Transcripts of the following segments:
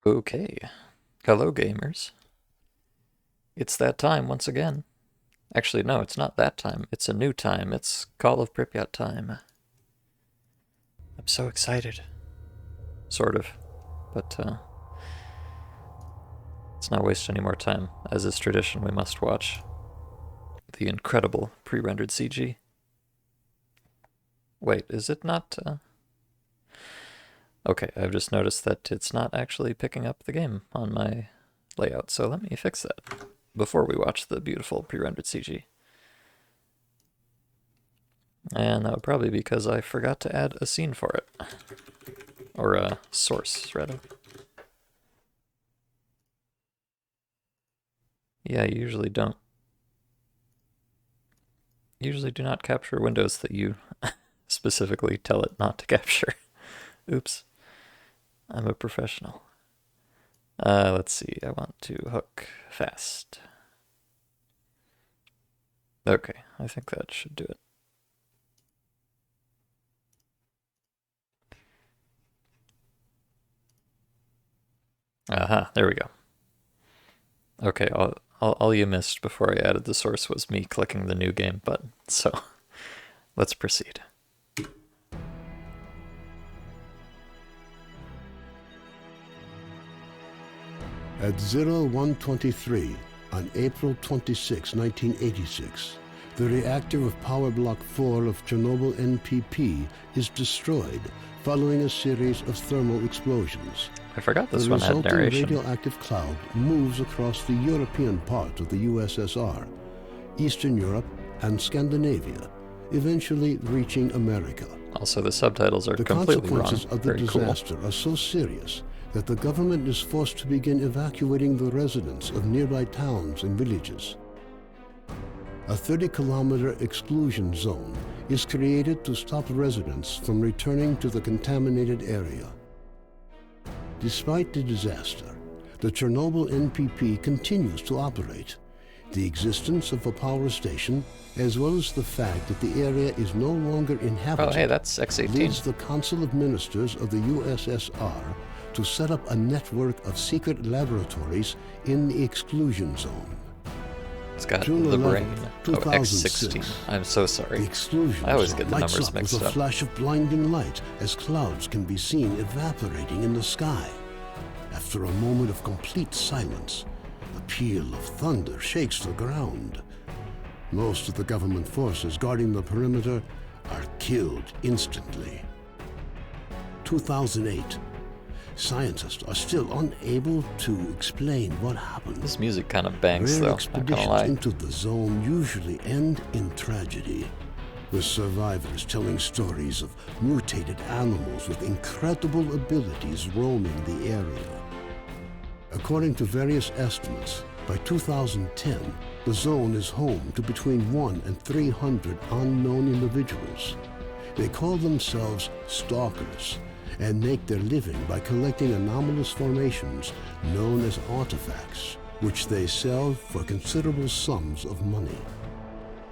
Okay. Hello, gamers. It's that time once again. Actually, no, it's not that time. It's a new time. It's Call of Pripyat time. I'm so excited. Sort of. But, let's not waste any more time. As is tradition, we must watch the incredible pre-rendered CG. Wait, is it not, Okay, I've just noticed that it's not actually picking up the game on my layout, so let me fix that before we watch the beautiful pre-rendered CG. And that would probably be because I forgot to add a scene for it. Or a source, rather. Yeah, you usually don't. Usually do not capture windows that you specifically tell it not to capture. Oops. I'm a professional. Let's see, I want to hook fast. Okay, I think that should do it. Aha, there we go. Okay, all you missed before I added the source was me clicking the new game button, so let's proceed. At 0123 on April 26, 1986, the reactor of Power Block 4 of Chernobyl NPP is destroyed following a series of thermal explosions. I forgot this the one had resulting narration. radioactive cloud moves across the European part of the USSR, Eastern Europe, and Scandinavia, eventually reaching America. Also, the subtitles are The completely wrong. consequences of the Very cool. disaster are so serious that the government is forced to begin evacuating the residents of nearby towns and villages. A 30-kilometer exclusion zone is created to stop residents from returning to the contaminated area. Despite the disaster, the Chernobyl NPP continues to operate. The existence of a power station, as well as the fact that the area is no longer inhabited, Oh, hey, that's X18. leads the Council of Ministers of the USSR to set up a network of secret laboratories in the exclusion zone. It's got June the 11, brain of 2006. X16. I'm so sorry. The exclusion I always zone get the lights numbers up mixed with a up. flash of blinding light as clouds can be seen evaporating in the sky. After a moment of complete silence, a peal of thunder shakes the ground. Most of the government forces guarding the perimeter are killed instantly. 2008. Scientists are still unable to explain what happened. This music kind of bangs, Rare though. Not expeditions gonna lie. into the zone usually end in tragedy, with survivors telling stories of mutated animals with incredible abilities roaming the area. According to various estimates, by 2010, the zone is home to between 1 and 300 unknown individuals. They call themselves stalkers and make their living by collecting anomalous formations known as artifacts, which they sell for considerable sums of money.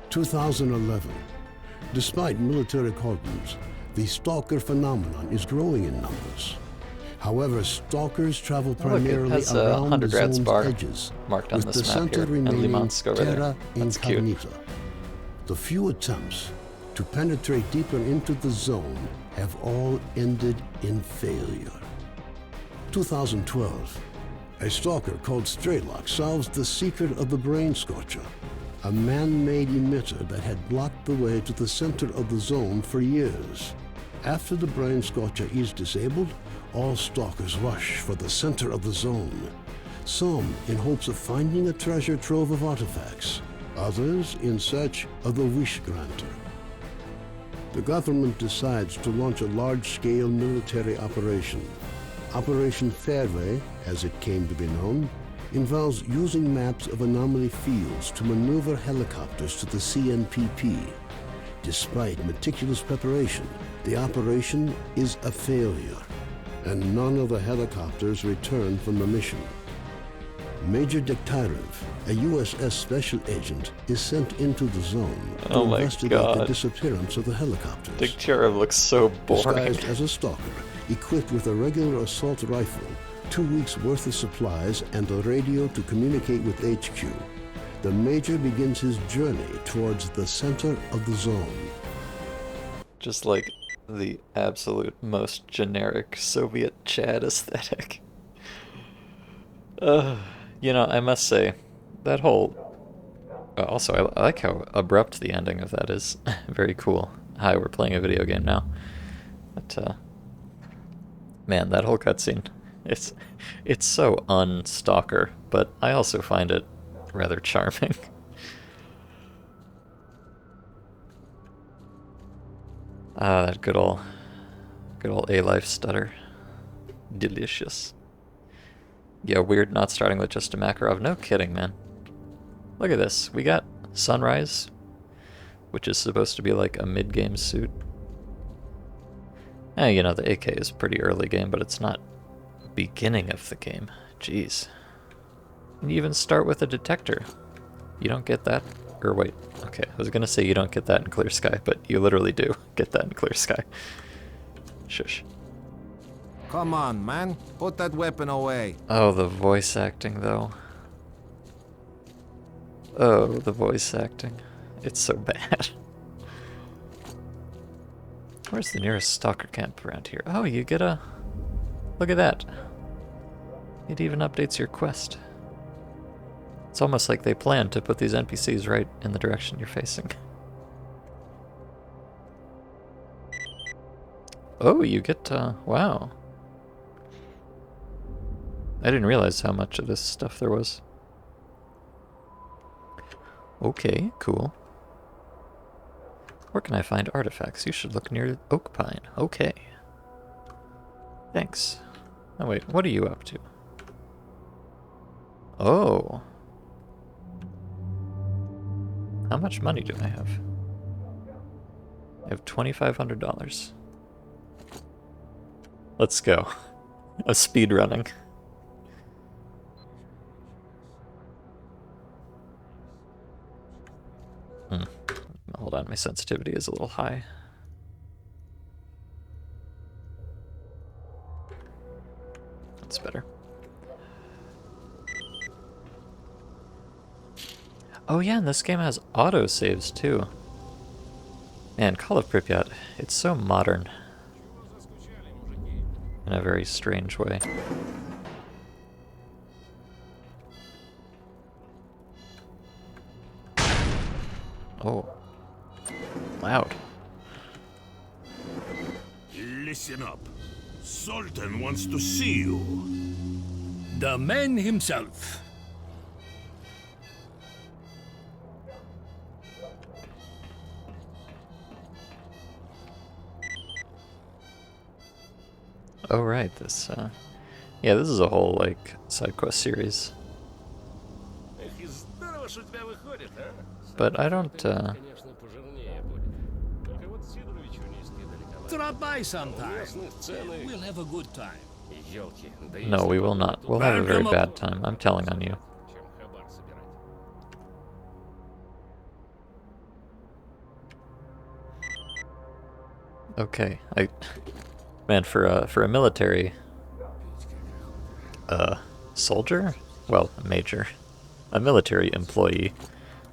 2011. Despite military cordons, the stalker phenomenon is growing in numbers. However, stalkers travel Oh, look, it primarily has a around the 100 rad zone's spar edges, marked on with this the map center here, and remaining Limansk over there. terra That's cute. incognita. The few attempts to penetrate deeper into the zone have all ended in failure. 2012. A stalker called Strelok solves the secret of the brain scorcher, a man-made emitter that had blocked the way to the center of the zone for years. After the brain scorcher is disabled, all stalkers rush for the center of the zone, some in hopes of finding a treasure trove of artifacts, others in search of the wish granter. The government decides to launch a large-scale military operation. Operation Fairway, as it came to be known, involves using maps of anomaly fields to maneuver helicopters to the CNPP. Despite meticulous preparation, the operation is a failure, and none of the helicopters return from the mission. Major Dektyrev, a USS special agent, is sent into the zone to Oh my investigate the God. disappearance of the helicopters. Dektyrev looks so boring. Disguised as a stalker, equipped with a regular assault rifle, 2 weeks' worth of supplies and a radio to communicate with HQ, the Major begins his journey towards the center of the zone. Just like the absolute most generic Soviet Chad aesthetic. You know, I must say, that whole... Also, I like how abrupt the ending of that is. Very cool. Hi, we're playing a video game now. But, man, that whole cutscene, it's so un-stalker, but I also find it rather charming. Ah, that good old A-Life stutter. Delicious. Yeah, weird not starting with just a Makarov. No kidding, man. Look at this. We got Sunrise, which is supposed to be like a mid-game suit. You know, the AK is pretty early game, but it's not beginning of the game. Jeez. And you even start with a detector. You don't get that. Or wait, okay, I was gonna say you don't get that in Clear Sky, but you literally do get that in Clear Sky. Shush. Come on, man. Put that weapon away. Oh, the voice acting, though. Oh, the voice acting. It's so bad. Where's the nearest stalker camp around here? Oh, you get a... Look at that. It even updates your quest. It's almost like they planned to put these NPCs right in the direction you're facing. Oh, you get, wow. I didn't realize how much of this stuff there was. Okay, cool. Where can I find artifacts? You should look near Oak Pine. Okay. Thanks. Oh wait, what are you up to? Oh. How much money do I have? I have $2,500. Let's go. A speed running. Hold on, my sensitivity is a little high. That's better. Oh yeah, and this game has autosaves too. Man, Call of Pripyat, it's so modern. In a very strange way. Oh. Loud. Listen up. Sultan wants to see you. The man himself. Oh right, this yeah, this is a whole like side quest series. But I don't Drop by sometime. We'll have a good time. no, we will not. We'll have a very bad time. I'm telling on you. Okay, man, for a military soldier? Well, a major. A military employee.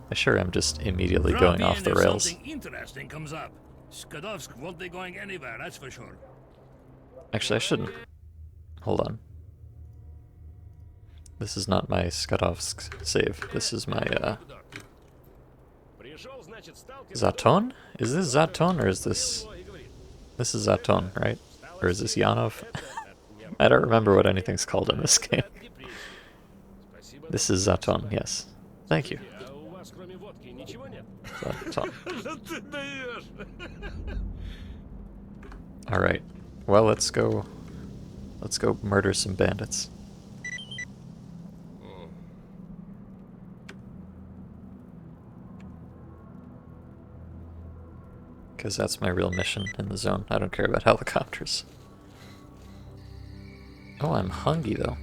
I sure am just immediately going off the rails. Something interesting comes up. Skadovsk won't be going anywhere, that's for sure. Actually, I shouldn't. Hold on. This is not my Skadovsk save. This is my, Zaton? Is this Zaton, or is this... This is Zaton, right? Or is this Yanov? I don't remember what anything's called in this game. This is Zaton, yes. Thank you. Zaton. Alright. Well, let's go murder some bandits. Because that's my real mission in the zone. I don't care about helicopters. Oh, I'm hungry though.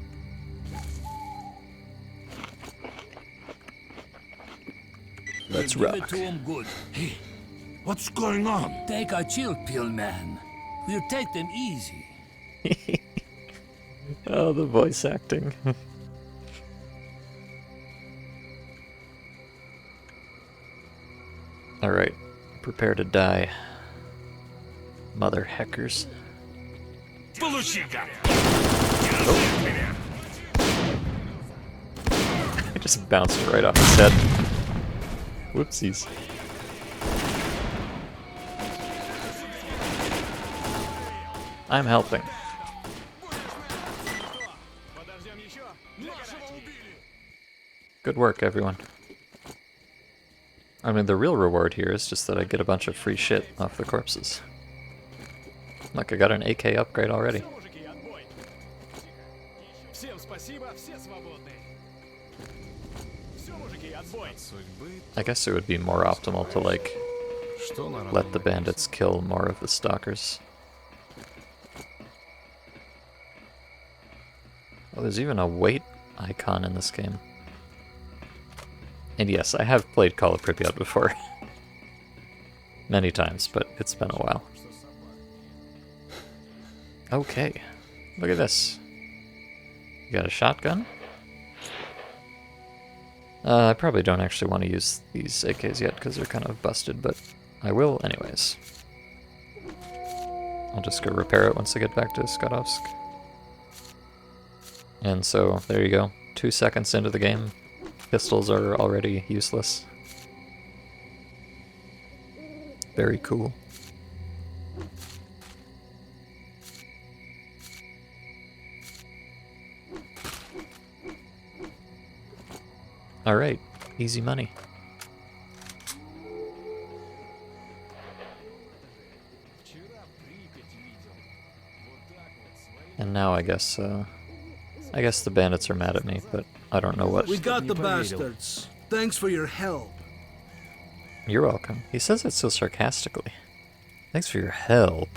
Let's rock. Give it to him good. Hey, what's going on? Take a chill pill, man. We'll take them easy. Oh, the voice acting. Alright, prepare to die. Mother heckers. I just bounced right off his head. Whoopsies. I'm helping. Good work, everyone. I mean, the real reward here is just that I get a bunch of free shit off the corpses. Look, I got an AK upgrade already. I guess it would be more optimal to, like, let the bandits kill more of the stalkers. Oh, there's even a weight icon in this game. And yes, I have played Call of Pripyat before. Many times, but it's been a while. Okay, look at this. You got a shotgun? I probably don't actually want to use these AKs yet because they're kind of busted, but I will anyways. I'll just go repair it once I get back to Skadovsk. And so, there you go. 2 seconds into the game, pistols are already useless. Very cool. Alright, easy money. And now I guess the bandits are mad at me, but I don't know what. We got the bastards. Thanks for your help. You're welcome. He says it so sarcastically. Thanks for your help,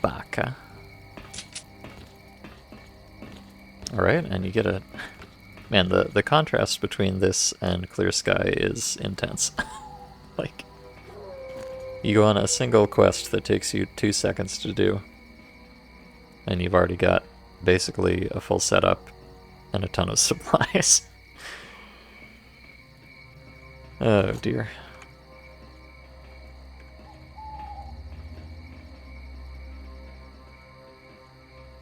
Baka. Alright, and you get a... Man, the contrast between this and Clear Sky is intense. Like, you go on a single quest that takes you 2 seconds to do, and you've already got basically a full setup and a ton of supplies. Oh dear.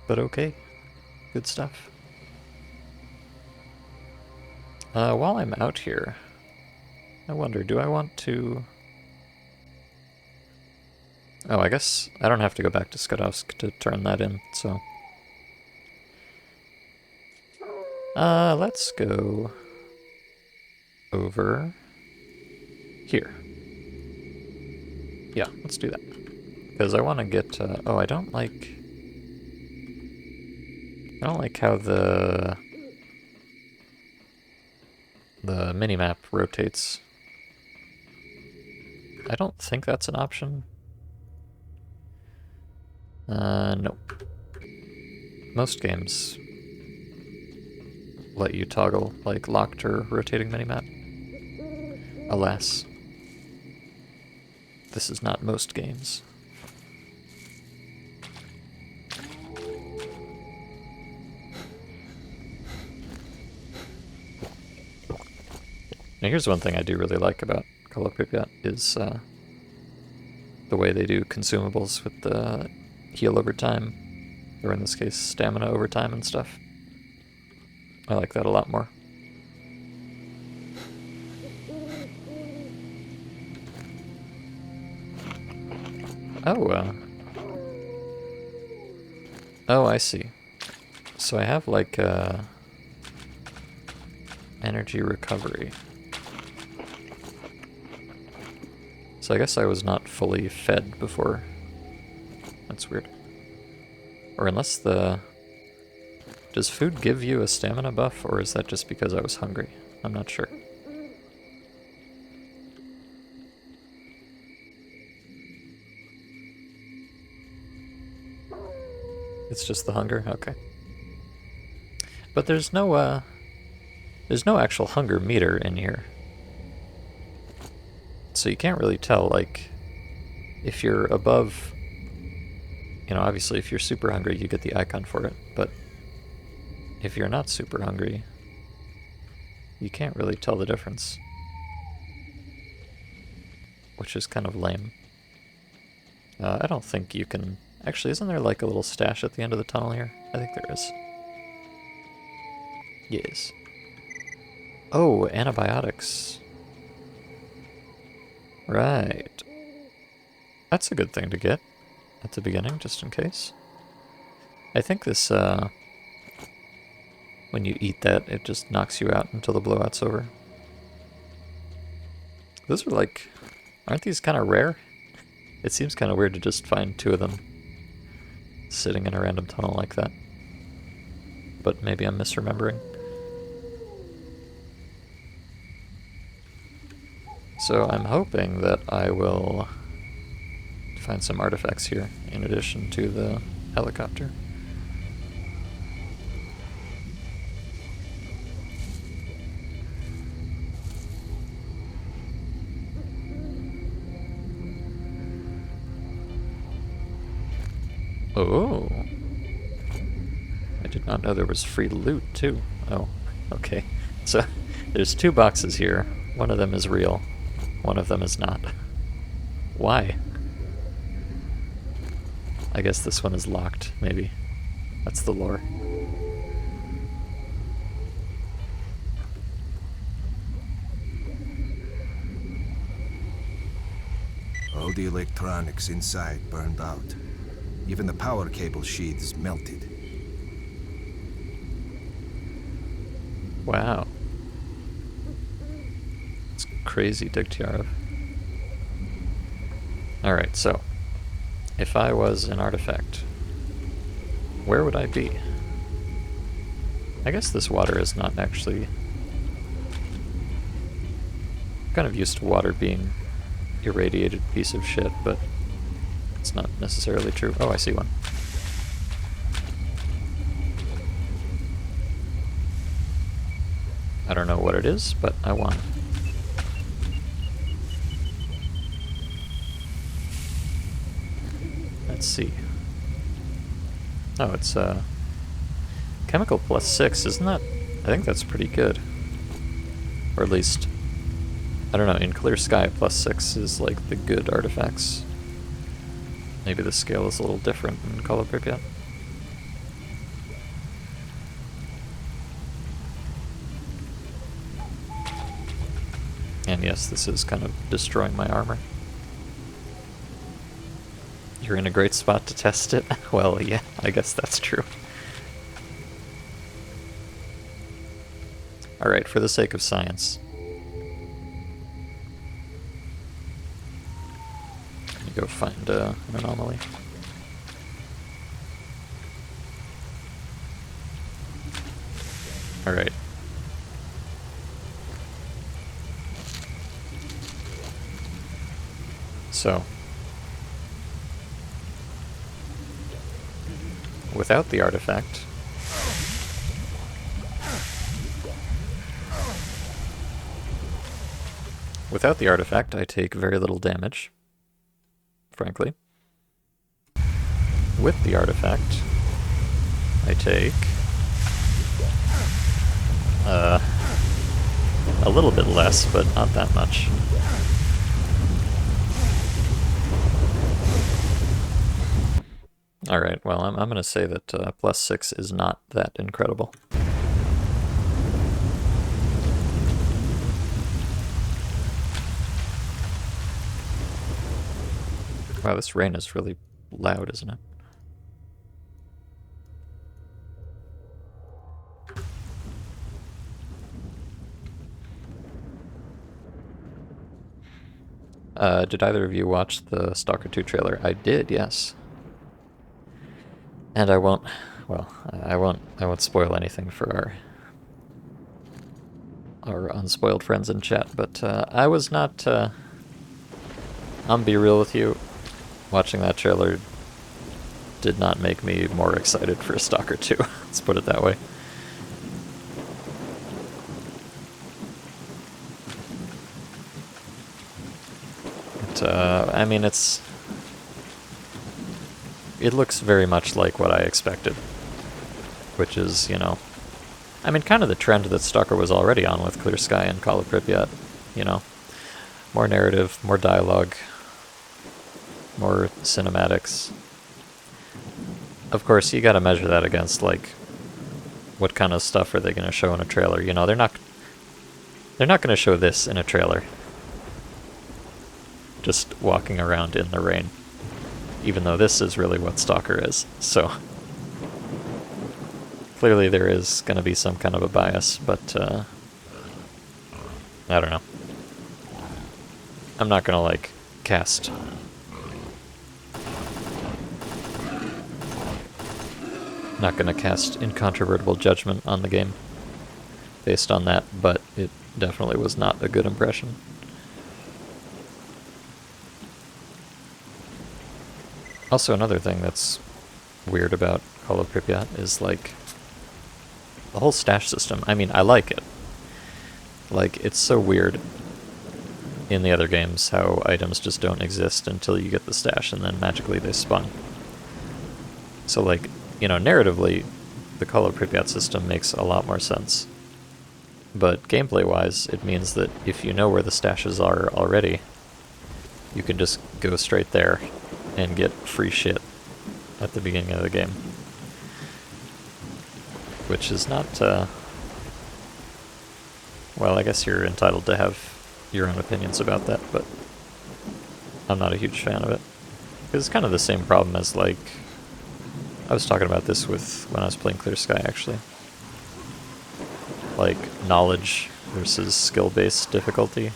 But okay, good stuff. While I'm out here, I wonder, do I want to... Oh, I guess I don't have to go back to Skadovsk to turn that in, so... let's go over here. Yeah, let's do that. Because I want to get, oh, I don't like how the minimap rotates. I don't think that's an option. Nope. Most games let you toggle, like, locked or rotating minimap. Alas. This is not most games. Now here's one thing I do really like about Call of Pripyat is the way they do consumables with the heal over time, or in this case, stamina over time and stuff. I like that a lot more. Oh, oh, I see. So I have, like, energy recovery. So I guess I was not fully fed before. That's weird. Or unless the... Does food give you a stamina buff, or is that just because I was hungry? I'm not sure. It's just the hunger? Okay. But there's no actual hunger meter in here. So you can't really tell, like, if you're above You know, obviously if you're super hungry, you get the icon for it, but if you're not super hungry, you can't really tell the difference. Which is kind of lame. I don't think you can... Actually, isn't there like a little stash at the end of the tunnel here? I think there is. Yes. Oh, antibiotics. Right. That's a good thing to get at the beginning, just in case. I think this, when you eat that, it just knocks you out until the blowout's over. Those are like... Aren't these kind of rare? It seems kind of weird to just find 2 of them sitting in a random tunnel like that. But maybe I'm misremembering. So I'm hoping that I will find some artifacts here in addition to the helicopter. Oh! I did not know there was free loot, too. Oh, okay. So, there's 2 boxes here. One of them is real. One of them is not. Why? I guess this one is locked, maybe. That's the lore. All the electronics inside burned out. Even the power cable sheaths melted. Wow. It's crazy, Digtiarov. Alright, so, if I was an artifact, where would I be? I guess this water is not actually... I'm kind of used to water being irradiated piece of shit, but it's not necessarily true. Oh, I see one. I don't know what it is, but I won. Let's see. Oh, it's chemical +6, isn't that? I think that's pretty good. Or at least, I don't know, in clear sky +6 is like the good artifacts. Maybe the scale is a little different in Call of Pripyat. And yes, this is kind of destroying my armor. You're in a great spot to test it? Well, yeah, I guess that's true. Alright, for the sake of science. Let me go find an anomaly. Alright. So, without the artifact, I take very little damage, frankly. With the artifact, I take a little bit less, but not that much. Alright, well, I'm going to say that +6 is not that incredible. Wow, this rain is really loud, isn't it? Did either of you watch the Stalker 2 trailer? I did, yes. And I won't, well, I won't spoil anything for our unspoiled friends in chat, but I was not, I'm be real with you, watching that trailer did not make me more excited for Stalker 2, let's put it that way. But, I mean, it's it looks very much like what I expected. Which is, you know, I mean, kind of the trend that Stalker was already on with Clear Sky and Call of Pripyat, you know. More narrative, more dialogue, more cinematics. Of course, you gotta measure that against, like, what kind of stuff are they gonna show in a trailer? You know, they're not gonna show this in a trailer. Just walking around in the rain. Even though this is really what Stalker is, so... Clearly there is gonna be some kind of a bias, but, I don't know. I'm not gonna, like, cast... Not gonna cast incontrovertible judgment on the game based on that, but it definitely was not a good impression. Also, another thing that's weird about Call of Pripyat is, like, the whole stash system. I mean, I like it. Like, it's so weird in the other games how items just don't exist until you get the stash and then magically they spawn. So, like, you know, narratively, the Call of Pripyat system makes a lot more sense. But gameplay-wise, it means that if you know where the stashes are already, you can just go straight there and get free shit at the beginning of the game. Which is not, well, I guess you're entitled to have your own opinions about that, but I'm not a huge fan of it. Because it's kind of the same problem as, like, I was talking about this with when I was playing Clear Sky, actually. Like, knowledge versus skill-based difficulty.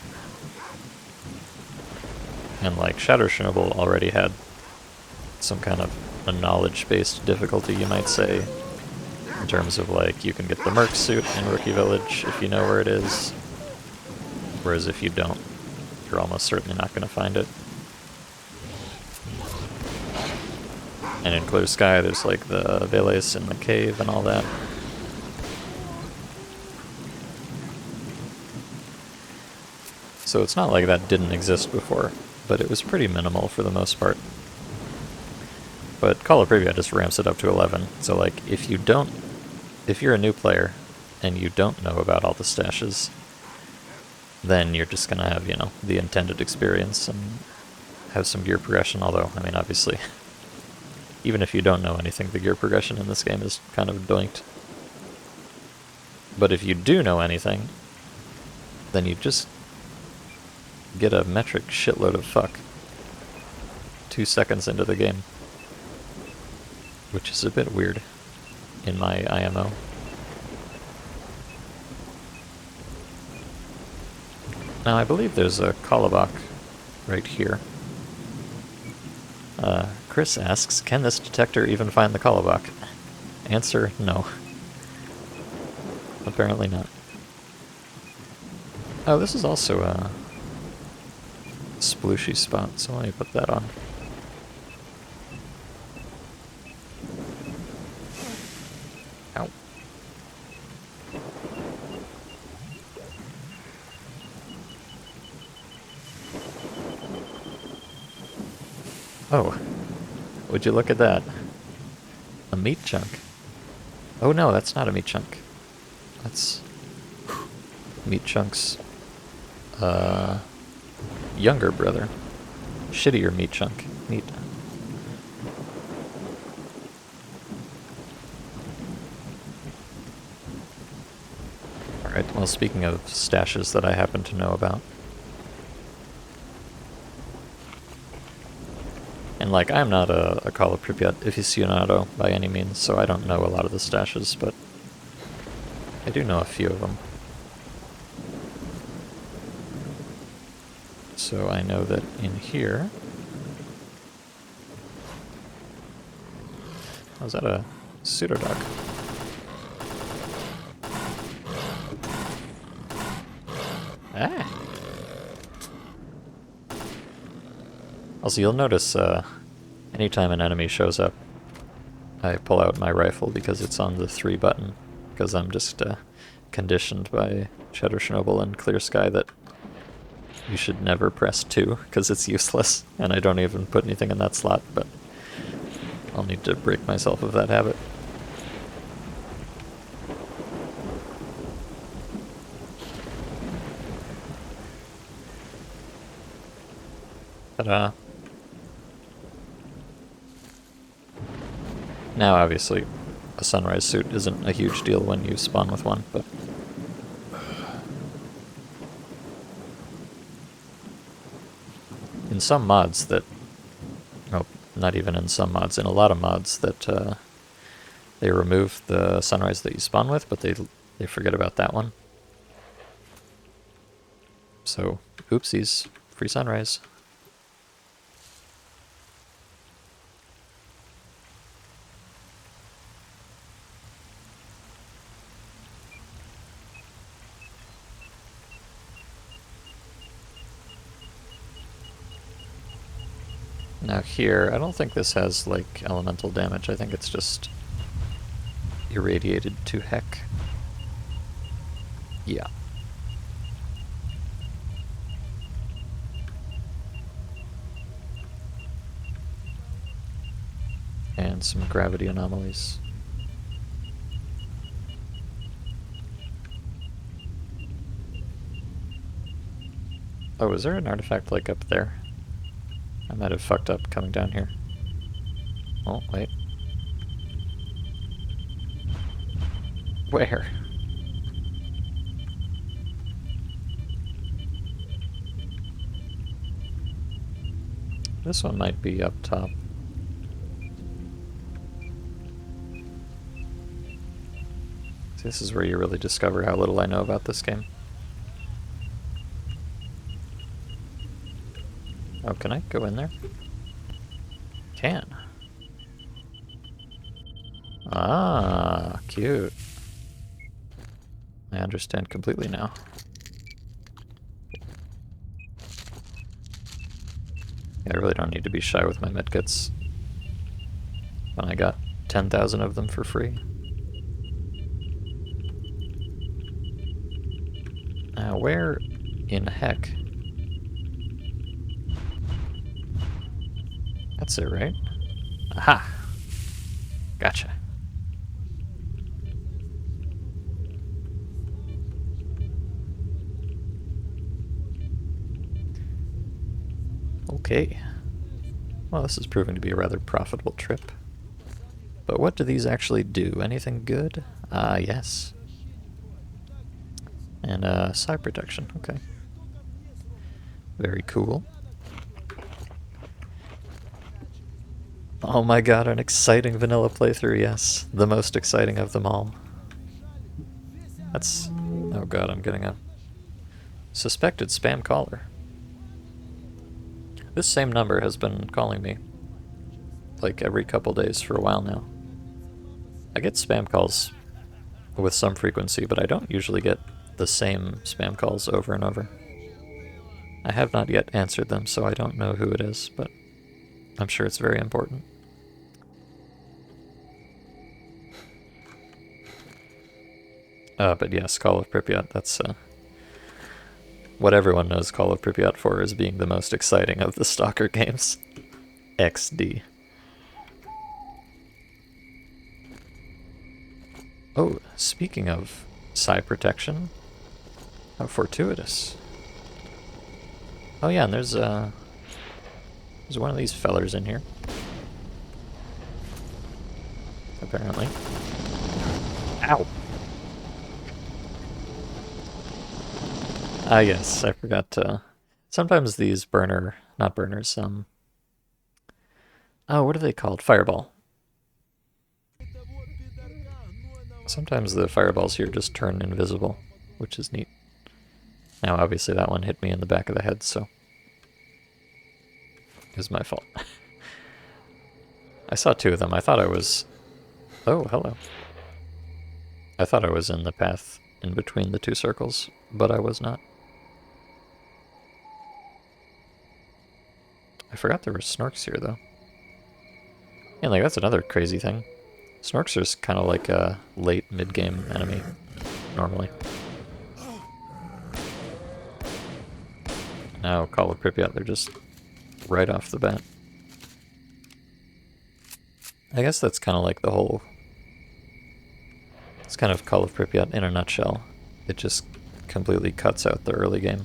And, like, Shadow Chernobyl already had some kind of a knowledge-based difficulty, you might say, in terms of, like, you can get the Merc suit in Rookie Village if you know where it is, whereas if you don't, you're almost certainly not going to find it. And in Clear Sky, there's, like, the Veles in the cave and all that. So it's not like that didn't exist before, but it was pretty minimal for the most part. But Call of Pripyat just ramps it up to 11, so, like, if you're a new player and you don't know about all the stashes, then you're just gonna have, you know, the intended experience and have some gear progression, although, I mean, obviously, even if you don't know anything, the gear progression in this game is kind of doinked. But if you do know anything, then you just get a metric shitload of fuck 2 seconds into the game. Which is a bit weird in my IMO. Now I believe there's a Kolobok right here. Chris asks, can this detector even find the Kolobok? Answer, no. Apparently not. Oh, this is also a splooshy spot, so let me put that on. Ow. Oh, would you look at that? A meat chunk. Oh no, that's not a meat chunk. That's meat chunk's younger brother. Shittier meat chunk. Neat. Alright, well, speaking of stashes that I happen to know about. And, like, I'm not a Call of Pripyat aficionado by any means, so I don't know a lot of the stashes, but I do know a few of them. So I know that in here... Oh, is that a pseudoduck? Ah! Also, you'll notice, anytime an enemy shows up, I pull out my rifle because it's on the 3 button, because I'm just, conditioned by Shadow Chernobyl and Clear Sky that you should never press 2, because it's useless, and I don't even put anything in that slot, but I'll need to break myself of that habit. Ta-da. Now, obviously, a sunrise suit isn't a huge deal when you spawn with one, but... in some mods that... oh, not even in some mods, in a lot of mods that they remove the sunrise that you spawn with, but they forget about that one. So, oopsies, free sunrise. Now here, I don't think this has, like, elemental damage. I think it's just irradiated to heck. Yeah. And some gravity anomalies. Oh, is there an artifact, like, up there? I might have fucked up coming down here. Oh, wait. Where? This one might be up top. See, this is where you really discover how little I know about this game. Oh, can I go in there? Can. Ah, cute. I understand completely now. Yeah, I really don't need to be shy with my medkits when I got 10,000 of them for free. Now, where in heck? That's it, right? Aha! Gotcha. Okay. Well, this is proving to be a rather profitable trip. But what do these actually do? Anything good? Ah, yes. And, side protection. Okay. Very cool. Oh my god, an exciting vanilla playthrough, yes. The most exciting of them all. That's... oh god, I'm getting a suspected spam caller. This same number has been calling me, like, every couple days for a while now. I get spam calls with some frequency, but I don't usually get the same spam calls over and over. I have not yet answered them, so I don't know who it is, but I'm sure it's very important. But yes, Call of Pripyat, that's what everyone knows Call of Pripyat for, is being the most exciting of the Stalker games. XD. Oh, speaking of psi protection, how fortuitous. Oh yeah, and there's one of these fellers in here. Apparently. Ow! Ah yes, I forgot to... sometimes these not burners, oh, what are they called? Fireball. Sometimes the fireballs here just turn invisible, which is neat. Now obviously that one hit me in the back of the head, so... it was my fault. I saw two of them. I thought I was... oh, hello. I thought I was in the path in between the two circles, but I was not. I forgot there were snorks here, though. Yeah, like, that's another crazy thing. Snorks are kind of like a late mid-game enemy, normally. Now, Call of Pripyat, they're just right off the bat. I guess that's kind of like the whole... It's kind of Call of Pripyat in a nutshell. It just completely cuts out the early game.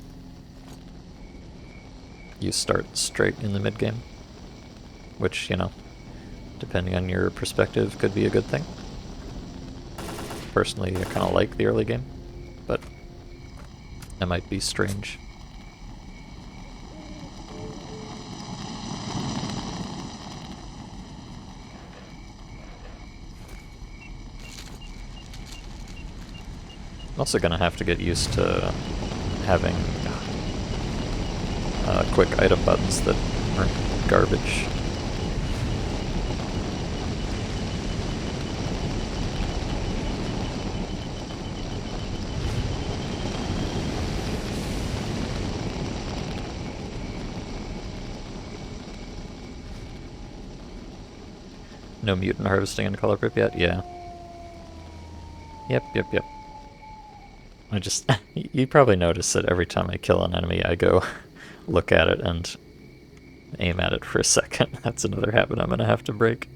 You start straight in the mid-game. Which, you know, depending on your perspective, could be a good thing. Personally, I kind of like the early game, but it might be strange. I'm also gonna have to get used to having quick item buttons that aren't garbage. No mutant harvesting in Call of Pripyat? Yeah. Yep. I just... you probably notice that every time I kill an enemy, I go look at it and aim at it for a second. That's another habit I'm gonna have to break.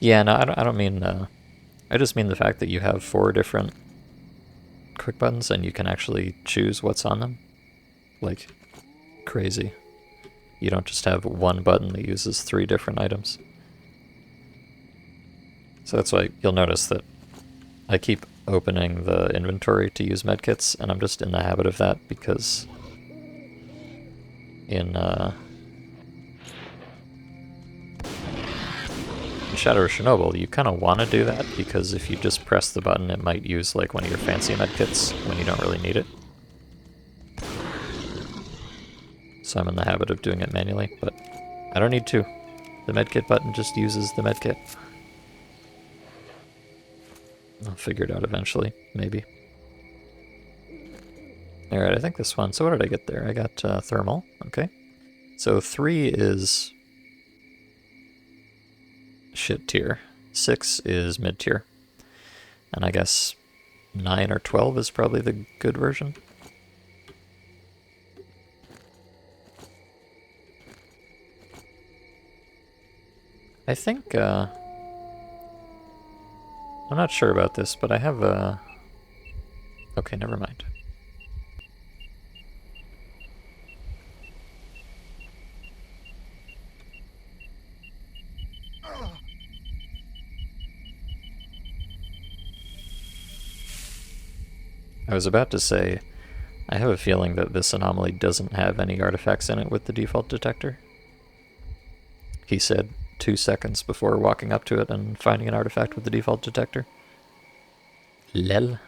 Yeah, no, I don't mean... I just mean the fact that you have 4 different quick buttons and you can actually choose what's on them. Like, crazy. You don't just have one button that uses 3 different items. So that's why you'll notice that I keep opening the inventory to use medkits, and I'm just in the habit of that because in Shadow of Chernobyl, you kind of want to do that because if you just press the button, it might use like one of your fancy medkits when you don't really need it. So I'm in the habit of doing it manually, but I don't need to. The medkit button just uses the medkit. I'll figure it out eventually, maybe. Alright, I think this one... So what did I get there? I got thermal, okay. So 3 is shit tier. 6 is mid tier. And I guess 9 or 12 is probably the good version. I think, I'm not sure about this, but I have a... Okay, never mind. I was about to say, I have a feeling that this anomaly doesn't have any artifacts in it with the default detector. He said 2 seconds before walking up to it and finding an artifact with the default detector. Lel.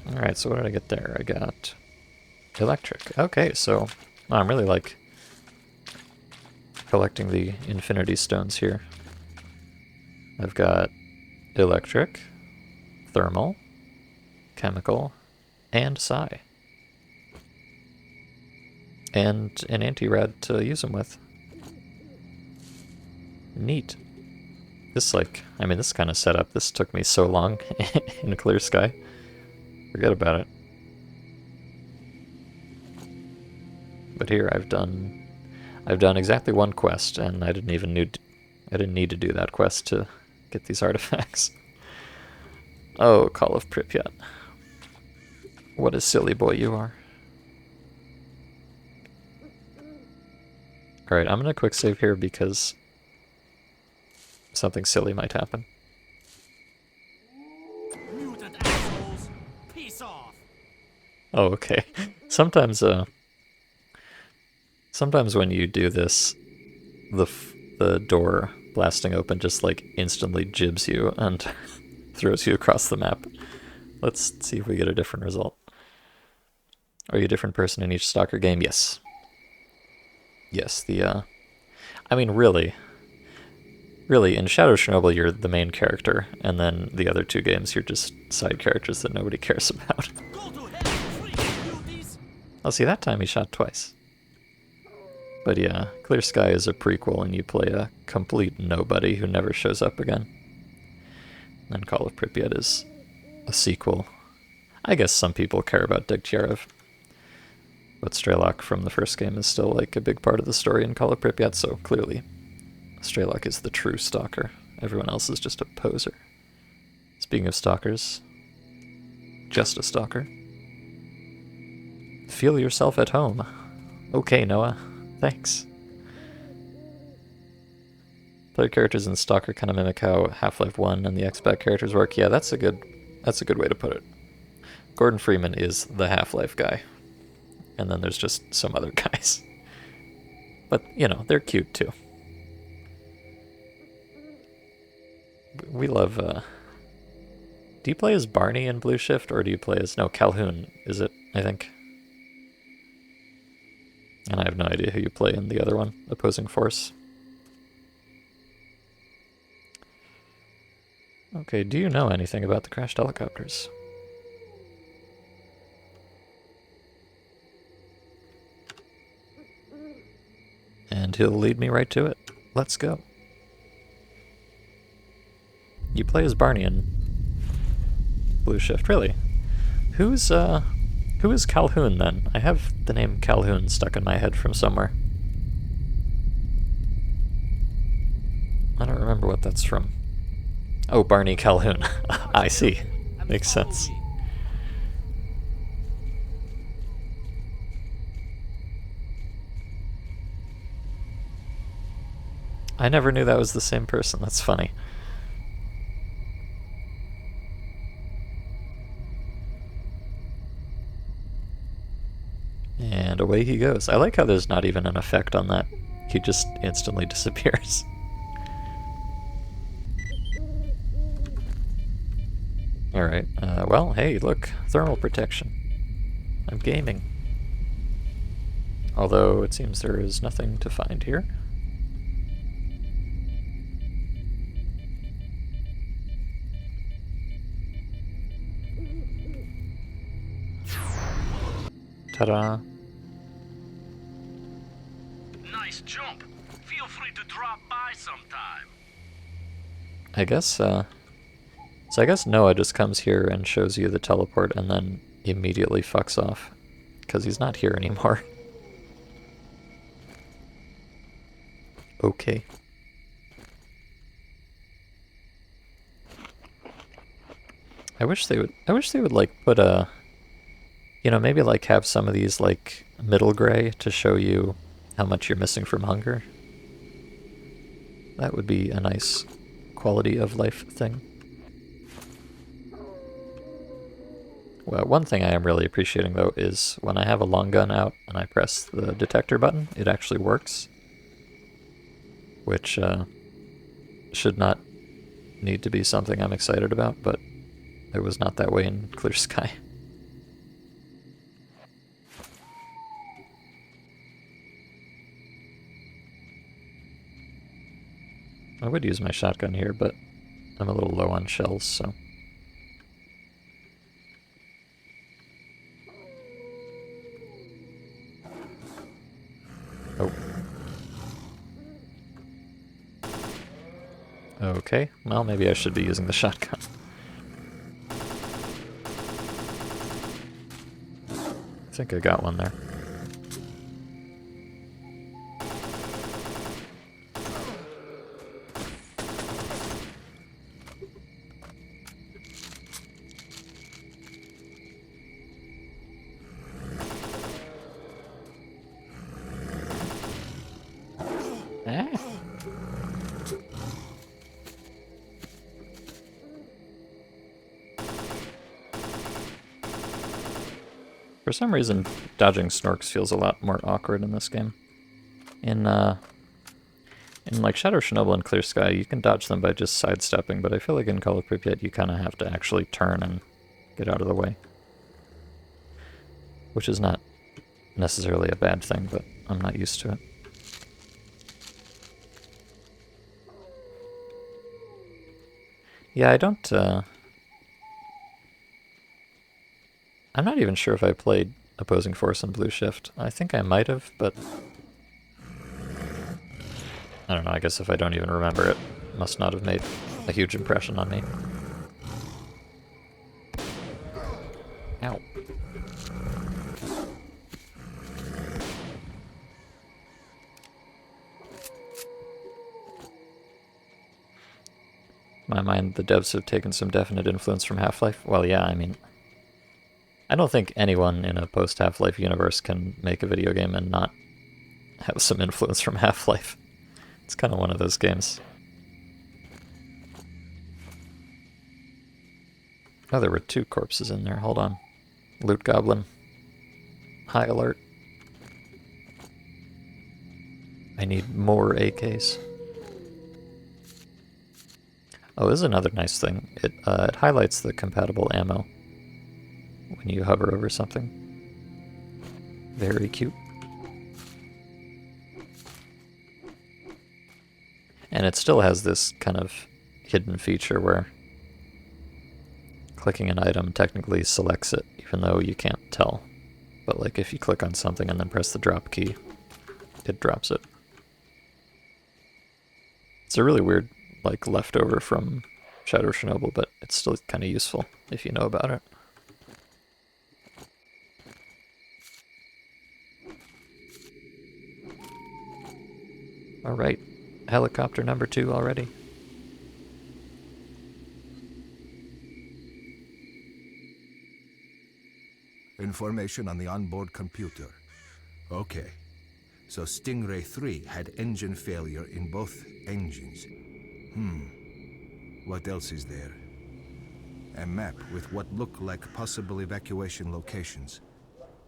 Alright, so what did I get there? I got electric. Okay, so I'm really like collecting the infinity stones here. I've got electric, thermal, chemical, and psi. And an anti-rad to use them with. Neat. This, like, I mean, this kind of setup, this took me so long in a clear sky. Forget about it. But here I've done exactly 1 quest, and I didn't need to do that quest to get these artifacts. Oh, Call of Pripyat. What a silly boy you are. Alright, I'm gonna quick save here because something silly might happen. Mutant assholes! Peace off! Oh, okay. Sometimes when you do this, the door blasting open just like instantly jibs you and throws you across the map. Let's see if we get a different result. Are you a different person in each Stalker game? Yes. Yes, I mean, really, in Shadow of Chernobyl, you're the main character, and then the other 2 games, you're just side characters that nobody cares about. Go to hell, freaking beauties! Oh, see, that time he shot twice. But yeah, Clear Sky is a prequel, and you play a complete nobody who never shows up again. And Call of Pripyat is a sequel. I guess some people care about Degtyarev. But Strelok from the first game is still like a big part of the story in Call of Pripyat, so clearly Strelok is the true stalker. Everyone else is just a poser. Speaking of stalkers, just a stalker. Feel yourself at home. Okay, Noah. Thanks. Player characters in Stalker kind of mimic how Half-Life 1 and the X-Pac characters work. Yeah, that's a good way to put it. Gordon Freeman is the Half-Life guy. And then there's just some other guys. But, you know, they're cute too. We love, do you play as Barney in Blue Shift, or do you play as... No, Calhoun, is it, I think? And I have no idea who you play in the other one, Opposing Force. Okay, do you know anything about the crashed helicopters? And he'll lead me right to it. Let's go. You play as Barney in Blue Shift, really? Who is Calhoun then? I have the name Calhoun stuck in my head from somewhere. I don't remember what that's from. Oh, Barney Calhoun. I see. Makes sense. I never knew that was the same person. That's funny. And away he goes. I like how there's not even an effect on that. He just instantly disappears. Alright, well, hey, look, thermal protection. I'm gaming. Although it seems there is nothing to find here. Ta-da. Nice jump. Feel free to drop by sometime. I guess, so I guess Noah just comes here and shows you the teleport and then immediately fucks off. Because he's not here anymore. Okay. I wish they would like put a, you know, maybe like have some of these like middle gray to show you how much you're missing from hunger. That would be a nice quality of life thing. Well, one thing I am really appreciating though is when I have a long gun out and I press the detector button, it actually works. Which should not need to be something I'm excited about, but it was not that way in Clear Sky. I would use my shotgun here, but I'm a little low on shells, so... Oh. Okay, well maybe I should be using the shotgun. I think I got one there. For some reason, dodging snorks feels a lot more awkward in this game. In like Shadow Chernobyl and Clear Sky, you can dodge them by just sidestepping, but I feel like in Call of Pripyat you kind of have to actually turn and get out of the way. Which is not necessarily a bad thing, but I'm not used to it. Yeah, I don't, I'm not even sure if I played Opposing Force in Blue Shift. I think I might have, but... I don't know, I guess if I don't even remember it, it must not have made a huge impression on me. Ow. my mind, the devs have taken some definite influence from Half-Life. Well, yeah, I mean, I don't think anyone in a post-Half-Life universe can make a video game and not have some influence from Half-Life. It's kind of one of those games. Oh, there were 2 corpses in there. Hold on. Loot Goblin. High alert. I need more AKs. Oh, this is another nice thing. It highlights the compatible ammo when you hover over something. Very cute. And it still has this kind of hidden feature where clicking an item technically selects it, even though you can't tell. But like if you click on something and then press the drop key, it drops it. It's a really weird, like, leftover from Shadow Chernobyl, but it's still kind of useful if you know about it. Alright, helicopter number 2 already. Information on the onboard computer. Okay. So Stingray 3 had engine failure in both engines. What else is there? A map with what look like possible evacuation locations.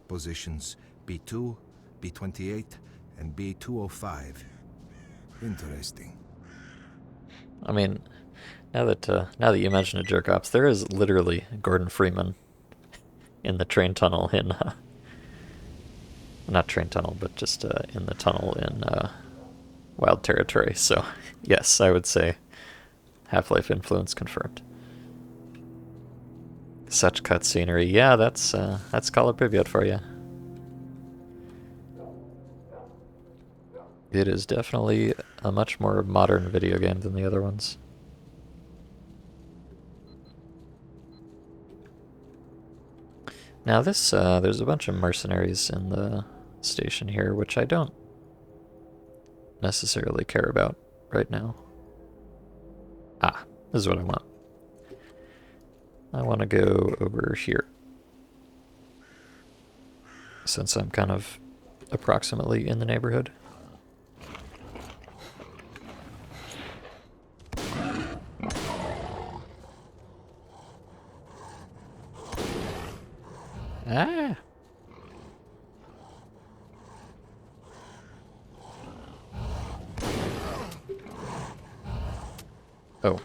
Positions B2, B28, and B205. Interesting. I mean, now that you mention it, Jerk Ops, there is literally Gordon Freeman in the train tunnel in, not train tunnel, but just in the tunnel in Wild Territory. So, yes, I would say Half-Life influence confirmed. Such cutscenery. Yeah, that's Call of Pripyat for you. It is definitely a much more modern video game than the other ones. Now this, there's a bunch of mercenaries in the station here, which I don't necessarily care about right now. Ah, this is what I want. I want to go over here, since I'm kind of approximately in the neighborhood. Ah! Oh.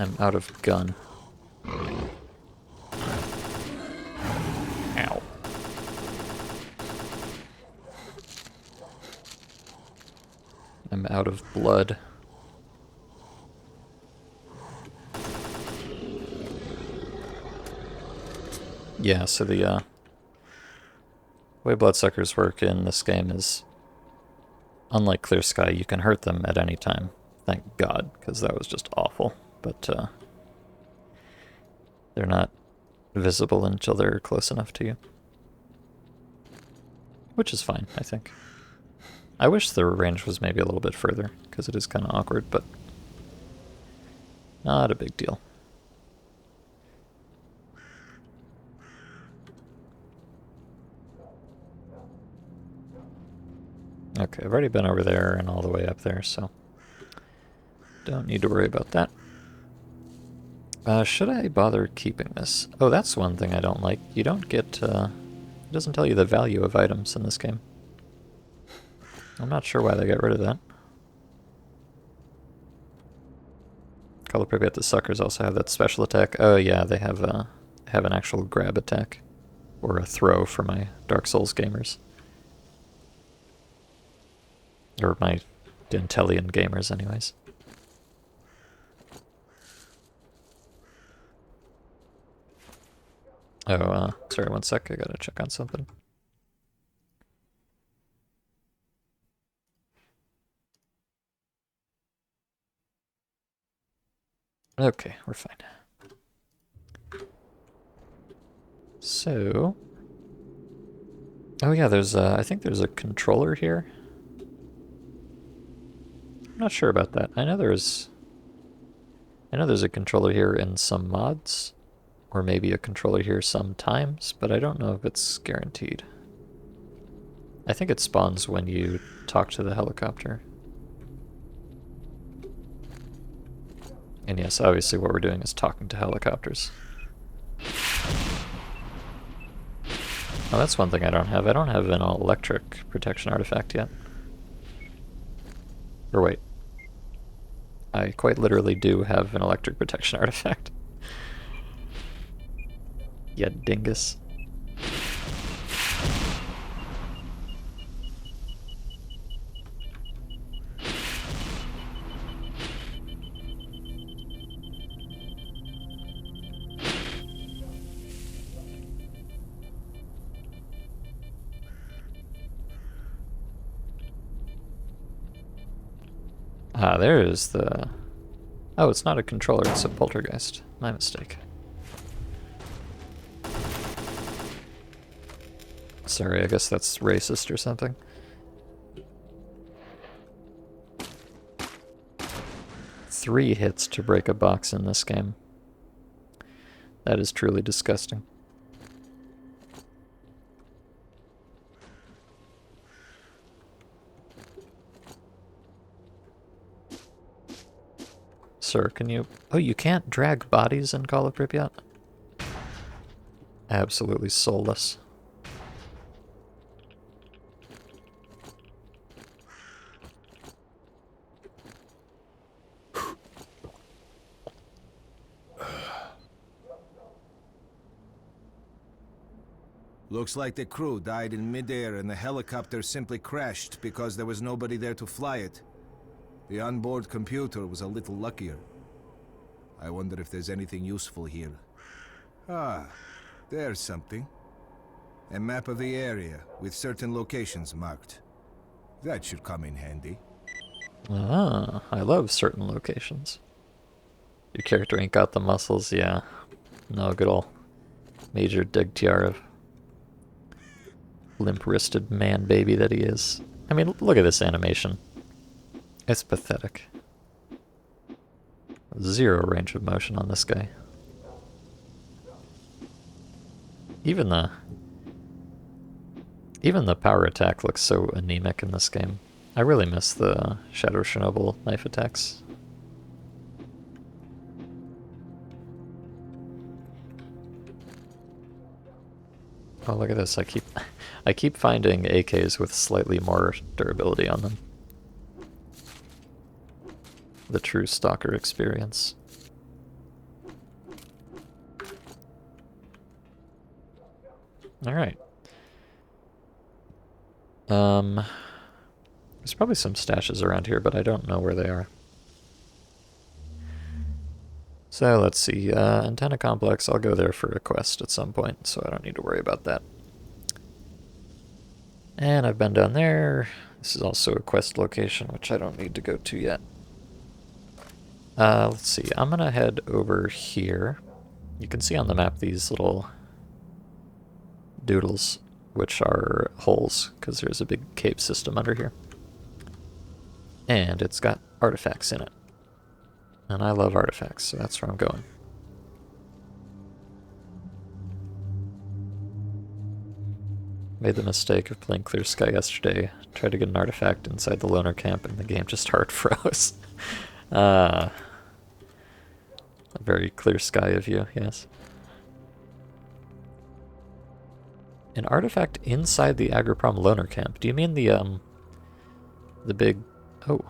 I'm out of gun. Ow. I'm out of blood. Yeah, so the way bloodsuckers work in this game is, unlike Clear Sky, you can hurt them at any time. Thank God, because that was just awful. But they're not visible until they're close enough to you. Which is fine, I think. I wish the range was maybe a little bit further, because it is kind of awkward, but not a big deal. Okay, I've already been over there and all the way up there, so don't need to worry about that. Should I bother keeping this? Oh, that's one thing I don't like. You don't get, it doesn't tell you the value of items in this game. I'm not sure why they got rid of that. Call of Pripyat, the suckers also have that special attack. Oh yeah, they have an actual grab attack. Or a throw for my Dark Souls gamers. Or my Dentelian gamers, anyways. Oh, sorry, one sec, I gotta check on something. Okay, we're fine. So... Oh yeah, there's I think there's a controller here. I'm not sure about that. I know there's I know there's a controller here in some mods, or maybe a controller here sometimes, but I don't know if it's guaranteed. I think it spawns when you talk to the helicopter. And yes, obviously what we're doing is talking to helicopters. Oh, that's one thing I don't have. I don't have an electric protection artifact yet. Or wait. I quite literally do have an electric protection artifact. Ya dingus. Ah, there is the... Oh, it's not a controller, it's a poltergeist. My mistake. Sorry, I guess that's racist or something. Three hits to break a box in this game. That is truly disgusting. Sir, can you... Oh, you can't drag bodies in Call of Pripyat? Absolutely soulless. Looks like the crew died in midair and the helicopter simply crashed because there was nobody there to fly it. The onboard computer was a little luckier. I wonder if there's anything useful here. Ah, there's something. A map of the area with certain locations marked. That should come in handy. Ah, I love certain locations. Your character ain't got the muscles, yeah. No, good ol' Major Degtyarev. Limp-wristed man-baby that he is. I mean, look at this animation. It's pathetic. Zero range of motion on this guy. Even the power attack looks so anemic in this game. I really miss the Shadow Chernobyl knife attacks. Oh, look at this. I keep finding AKs with slightly more durability on them. The true stalker experience. Alright. There's probably some stashes around here, but I don't know where they are. So let's see, Antenna Complex, I'll go there for a quest at some point, so I don't need to worry about that. And I've been down there. This is also a quest location, which I don't need to go to yet. Let's see, I'm gonna head over here. You can see on the map these little doodles, which are holes, because there's a big cave system under here. And it's got artifacts in it. And I love artifacts, so that's where I'm going. Made the mistake of playing Clear Sky yesterday. Tried to get an artifact inside the loner camp and the game just hard froze. A very Clear Sky of you, yes. An artifact inside the Agroprom loner camp. Do you mean the big... Oh.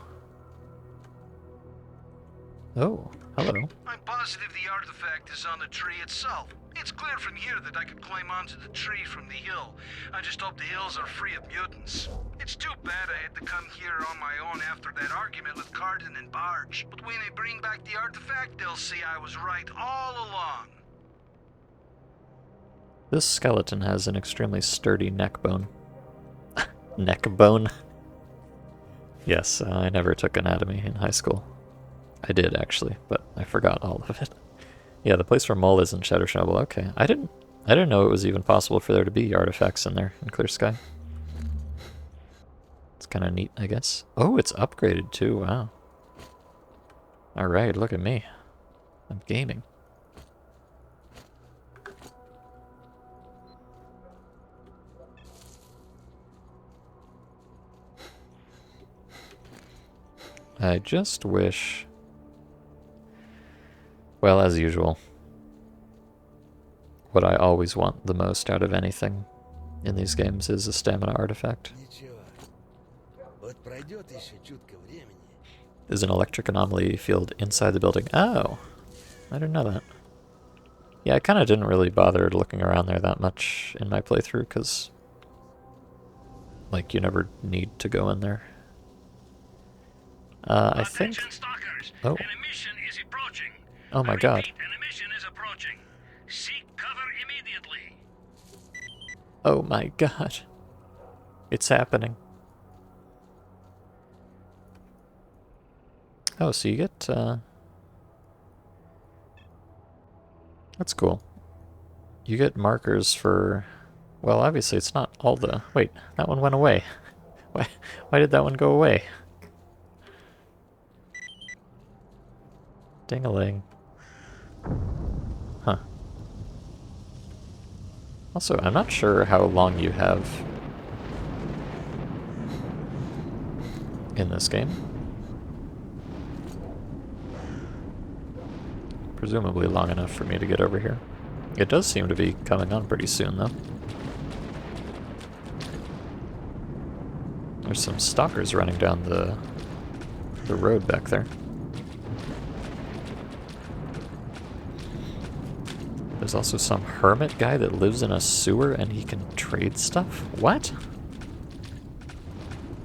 Oh, hello. I'm positive the artifact is on the tree itself. It's clear from here that I could climb onto the tree from the hill. I just hope the hills are free of mutants. It's too bad I had to come here on my own after that argument with Cardin and Barge. But when they bring back the artifact, they'll see I was right all along. This skeleton has an extremely sturdy neck bone. Neck bone? Yes, I never took anatomy in high school. I did, actually, but I forgot all of it. Yeah, the place where Mole is in Shadow Chernobyl. Okay, I didn't know it was even possible for there to be artifacts in there in Clear Sky. It's kind of neat, I guess. Oh, it's upgraded too. Wow. All right, look at me. I'm gaming. I just wish... Well, as usual, what I always want the most out of anything in these games is a stamina artifact. There's an electric anomaly field inside the building. Oh, I didn't know that. Yeah, I kind of didn't really bother looking around there that much in my playthrough, because, like, you never need to go in there. I think... Stalkers. Oh. An emission is approaching. Oh my god. An emission is approaching. Seek cover immediately. Oh my god. It's happening. Oh, so you get, That's cool. You get markers for... Well, obviously it's not all the... Wait, that one went away. Why did that one go away? Ding-a-ling. Huh. Also, I'm not sure how long you have in this game. Presumably long enough for me to get over here. It does seem to be coming on pretty soon, though. There's some stalkers running down the road back there. There's also some hermit guy that lives in a sewer and he can trade stuff? What?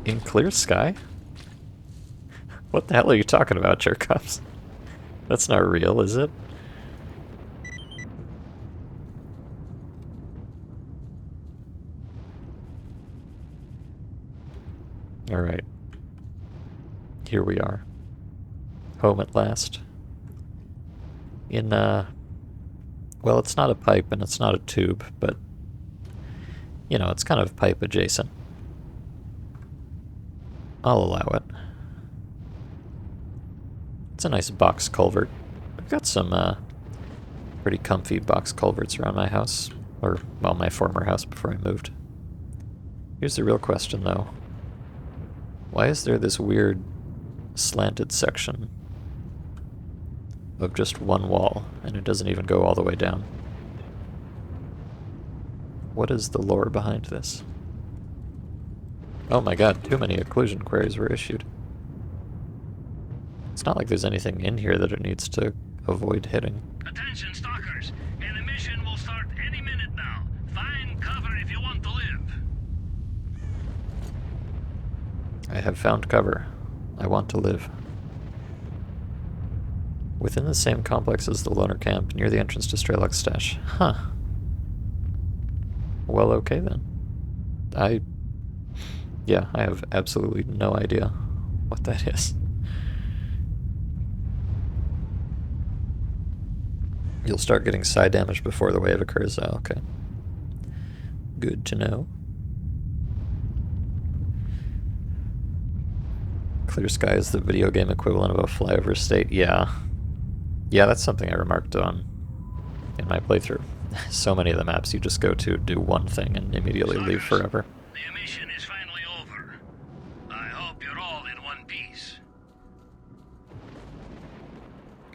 In clear sky? What the hell are you talking about, Jerkups? That's not real, is it? Alright. Here we are. Home at last. In, well, it's not a pipe and it's not a tube, but, you know, it's kind of pipe adjacent. I'll allow it. It's a nice box culvert. I've got some, pretty comfy box culverts around my house. Or, well, my former house before I moved. Here's the real question, though. Why is there this weird slanted section of just one wall, and it doesn't even go all the way down? What is the lore behind this? Oh my god, too many occlusion queries were issued. It's not like there's anything in here that it needs to avoid hitting. Attention, stalkers. An emission will start any minute now. Find cover if you want to live. I have found cover. I want to live. Within the same complex as the loner camp, near the entrance to Strelok's stash. Huh. Well, okay then. Yeah, I have absolutely no idea what that is. You'll start getting psi damage before the wave occurs. Oh, okay. Good to know. Clear sky is the video game equivalent of a flyover state. Yeah. Yeah, that's something I remarked on in my playthrough. So many of the maps you just go to, do one thing, and immediately leave forever. The emission is finally over. I hope you're all in one piece.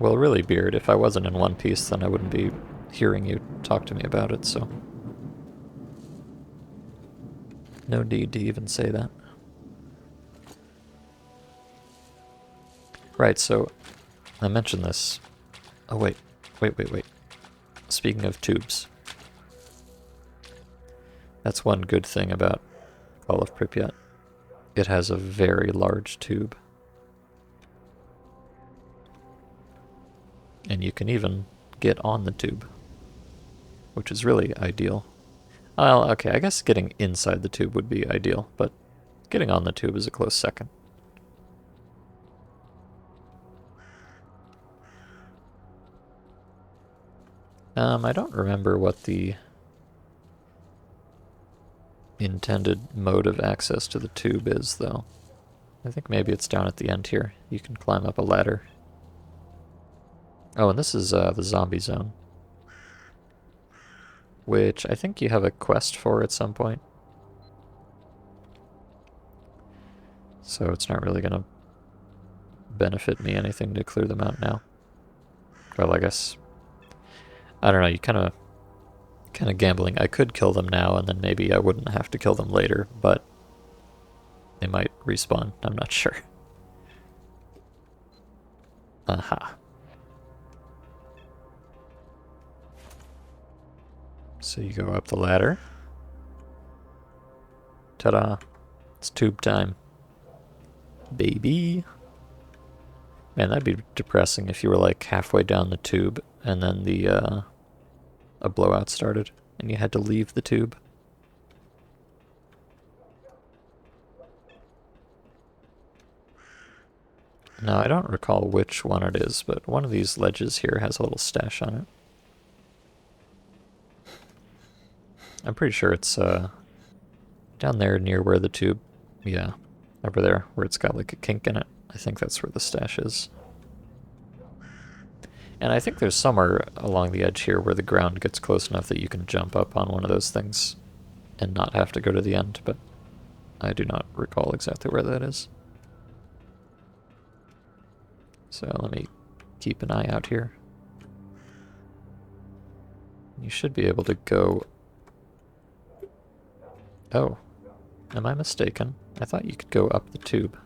Well, really, Beard, if I wasn't in one piece, then I wouldn't be hearing you talk to me about it, so... No need to even say that. Right, so... I mentioned this... Oh, wait. Wait. Speaking of tubes. That's one good thing about Call of Pripyat. It has a very large tube. And you can even get on the tube, which is really ideal. Well, okay, I guess getting inside the tube would be ideal, but getting on the tube is a close second. I don't remember what the intended mode of access to the tube is, though. I think maybe it's down at the end here. You can climb up a ladder. Oh, and this is the zombie zone, which I think you have a quest for at some point. So it's not really going to benefit me anything to clear them out now. Well, I guess, I don't know, you kind of gambling. I could kill them now and then maybe I wouldn't have to kill them later, but they might respawn. I'm not sure. Aha. So you go up the ladder. Ta-da. It's tube time. Baby. Man, that'd be depressing if you were like halfway down the tube and then a blowout started and you had to leave the tube. Now, I don't recall which one it is, but one of these ledges here has a little stash on it. I'm pretty sure it's down there near where the tube, yeah, over there, where it's got like a kink in it. I think that's where the stash is. And I think there's somewhere along the edge here where the ground gets close enough that you can jump up on one of those things and not have to go to the end, but I do not recall exactly where that is. So let me keep an eye out here. You should be able to go... Oh, am I mistaken? I thought you could go up the tube.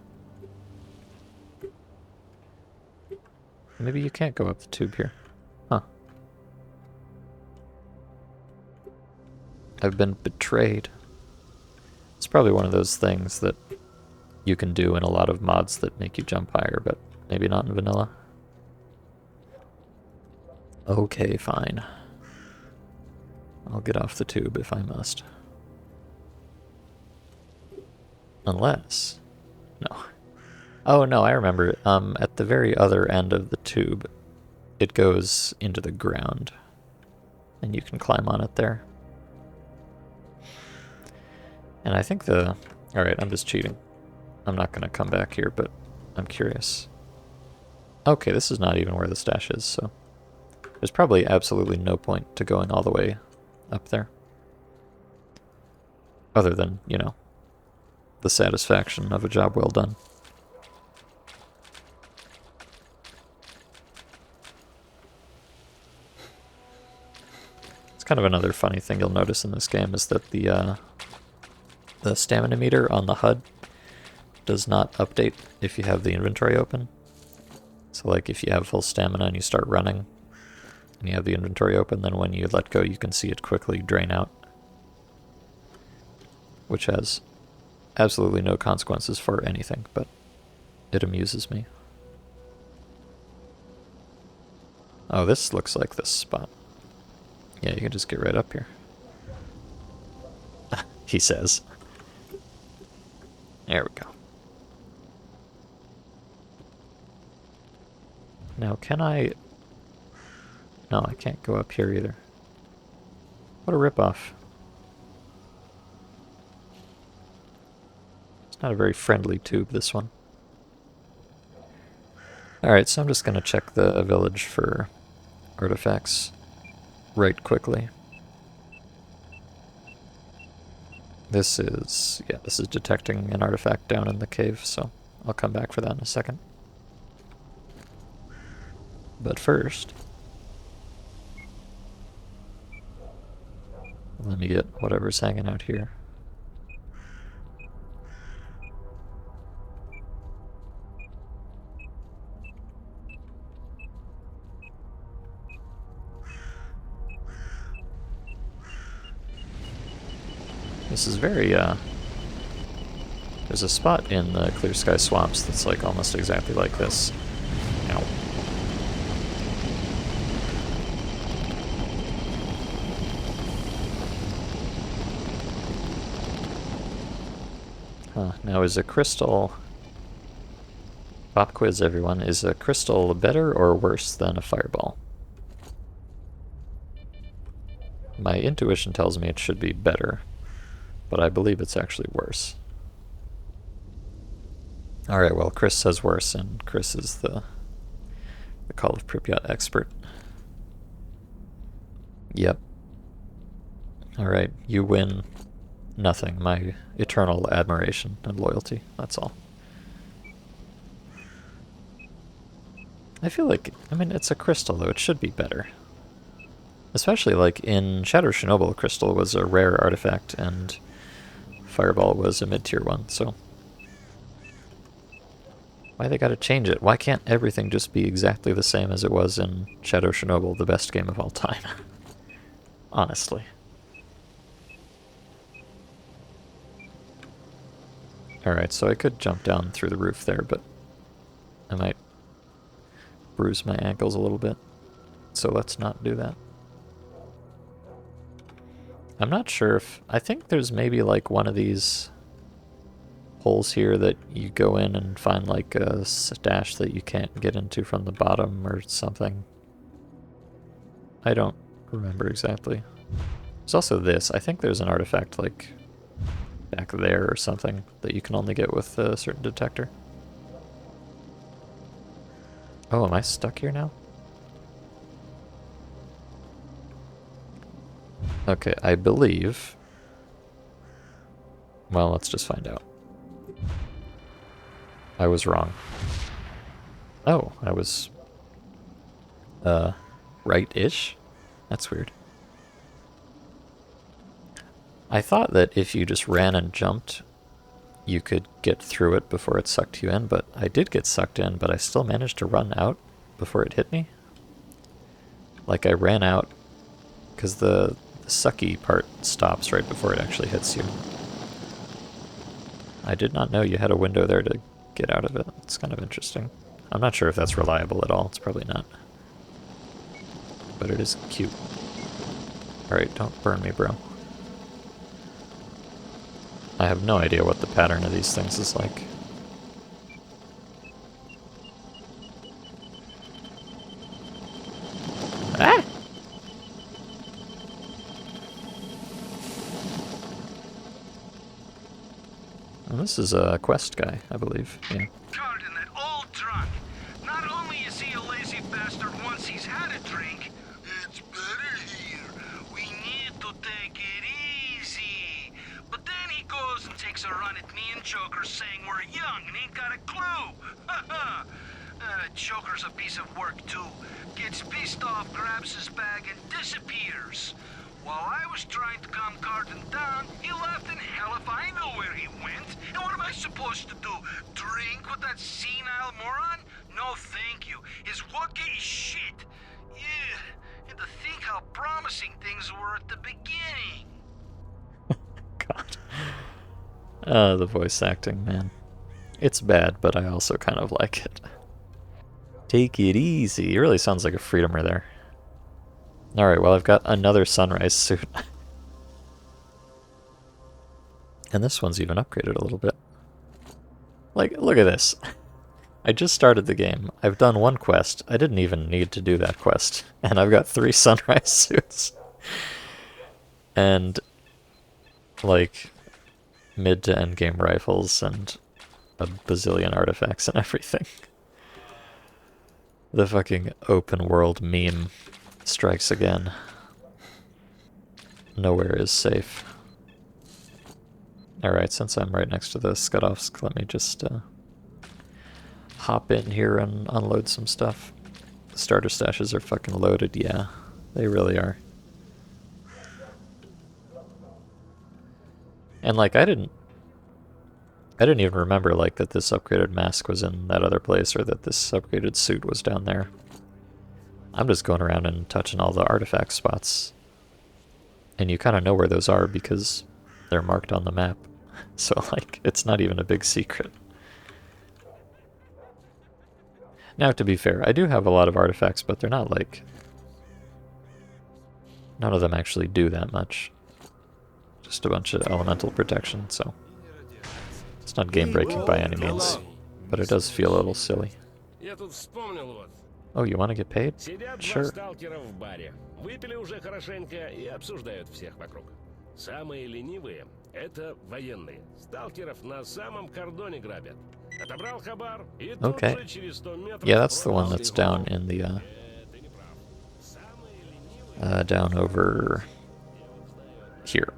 Maybe you can't go up the tube here. Huh. I've been betrayed. It's probably one of those things that you can do in a lot of mods that make you jump higher, but maybe not in vanilla. Okay, fine. I'll get off the tube if I must. Unless... No. Oh, no, I remember. At the very other end of the tube, it goes into the ground. And you can climb on it there. And I think the... Alright, I'm just cheating. I'm not going to come back here, but I'm curious. Okay, this is not even where the stash is, so... There's probably absolutely no point to going all the way up there. Other than, you know, the satisfaction of a job well done. It's kind of another funny thing you'll notice in this game is that the stamina meter on the HUD does not update if you have the inventory open. So like if you have full stamina and you start running and you have the inventory open, then when you let go you can see it quickly drain out. Which has absolutely no consequences for anything, but it amuses me. Oh, this looks like this spot. Yeah, you can just get right up here. He says. There we go. Now, can I... No, I can't go up here either. What a ripoff. It's not a very friendly tube, this one. Alright, so I'm just going to check the village for artifacts right quickly. This is detecting an artifact down in the cave, so I'll come back for that in a second. But first, let me get whatever's hanging out here. This is very, there's a spot in the Clear Sky Swamps that's like almost exactly like this. Ow. Huh, now is a crystal... Pop quiz, everyone. Is a crystal better or worse than a fireball? My intuition tells me it should be better, but I believe it's actually worse. Alright, well, Chris says worse, and Chris is the The Call of Pripyat expert. Yep. Alright, you win nothing. My eternal admiration and loyalty. That's all. I feel like, I mean, it's a crystal, though. It should be better. Especially, like, in Shadow Chernobyl, crystal was a rare artifact, and Fireball was a mid-tier one, so... Why they gotta change it? Why can't everything just be exactly the same as it was in Shadow Chernobyl, the best game of all time? Honestly. Alright, so I could jump down through the roof there, but I might bruise my ankles a little bit. So let's not do that. I'm not sure if... I think there's maybe like one of these holes here that you go in and find like a stash that you can't get into from the bottom or something. I don't remember exactly. There's also this. I think there's an artifact like back there or something that you can only get with a certain detector. Oh, am I stuck here now? Okay, I believe... Well, let's just find out. I was wrong. Oh, I was... right-ish? That's weird. I thought that if you just ran and jumped, you could get through it before it sucked you in, but I did get sucked in, but I still managed to run out before it hit me. Like, I ran out, because the sucky part stops right before it actually hits you. I did not know you had a window there to get out of it. It's kind of interesting. I'm not sure if that's reliable at all. It's probably not. But it is cute. Alright, don't burn me, bro. I have no idea what the pattern of these things is like. Ah! Well, this is a quest guy, I believe. Yeah. Carden, that old drunk. Not only is he a lazy bastard once he's had a drink, it's better here. We need to take it easy. But then he goes and takes a run at me and Joker saying we're young and ain't got a clue. Haha. Joker's a piece of work too. Gets pissed off, grabs his bag and disappears. While I was trying to calm Carden down, he left, and hell if I know where he went. And what am I supposed to do? Drink with that senile moron? No thank you. His vodka is shit. Yeah, and to think how promising things were at the beginning. God. The voice acting, man. It's bad, but I also kind of like it. Take it easy. It really sounds like a freedomer there. Alright, well, I've got another sunrise suit. And this one's even upgraded a little bit. Like, look at this. I just started the game. I've done one quest. I didn't even need to do that quest. And I've got 3 sunrise suits. And, like, mid to end game rifles and a bazillion artifacts and everything. The fucking open world meme strikes again. Nowhere is safe. Alright, since I'm right next to the Scutoffs, let me just hop in here and unload some stuff. The starter stashes are fucking loaded, yeah. They really are. And like, I didn't even remember like that this upgraded mask was in that other place or that this upgraded suit was down there. I'm just going around and touching all the artifact spots. And you kind of know where those are because they're marked on the map. So like, it's not even a big secret. Now, to be fair, I do have a lot of artifacts, but they're not like... None of them actually do that much. Just a bunch of elemental protection, so... It's not game-breaking by any means, but it does feel a little silly. Oh, you want to get paid? Sure. Сталкеров в баре. Выпили уже хорошенько и обсуждают всех вокруг. Самые ленивые — это военные. Сталкеров на самом кордоне грабят. Отобрал хабар, и тут Okay. же через 100 метров... Yeah, that's the one продал that's его. down in the, Ты не прав. Самые ленивые... down over here.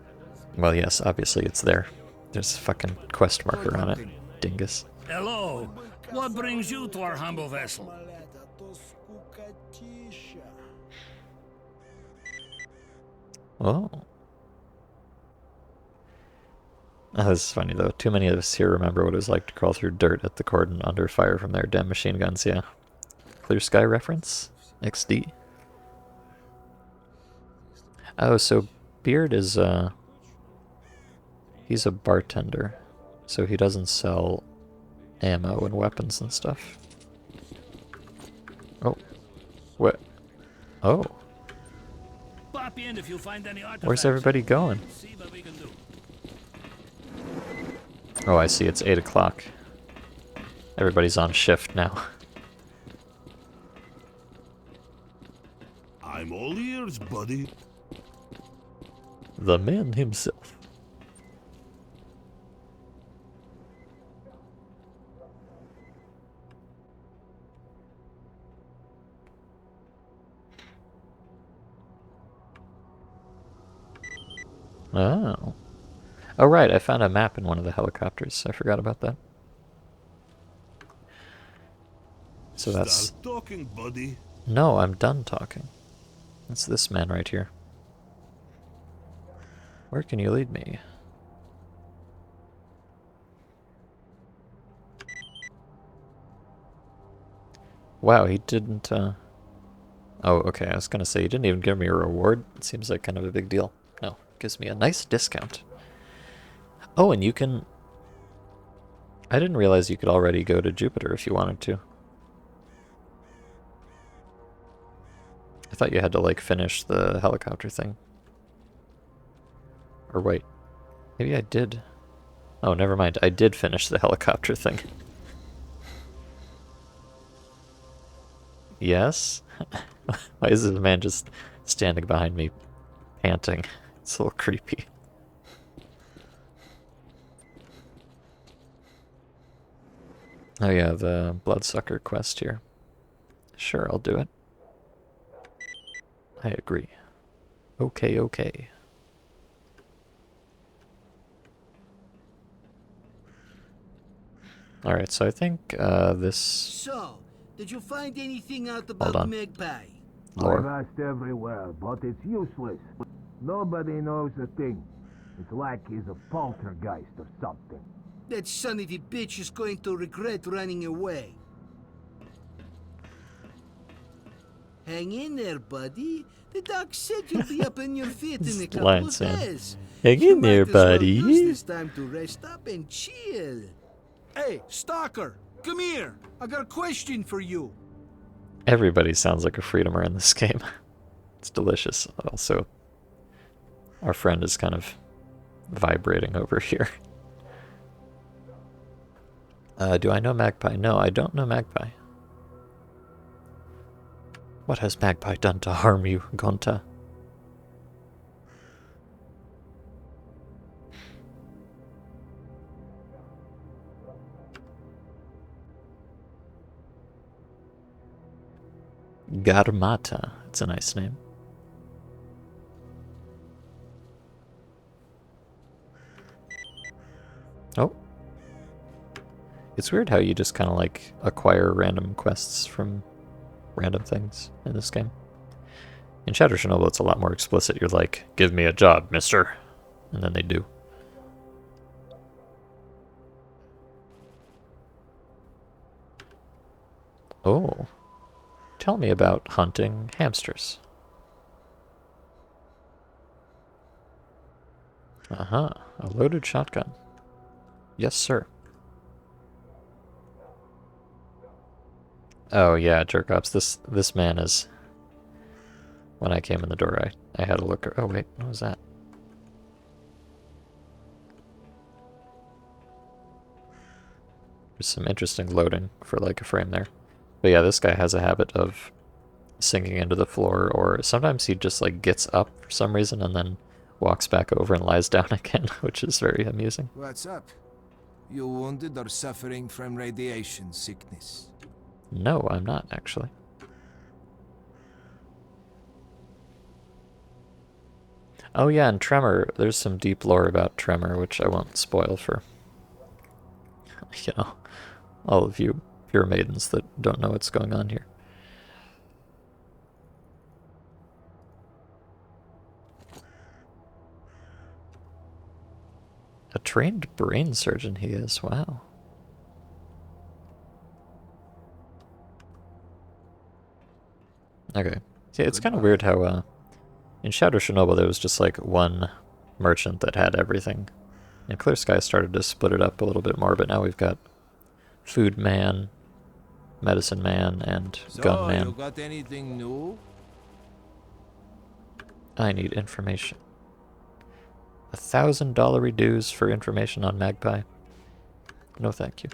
Well, yes, obviously it's there. There's a fucking quest marker on it, dingus. Hello. What brings you to our humble vessel? Oh. Oh, this is funny though. Too many of us here remember what it was like to crawl through dirt at the cordon under fire from their damn machine guns, yeah. Clear Sky reference? XD. Oh, so Beard is, he's a bartender. So he doesn't sell ammo and weapons and stuff. Oh. What? Oh. Pop in if you find any artifacts. Where's everybody going? See what we can do. Oh, I see. It's 8 o'clock. Everybody's on shift now. I'm all ears, buddy. The man himself. Oh. Oh, right. I found a map in one of the helicopters. I forgot about that. So that's... Start talking, buddy. No, I'm done talking. It's this man right here. Where can you lead me? Wow, he didn't, Oh, okay, I was gonna say, he didn't even give me a reward. It seems like kind of a big deal. No, gives me a nice discount. Oh, and you can... I didn't realize you could already go to Jupiter if you wanted to. I thought you had to, like, finish the helicopter thing. Or wait. Maybe I did. Oh, never mind. I did finish the helicopter thing. Yes? Why is this man just standing behind me, panting? It's a little creepy. Oh yeah, the bloodsucker quest here. Sure, I'll do it. I agree. Okay, okay. Alright, so I think this... So, did you find anything out about on. Magpie? lore. I've asked everywhere, but it's useless. Nobody knows a thing. It's like he's a poltergeist or something. That son of a bitch is going to regret running away. Hang in there, buddy. The doc said you'll be up on your feet in a couple Line of saying, days. Hang You in there, might as well buddy. use this time to rest up and chill. Hey, Stalker, come here. I got a question for you. Everybody sounds like a freedomer in this game. It's delicious. Also, our friend is kind of vibrating over here. Do I know Magpie? No, I don't know Magpie. What has Magpie done to harm you, Gonta? Garmata. It's a nice name. Oh. It's weird how you just kind of like acquire random quests from random things in this game. In Shadow Chernobyl, it's a lot more explicit. You're like, give me a job, mister. And then they do. Oh. Tell me about hunting hamsters. Uh-huh. A loaded shotgun. Yes, sir. Oh yeah, jerk-ops. This man is... When I came in the door, I had a look... Oh wait, what was that? There's some interesting loading for like a frame there. But yeah, this guy has a habit of sinking into the floor, or sometimes he just like gets up for some reason and then walks back over and lies down again, which is very amusing. What's up? You wounded or suffering from radiation sickness? No, I'm not, actually. Oh yeah, and Tremor, there's some deep lore about Tremor, which I won't spoil for, you know, all of you pure maidens that don't know what's going on here. A trained brain surgeon he is, wow. Okay. See, it's kind of weird how, in Shadow Chernobyl there was just like one merchant that had everything. And Clear Sky started to split it up a little bit more, but now we've got Food Man, Medicine Man, and Gun Man. You got anything new? I need information. $1,000 dues for information on Magpie. No thank you.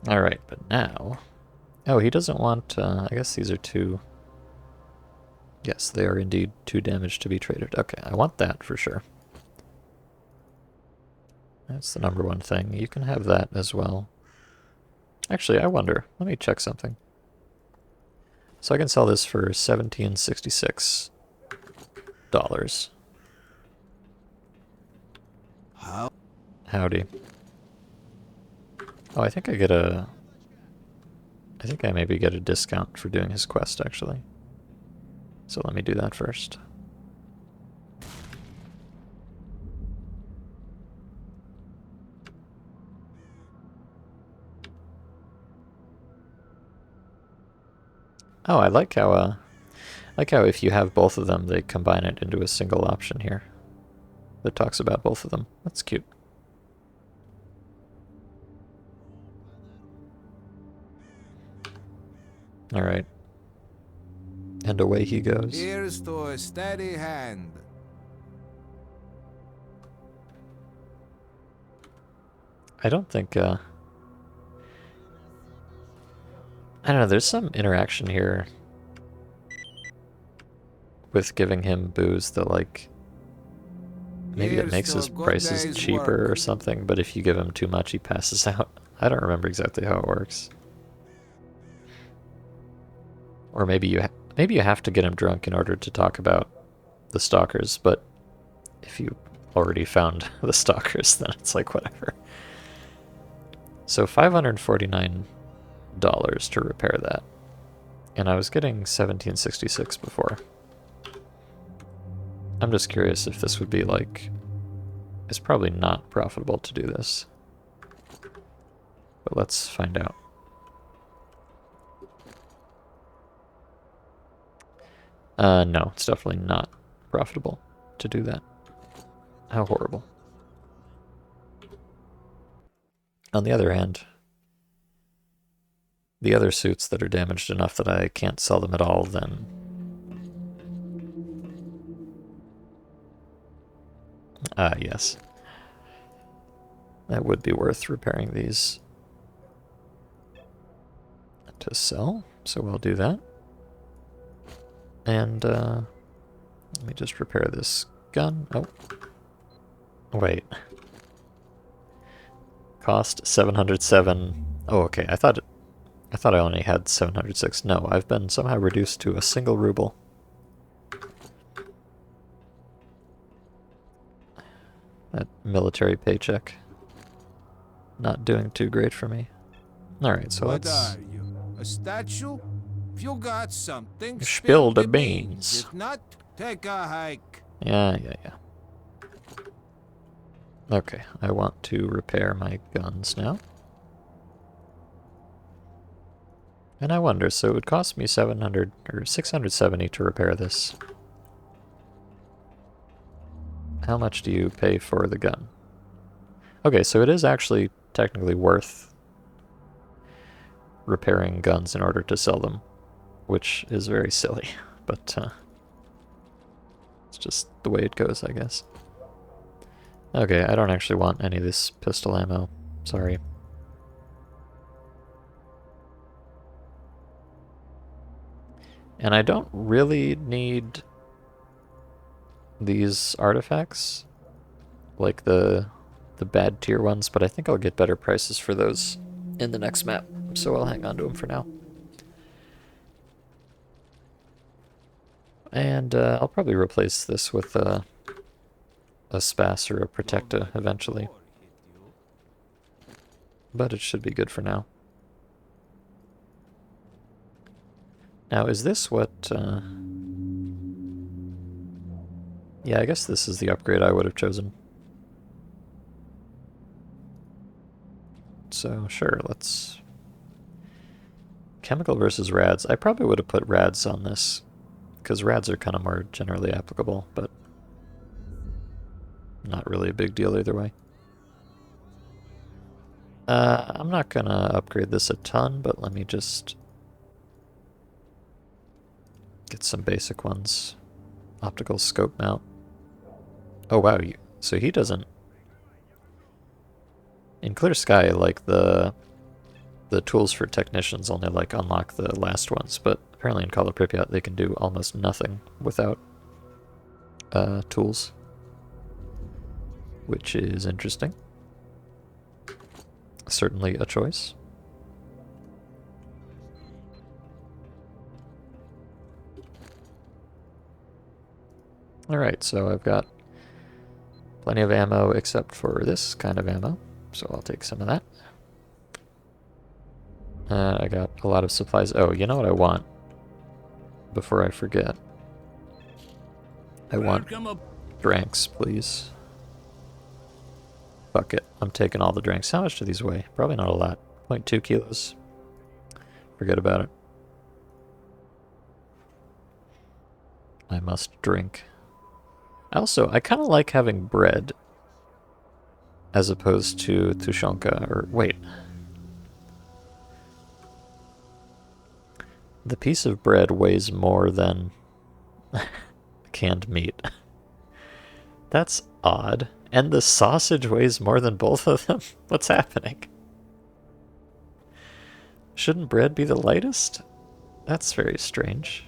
Alright, but now... Oh, he doesn't want... I guess these are too... Yes, they are indeed too damaged to be traded. Okay, I want that for sure. That's the number one thing. You can have that as well. Actually, I wonder. Let me check something. So I can sell this for $1766. Howdy. Oh, I think I get a... I think I maybe get a discount for doing his quest, actually. So let me do that first. Oh, I like how if you have both of them, they combine it into a single option here that talks about both of them. That's cute. All right. And away he goes. Here's to a steady hand. I don't think, I don't know, there's some interaction here with giving him booze that, like, maybe it makes his prices cheaper or something, but if you give him too much, he passes out. I don't remember exactly how it works. Or maybe you have to get him drunk in order to talk about the stalkers, but if you already found the stalkers, then it's like whatever. So $549 to repair that. And I was getting $1766 before. I'm just curious if this would be like... It's probably not profitable to do this. But let's find out. No, it's definitely not profitable to do that. How horrible. On the other hand, the other suits that are damaged enough that I can't sell them at all, then... yes. That would be worth repairing these to sell, so we'll do that. And, let me just repair this gun. Oh. Wait. Cost 707. Oh, okay. I thought I only had 706. No, I've been somehow reduced to a single ruble. That military paycheck. Not doing too great for me. Alright, so what let's... are you? A statue? If you got something, spill the beans. If not, take a hike. Yeah. Okay, I want to repair my guns now. And I wonder, so it would cost me 700 or 670 to repair this. How much do you pay for the gun? Okay, so it is actually technically worth repairing guns in order to sell them, which is very silly, but it's just the way it goes, I guess. Okay, I don't actually want any of this pistol ammo. Sorry. And I don't really need these artifacts, like the bad tier ones, but I think I'll get better prices for those in the next map, so I'll hang on to them for now. And I'll probably replace this with a Spas or a Protecta eventually. But it should be good for now. Now, is this what... Yeah, I guess this is the upgrade I would have chosen. So, sure, let's... Chemical versus rads. I probably would have put rads on this, because rads are kind of more generally applicable, but not really a big deal either way. I'm not gonna upgrade this a ton, but let me just get some basic ones. Optical scope mount. Oh wow, so he doesn't... In Clear Sky, like, the tools for technicians only, like, unlock the last ones, but apparently in Call of Pripyat they can do almost nothing without tools. Which is interesting. Certainly a choice. Alright, so I've got plenty of ammo except for this kind of ammo, so I'll take some of that. I got a lot of supplies. Oh, you know what I want? Before I forget. I want drinks, please. Fuck it. I'm taking all the drinks. How much do these weigh? Probably not a lot. 0.2 kilos. Forget about it. I must drink. Also, I kind of like having bread as opposed to tushonka, or wait. The piece of bread weighs more than canned meat. That's odd. And the sausage weighs more than both of them? What's happening? Shouldn't bread be the lightest? That's very strange.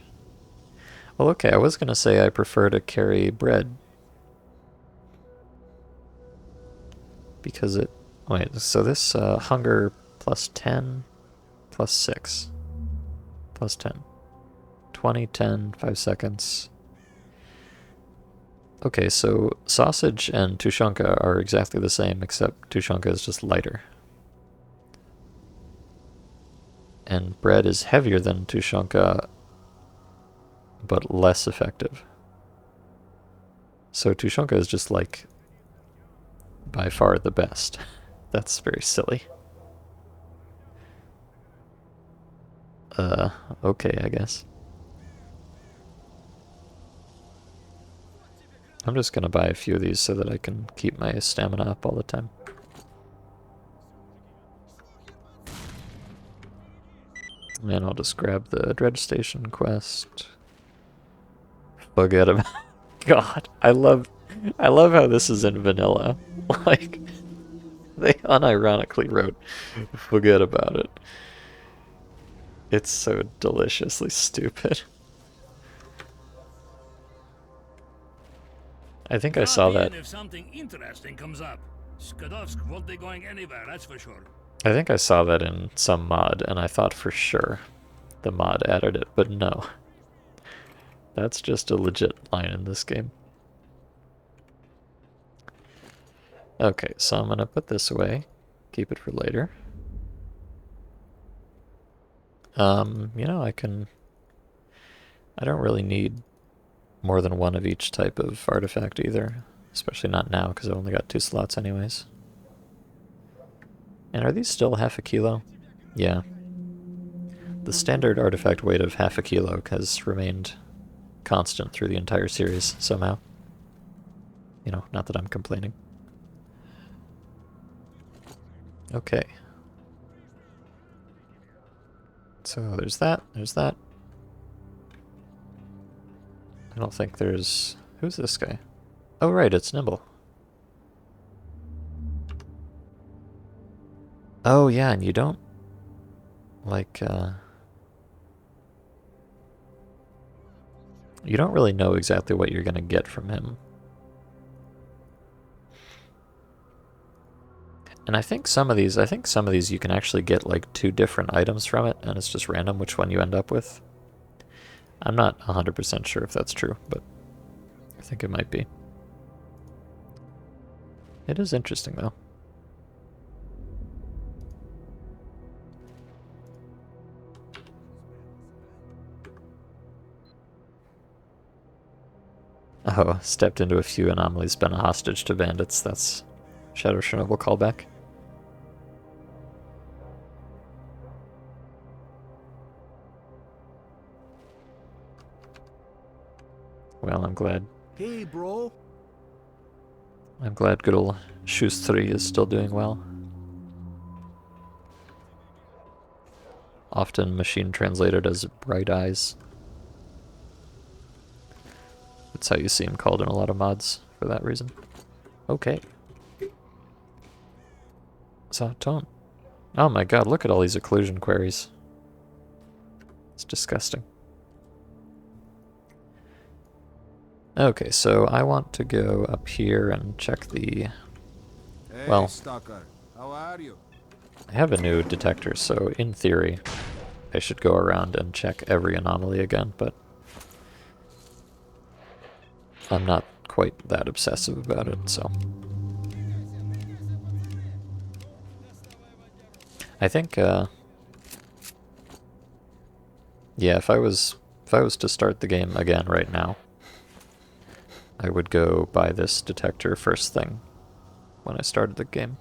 Well, okay, I was gonna say I prefer to carry bread. Because it... Wait, so this hunger plus 10 plus 6 plus 10. 20, 10, 5 seconds. Okay, so sausage and tushonka are exactly the same, except tushonka is just lighter. And bread is heavier than tushonka, but less effective. So tushonka is just, like, by far the best. That's very silly. Okay, I guess. I'm just gonna buy a few of these so that I can keep my stamina up all the time. And I'll just grab the dredge station quest. Forget about... God, I love how this is in vanilla. Like, they unironically wrote, forget about it. It's so deliciously stupid. I think I saw that. If something interesting comes up, Skadovsk won't be going anywhere, that's for sure. I think I saw that in some mod, and I thought for sure the mod added it, but no. That's just a legit line in this game. Okay, so I'm gonna put this away. Keep it for later. You know, I don't really need more than one of each type of artifact either. Especially not now, because I've only got 2 slots anyways. And are these still half a kilo? Yeah. The standard artifact weight of half a kilo has remained constant through the entire series, somehow. You know, not that I'm complaining. Okay. So there's that, there's that. I don't think there's... Who's this guy? Oh right, it's Nimble. Oh yeah, and you don't... Like, You don't really know exactly what you're going to get from him. And I think some of these you can actually get like 2 different items from it, and it's just random which one you end up with. I'm not 100% sure if that's true, but I think it might be. It is interesting though. Oh, stepped into a few anomalies, been a hostage to bandits. That's Shadow Chernobyl callback. Well, I'm glad. Hey, bro. I'm glad good old Shoes 3 is still doing well. Often machine translated as Bright Eyes. That's how you see him called in a lot of mods for that reason. Okay. So don't. Oh my god, look at all these occlusion queries. It's disgusting. Okay, so I want to go up here and check the... Well, Stalker, how are you? I have a new detector, so in theory, I should go around and check every anomaly again, but I'm not quite that obsessive about it, so... I think, yeah, if I was to start the game again right now, I would go buy this detector first thing when I started the game.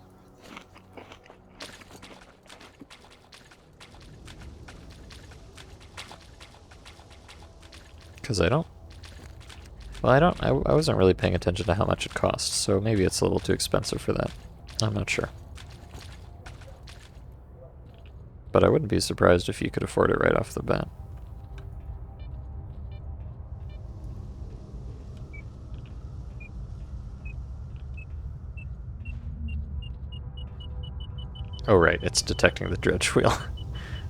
Because I wasn't really paying attention to how much it costs, so maybe it's a little too expensive for that. I'm not sure. But I wouldn't be surprised if you could afford it right off the bat. Oh right, it's detecting the dredge wheel.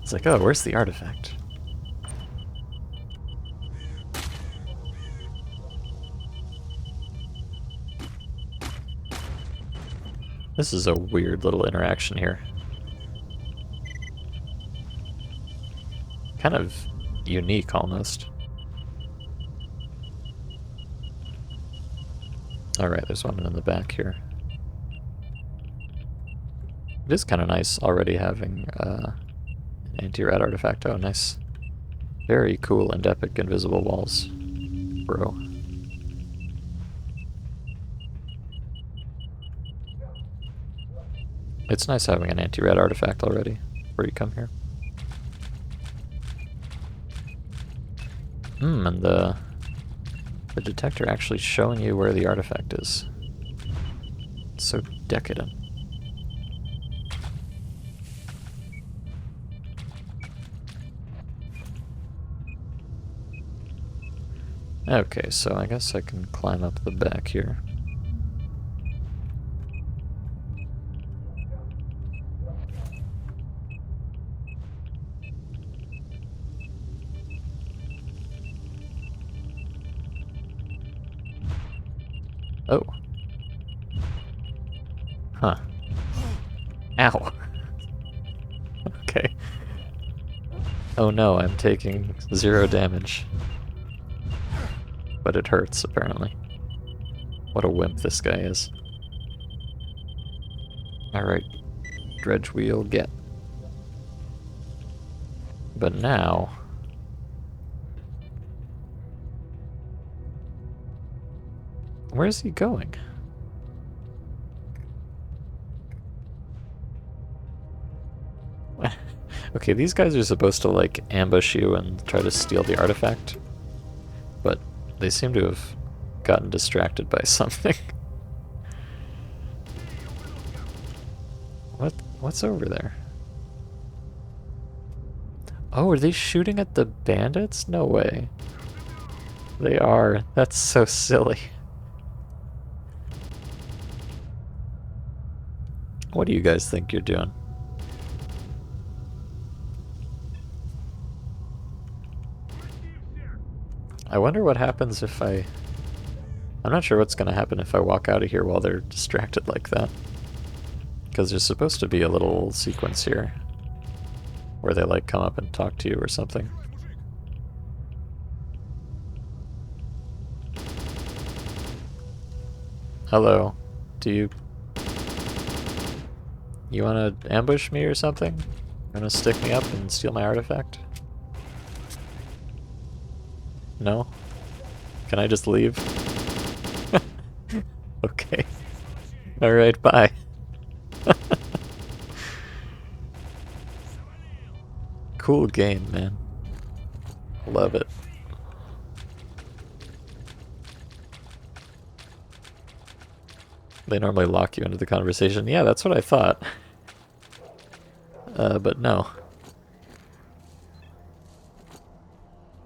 It's like, oh, where's the artifact? This is a weird little interaction here. Kind of unique, almost. Alright, there's one in the back here. It is kind of nice already having an anti-rat artifact. Oh, nice. Very cool and epic invisible walls, bro. It's nice having an anti-rat artifact already before you come here. And the detector actually showing you where the artifact is. It's so decadent. Okay, so I guess I can climb up the back here. Oh. Huh. Ow. Okay. Oh no, I'm taking 0 damage. But it hurts, apparently. What a wimp this guy is. Alright. Dredge wheel, get. But now... Where's he going? Okay, these guys are supposed to, like, ambush you and try to steal the artifact. But they seem to have gotten distracted by something. What's over there? Oh, are they shooting at the bandits? No way. They are. That's so silly. What do you guys think you're doing? I wonder what happens if I... I'm not sure what's going to happen if I walk out of here while they're distracted like that. Because there's supposed to be a little sequence here where they like come up and talk to you or something. Hello. Do you... You want to ambush me or something? You want to stick me up and steal my artifact? No? Can I just leave? Okay. Alright, bye. Cool game, man. Love it. They normally lock you into the conversation. Yeah, that's what I thought. But no.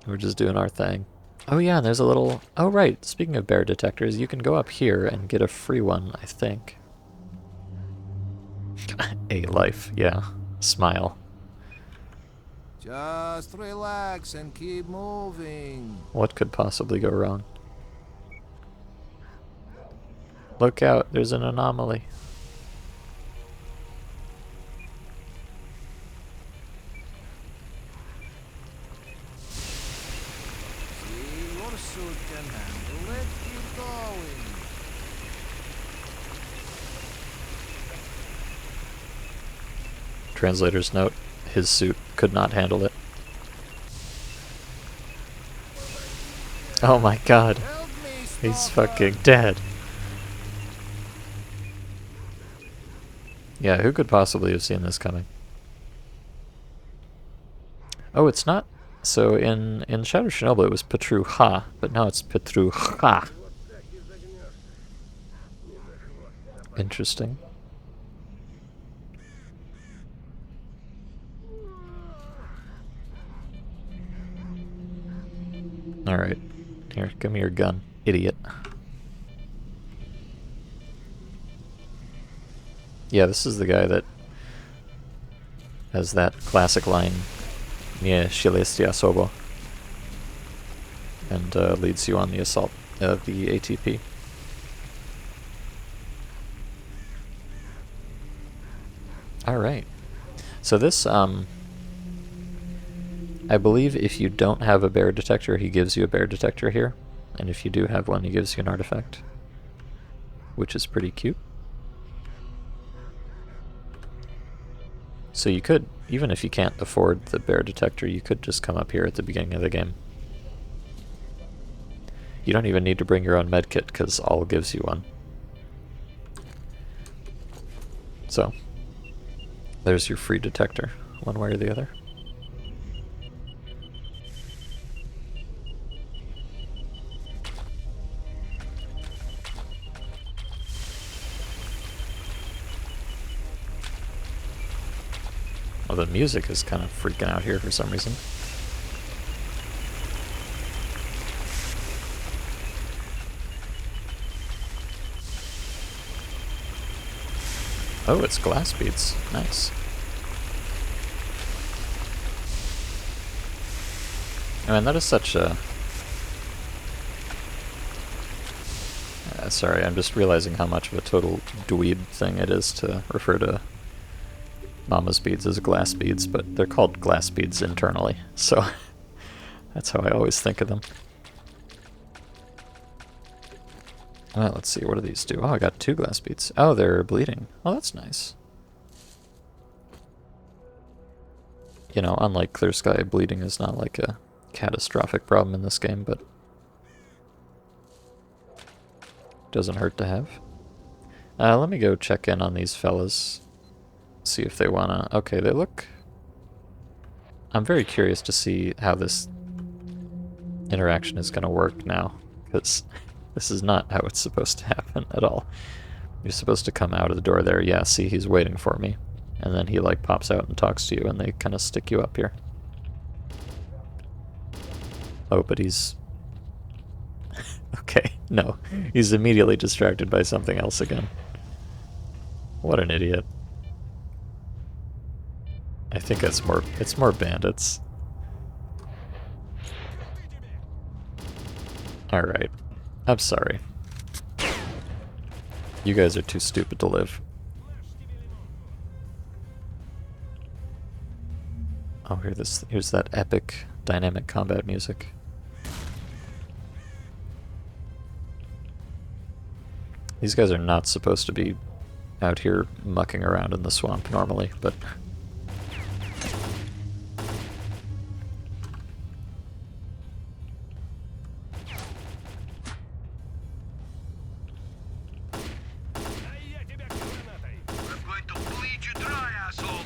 We're just doing our thing. Oh yeah, and there's a little... Oh right, speaking of bear detectors, you can go up here and get a free one, I think. A life, yeah. Smile. Just relax and keep moving. What could possibly go wrong? Look out, there's an anomaly. See, your suit can handle it. Keep going. Translator's note, his suit could not handle it. Oh my god. Help me, He's Stalker. fucking dead. Yeah, who could possibly have seen this coming? Oh, it's not. So in Shadow Chernobyl it was Petruha, but now it's Petruha. Interesting. Alright. Here, give me your gun, idiot. Yeah, this is the guy that has that classic line, "Nie Shelestia Sobo," and leads you on the assault of the ATP. Alright. So this, I believe if you don't have a bear detector, he gives you a bear detector here. And if you do have one, he gives you an artifact. Which is pretty cute. So you could, even if you can't afford the bear detector, you could just come up here at the beginning of the game. You don't even need to bring your own medkit, because all gives you one. So, there's your free detector, one way or the other. Oh, the music is kind of freaking out here for some reason. Oh, it's glass beads. Nice. I mean, that is such a... sorry, I'm just realizing how much of a total dweeb thing it is to refer to Mama's beads as glass beads, but they're called glass beads internally, so that's how I always think of them. Well, let's see, what do these do? Oh, I got 2 glass beads. Oh, they're bleeding. Oh, that's nice. You know, unlike Clear Sky, bleeding is not like a catastrophic problem in this game, but doesn't hurt to have. Let me go check in on these fellas. See if they wanna... Okay, they look... I'm very curious to see how this interaction is gonna work now, because this is not how it's supposed to happen at all. You're supposed to come out of the door there. Yeah, see, he's waiting for me. And then he, like, pops out and talks to you, and they kind of stick you up here. Oh, but he's... okay, no. He's immediately distracted by something else again. What an idiot. I think it's more bandits. Alright. I'm sorry. You guys are too stupid to live. Oh, here's that epic dynamic combat music. These guys are not supposed to be out here mucking around in the swamp normally, but... I'm going to bleed you dry, asshole!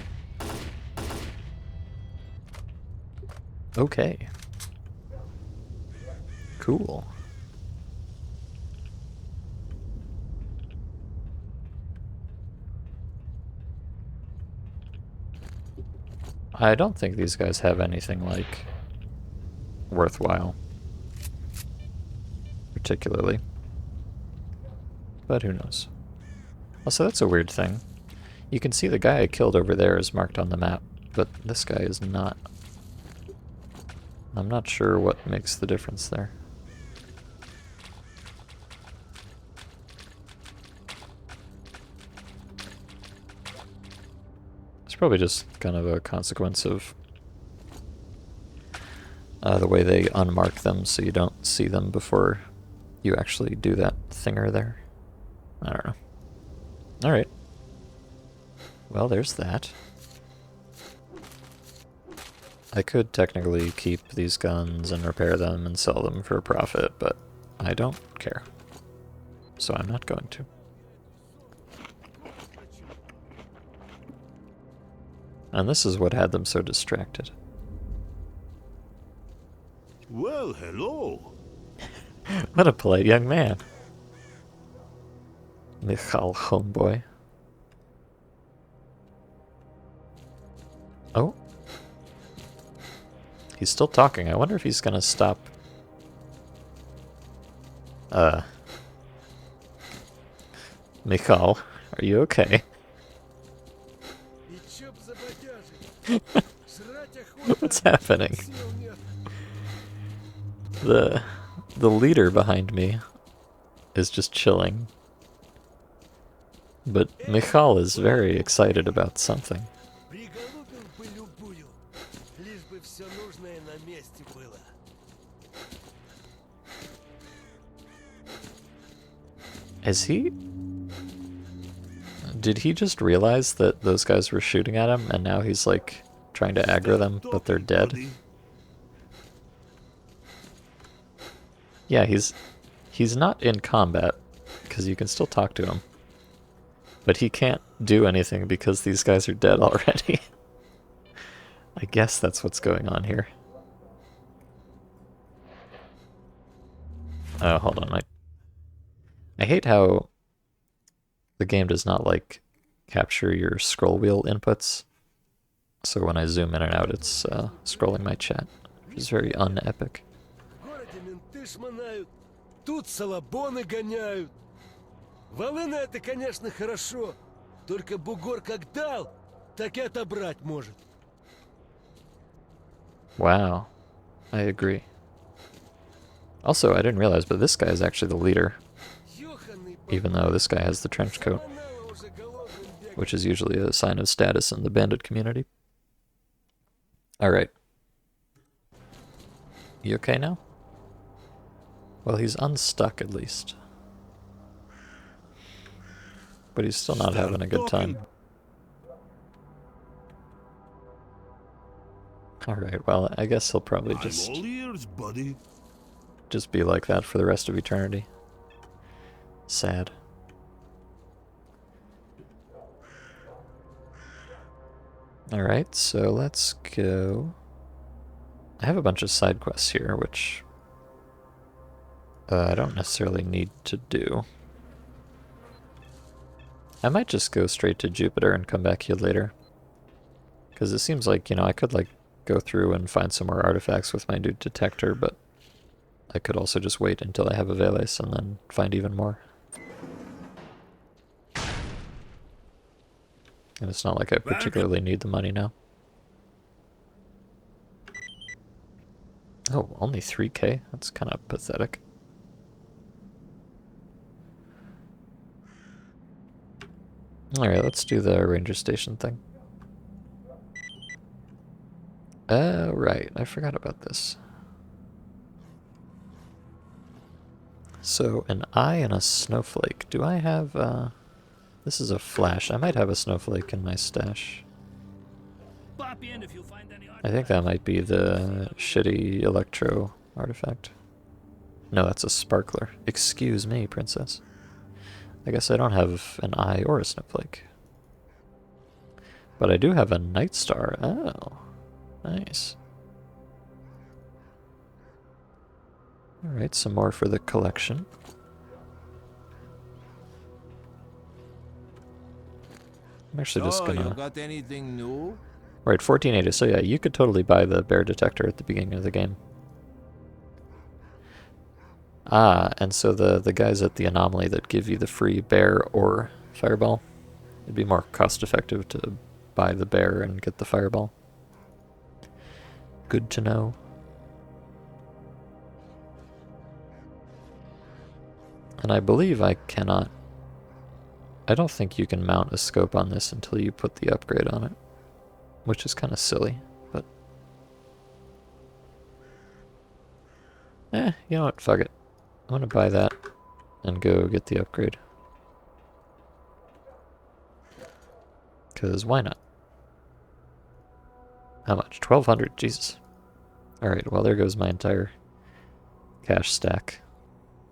Okay. Cool. I don't think these guys have anything, like, worthwhile. Particularly. But who knows. Also, that's a weird thing. You can see the guy I killed over there is marked on the map, but this guy is not. I'm not sure what makes the difference there. It's probably just kind of a consequence of the way they unmark them so you don't see them before you actually do that thinger there. I don't know. Alright. Well, there's that. I could technically keep these guns and repair them and sell them for a profit, but I don't care. So I'm not going to. And this is what had them so distracted. Well, hello. What a polite young man. Michal, homeboy. Oh. He's still talking. I wonder if he's gonna stop. Michal, are you okay? What's happening? The leader behind me is just chilling. But Michal is very excited about something. Is he? Did he just realize that those guys were shooting at him and now he's like trying to aggro them, but they're dead? Yeah, he's not in combat because you can still talk to him. But he can't do anything because these guys are dead already. I guess that's what's going on here. Oh, hold on. I hate how the game does not, like, capture your scroll wheel inputs. So when I zoom in and out, it's scrolling my chat, which is very unepic. Тут салабоны гоняют. Волына это, конечно, хорошо. Только бугор как дал, так и отобрать может. Wow. I agree. Also, I didn't realize, but this guy is actually the leader. Even though this guy has the trench coat. Which is usually a sign of status in the bandit community. Alright. You okay now? Well, he's unstuck at least. But he's still not having a good time. Alright, well, I guess he'll probably just... I'm all ears, buddy. Just be like that for the rest of eternity. Sad. Alright, so let's go... I have a bunch of side quests here, which... I don't necessarily need to do. I might just go straight to Jupiter and come back here later. Because it seems like, you know, I could, like, go through and find some more artifacts with my new detector, but I could also just wait until I have a Veles and then find even more. And it's not like I particularly need the money now. Oh, only 3K? That's kind of pathetic. Alright, let's do the ranger station thing. Right, I forgot about this. So, an eye and a snowflake. Do I have, this is a flash. I might have a snowflake in my stash. Pop in if you find any I think that might be the shitty electro artifact. No, that's a sparkler. Excuse me, princess. I guess I don't have an eye or a snowflake. But I do have a night star. Oh, nice. Alright, some more for the collection. I'm actually just gonna... You got anything new? Right, 1480. So yeah, you could totally buy the bear detector at the beginning of the game. Ah, and so the guys at the anomaly that give you the free bear or fireball, it'd be more cost effective to buy the bear and get the fireball. Good to know. And I believe I cannot... I don't think you can mount a scope on this until you put the upgrade on it. Which is kind of silly, but... you know what, fuck it. I'm gonna buy that and go get the upgrade. Because why not? How much? 1200, Jesus. Alright, well there goes my entire cash stack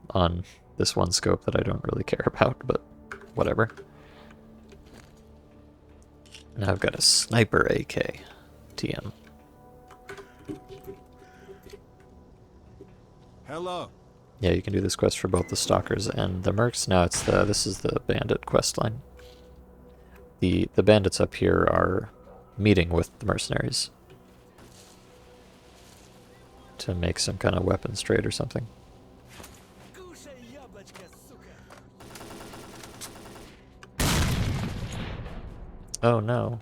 on this one scope that I don't really care about, but whatever. Now I've got a sniper AK TM. Hello. Yeah, you can do this quest for both the stalkers and the mercs. Now it's this is the bandit quest line. The bandits up here are meeting with the mercenaries to make some kind of weapons trade or something. Oh no.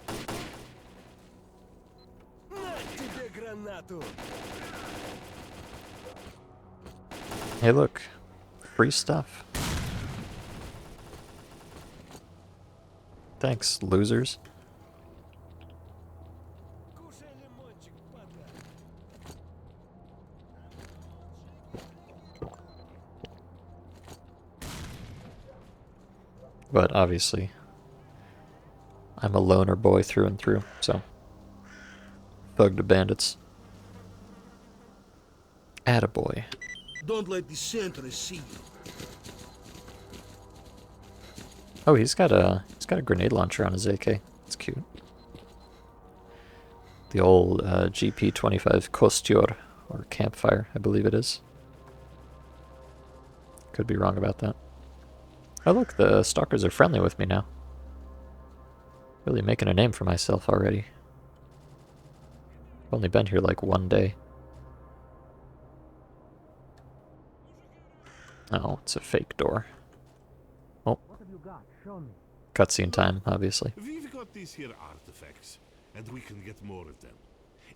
Hey look, free stuff. Thanks, losers. But obviously, I'm a loner boy through and through, so thug to bandits. Attaboy. Don't let the sentries see you. Oh, he's got a grenade launcher on his AK. It's cute. The old GP25 Kostyur, or campfire, I believe it is. Could be wrong about that. Oh look, the stalkers are friendly with me now. Really making a name for myself already. I've only been here like one day. Oh, it's a fake door. Oh. Cutscene time, obviously. We've got these here artifacts, and we can get more of them.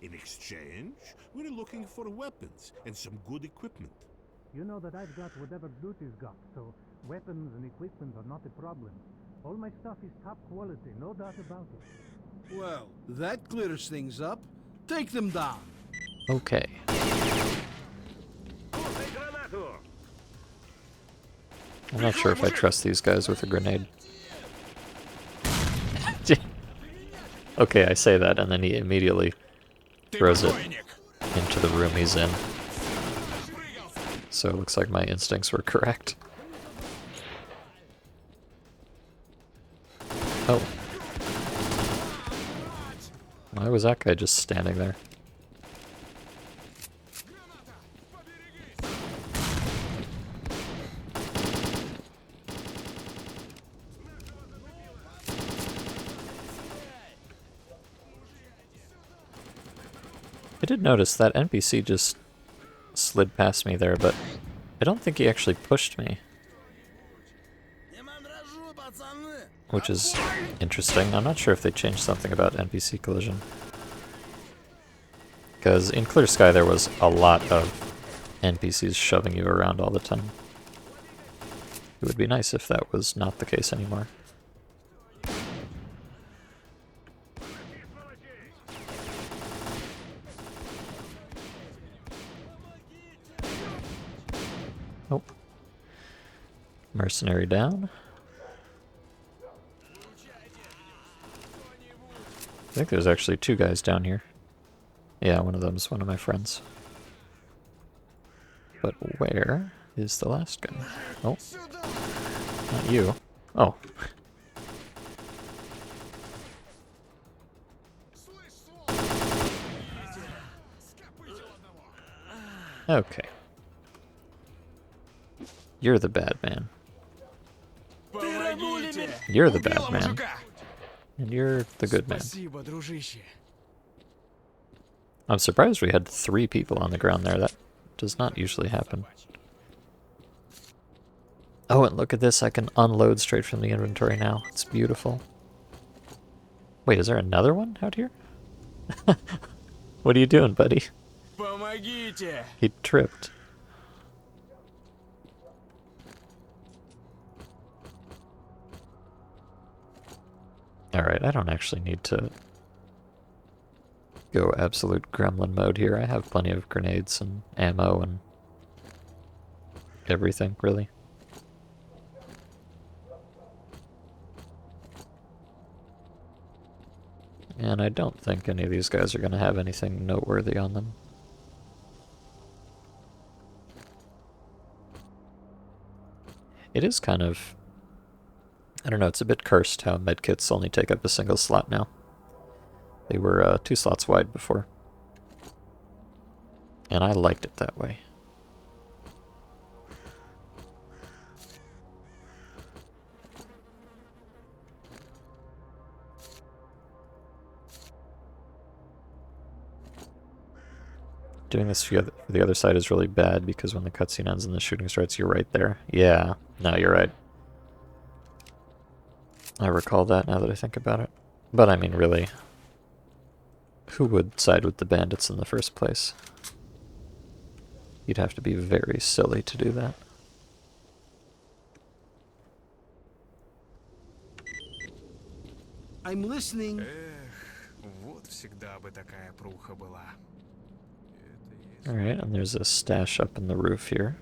In exchange, we're looking for weapons and some good equipment. You know that I've got whatever duty's got, so weapons and equipment are not a problem. All my stuff is top quality, no doubt about it. Well, that clears things up. Take them down. Okay. I'm not sure if I trust these guys with a grenade. Okay, I say that, and then he immediately throws it into the room he's in. So it looks like my instincts were correct. Oh. Why was that guy just standing there? I did notice that NPC just slid past me there, but I don't think he actually pushed me. Which is interesting. I'm not sure if they changed something about NPC collision. Because in Clear Sky there was a lot of NPCs shoving you around all the time. It would be nice if that was not the case anymore. Oh. Mercenary down. I think there's actually 2 guys down here. Yeah, one of them is one of my friends. But where is the last guy? Oh. Not you. Oh. Okay. You're the bad man. You're the bad man. And you're the good man. I'm surprised we had 3 people on the ground there. That does not usually happen. Oh, and look at this. I can unload straight from the inventory now. It's beautiful. Wait, is there another one out here? What are you doing, buddy? He tripped. Alright, I don't actually need to go absolute gremlin mode here. I have plenty of grenades and ammo and everything, really. And I don't think any of these guys are going to have anything noteworthy on them. It is kind of... I don't know, it's a bit cursed how medkits only take up a single slot now. They were 2 slots wide before. And I liked it that way. Doing this for the other side is really bad because when the cutscene ends and the shooting starts, you're right there. Yeah, no, you're right. I recall that now that I think about it. But I mean, really, who would side with the bandits in the first place? You'd have to be very silly to do that. I'm listening. Alright, and there's a stash up in the roof here.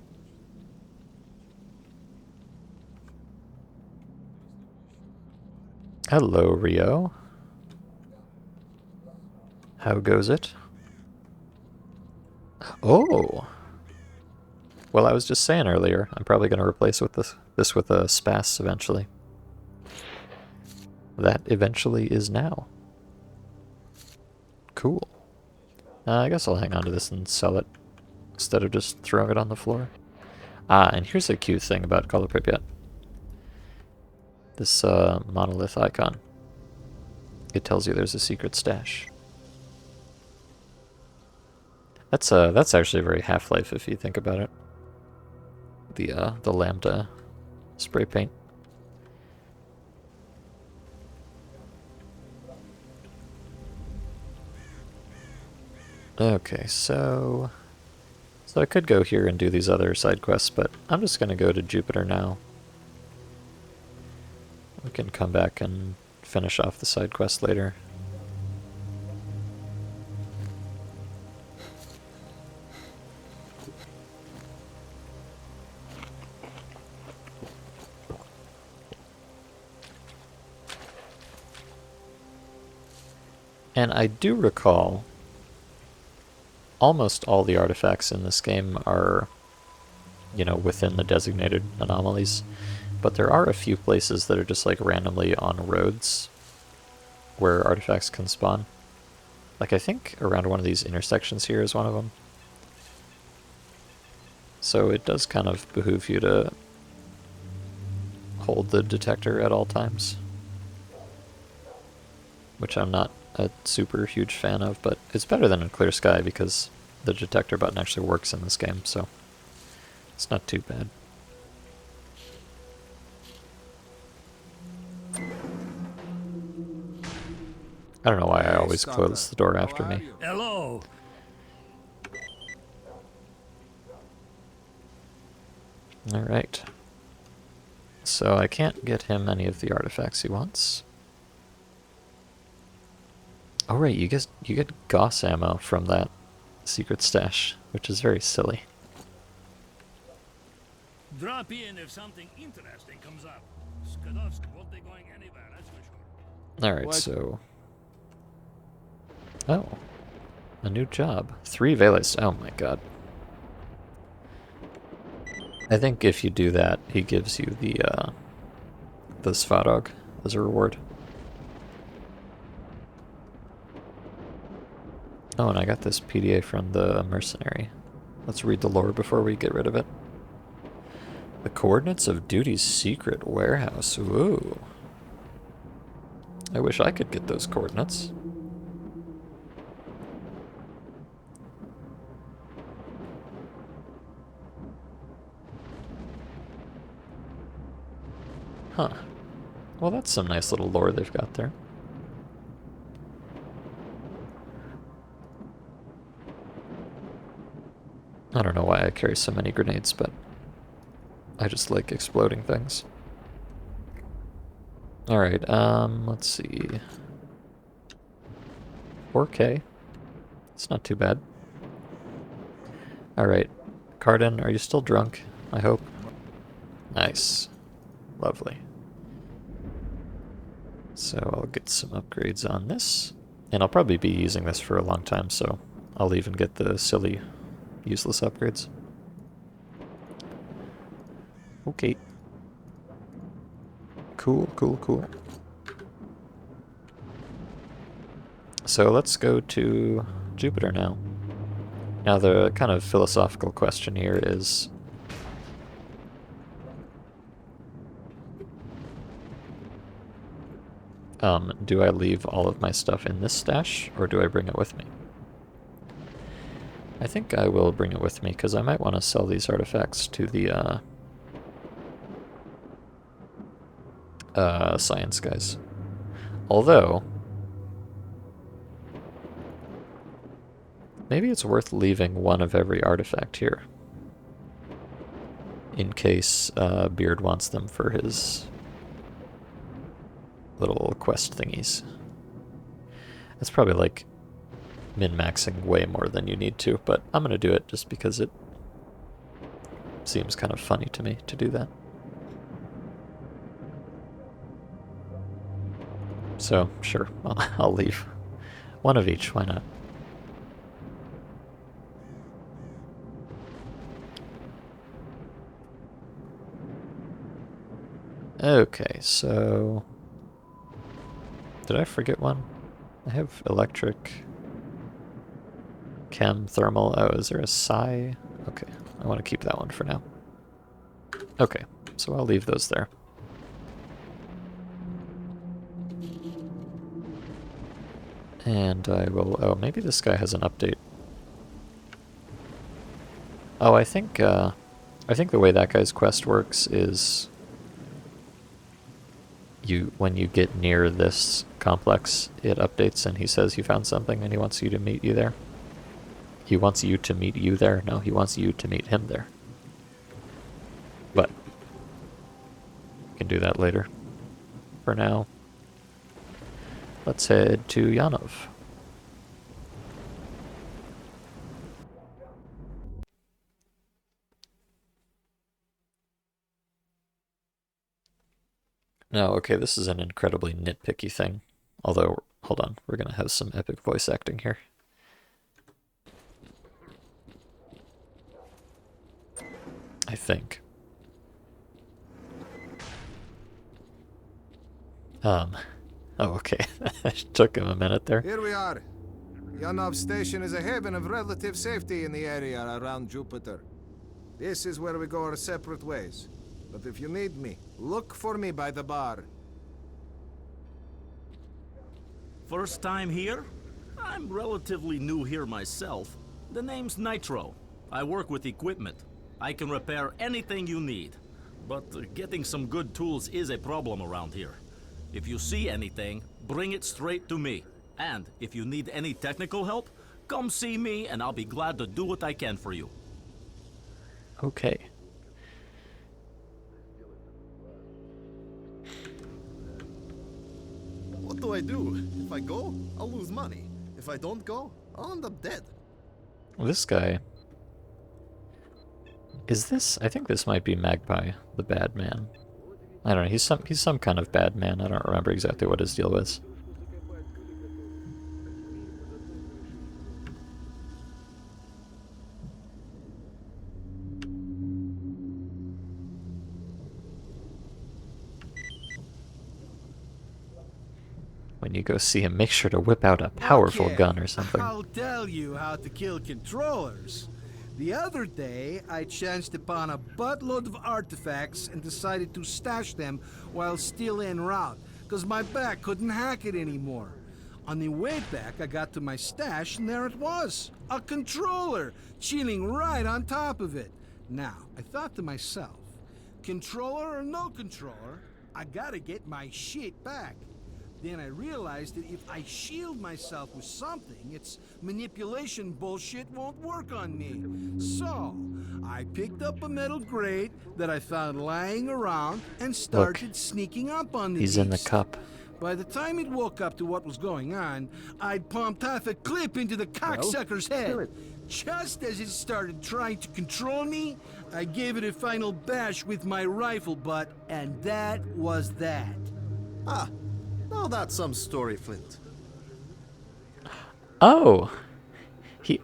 Hello, Rio. How goes it? Oh! Well, I was just saying earlier, I'm probably going to replace this with a spas eventually. That eventually is now. Cool. I guess I'll hang on to this and sell it instead of just throwing it on the floor. Ah, and here's a cute thing about Call of Pripyat. This monolith icon. It tells you there's a secret stash. That's actually very Half-Life if you think about it. The lambda spray paint. Okay, so I could go here and do these other side quests, but I'm just going to go to Jupiter now. We can come back and finish off the side quest later. And I do recall almost all the artifacts in this game are, you know, within the designated anomalies. But there are a few places that are just like randomly on roads where artifacts can spawn. Like I think around one of these intersections here is one of them. So it does kind of behoove you to hold the detector at all times. Which I'm not a super huge fan of, but it's better than in Clear Sky because the detector button actually works in this game, so it's not too bad. I don't know why I always close the door after me. Hello. Alright. So I can't get him any of the artifacts he wants. Oh right, you get Gauss ammo from that secret stash, which is very silly. Drop in if something interesting comes up. Skadovsk won't be going anywhere, that's for sure. Alright, so... Oh. A new job. 3 Veles. Oh my god. I think if you do that, he gives you the Svarog as a reward. Oh, and I got this PDA from the mercenary. Let's read the lore before we get rid of it. The coordinates of Duty's secret warehouse. Ooh. I wish I could get those coordinates. Huh. Well, that's some nice little lore they've got there. I don't know why I carry so many grenades, but I just like exploding things. Alright, let's see. 4K. It's not too bad. Alright. Cardin, are you still drunk? I hope. Nice. Lovely. So I'll get some upgrades on this. And I'll probably be using this for a long time, so I'll even get the silly, useless upgrades. Okay. Cool, cool, cool. So let's go to Jupiter now. Now the kind of philosophical question here is... do I leave all of my stuff in this stash, or do I bring it with me? I think I will bring it with me, because I might want to sell these artifacts to the, science guys. Although, maybe it's worth leaving one of every artifact here, in case Beard wants them for his little quest thingies. It's probably like min-maxing way more than you need to, but I'm gonna do it just because it seems kind of funny to me to do that. So, sure, I'll leave one of each, why not? Okay, so... Did I forget one? I have electric, chem, thermal. Oh, is there a psi? Okay, I want to keep that one for now. Okay, so I'll leave those there. And I will... Oh, maybe this guy has an update. Oh, I think the way that guy's quest works is... when you get near this complex, it updates and he says he found something and he wants you to meet you there. He wants you to meet you there? No, he wants you to meet him there. But we can do that later. For now, let's head to Yanov. No, okay, this is an incredibly nitpicky thing. Although, hold on, we're gonna have some epic voice acting here. I think. Oh, okay. It took him a minute there. Here we are. Yanov Station is a haven of relative safety in the area around Jupiter. This is where we go our separate ways. But if you need me, look for me by the bar. First time here? I'm relatively new here myself. The name's Nitro. I work with equipment. I can repair anything you need. But getting some good tools is a problem around here. If you see anything, bring it straight to me. And if you need any technical help, come see me and I'll be glad to do what I can for you. Okay. What do I do? If I go, I'll lose money. If I don't go, I'll end up dead. Well, this guy Is this? I think this might be Magpie, the bad man. I don't know. He's some kind of bad man. I don't remember exactly what his deal was. When you go see him, make sure to whip out a powerful gun or something. I'll tell you how to kill controllers. The other day, I chanced upon a buttload of artifacts and decided to stash them while still en route, because my back couldn't hack it anymore. On the way back, I got to my stash, and there it was. A controller, chilling right on top of it. Now, I thought to myself, controller or no controller, I gotta get my shit back. Then I realized that if I shield myself with something, its manipulation bullshit won't work on me. So, I picked up a metal grate that I found lying around and started sneaking up on the He's in the cup. By the time it woke up to what was going on, I'd pumped half a clip into the cocksucker's head. Just as it started trying to control me, I gave it a final bash with my rifle butt, and that was that. Ah, now that's some story, Flint. Oh!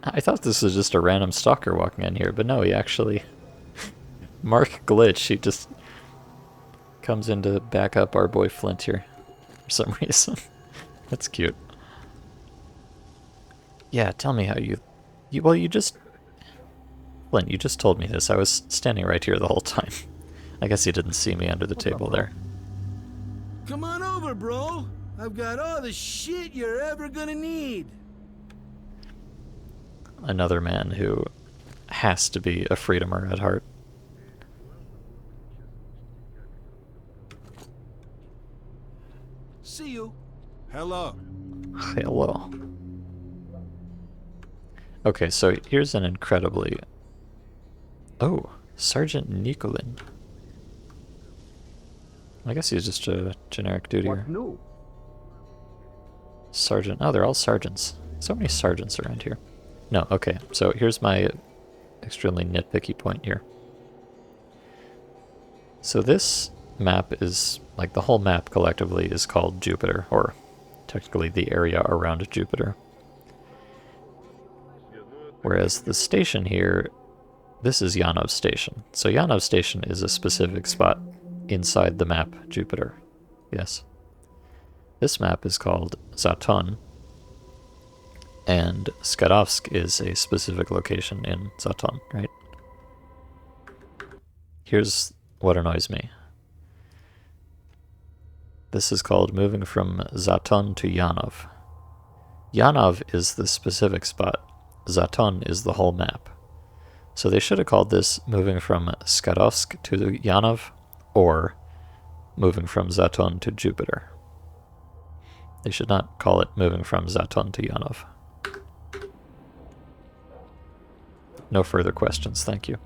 I thought this was just a random stalker walking in here, but no, he actually... Mark Glitch, he just comes in to back up our boy Flint here for some reason. That's cute. Yeah, tell me how well, you just... Flint, you just told me this. I was standing right here the whole time. I guess you didn't see me under the table there. Come on over, bro. I've got all the shit you're ever gonna need. Another man who has to be a freedomer at heart. See you. Hello. Hello. Okay, so here's an incredibly... Oh, Sergeant Nikolin. I guess he's just a generic dude here. Sergeant. Oh, they're all sergeants. So many sergeants around here. No, okay. So here's my extremely nitpicky point here. So this map is, like the whole map collectively is called Jupiter, or technically the area around Jupiter. Whereas the station here, this is Yanov Station. So Yanov Station is a specific spot inside the map Jupiter. Yes. This map is called Zaton, and Skadovsk is a specific location in Zaton, right? Here's what annoys me. This is called moving from Zaton to Yanov. Yanov is the specific spot. Zaton is the whole map. So they should have called this moving from Skadovsk to Yanov, or moving from Zaton to Jupiter. They should not call it moving from Zaton to Yanov. No further questions, thank you.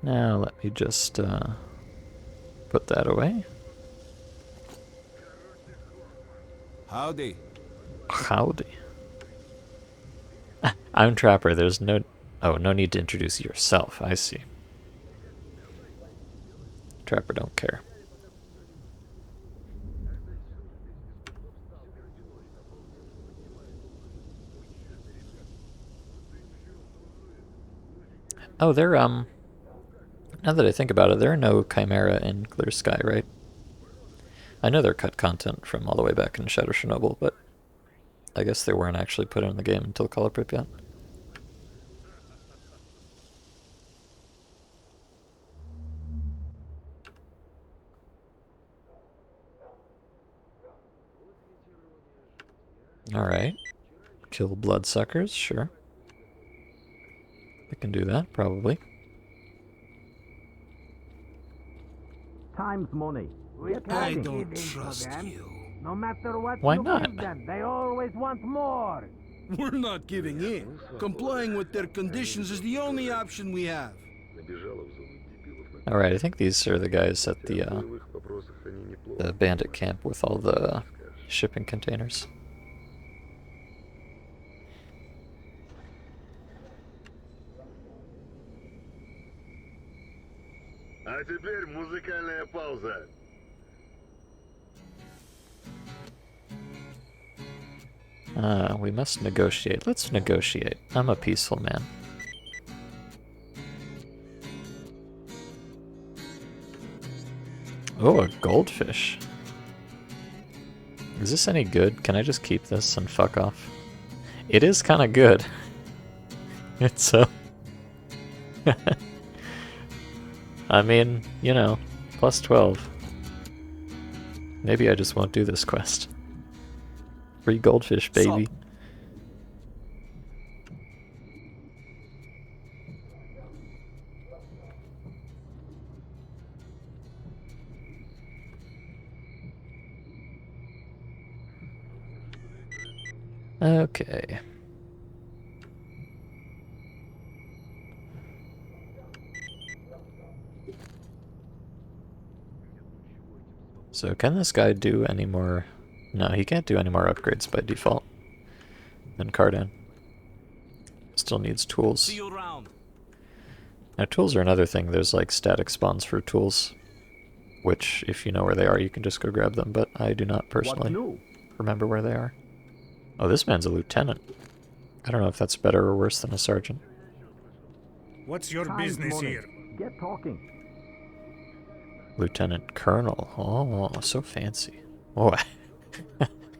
Now let me just put that away. Howdy. Howdy. I'm Trapper, there's no... Oh, no need to introduce yourself, I see. Trapper don't care. Oh, they're, now that I think about it, there are no Chimera in Clear Sky, right? I know they're cut content from all the way back in Shadow Chernobyl, but I guess they weren't actually put in the game until Call of Pripyat. Alright. Kill bloodsuckers, sure. I can do that, probably. Time's money. I don't trust you. No matter what Why you not? give them, they always want more. We're not giving in. Complying with their conditions is the only option we have. Alright, I think these are the guys at the bandit camp with all the shipping containers. теперь музыкальная пауза. We must negotiate. Let's negotiate. I'm a peaceful man. Oh, a goldfish. Is this any good? Can I just keep this and fuck off? It is kind of good. It's so... I mean, you know, plus 12. Maybe I just won't do this quest. Free goldfish, baby. Sup? Okay. So can this guy do any more... No, he can't do any more upgrades by default than Cardan. Still needs tools. See you around. Now tools are another thing. There's like static spawns for tools, which if you know where they are you can just go grab them, but I do not personally remember where they are. Oh, this man's a lieutenant. I don't know if that's better or worse than a sergeant. What's your business here? Get talking. Lieutenant Colonel. Oh, so fancy. Oh,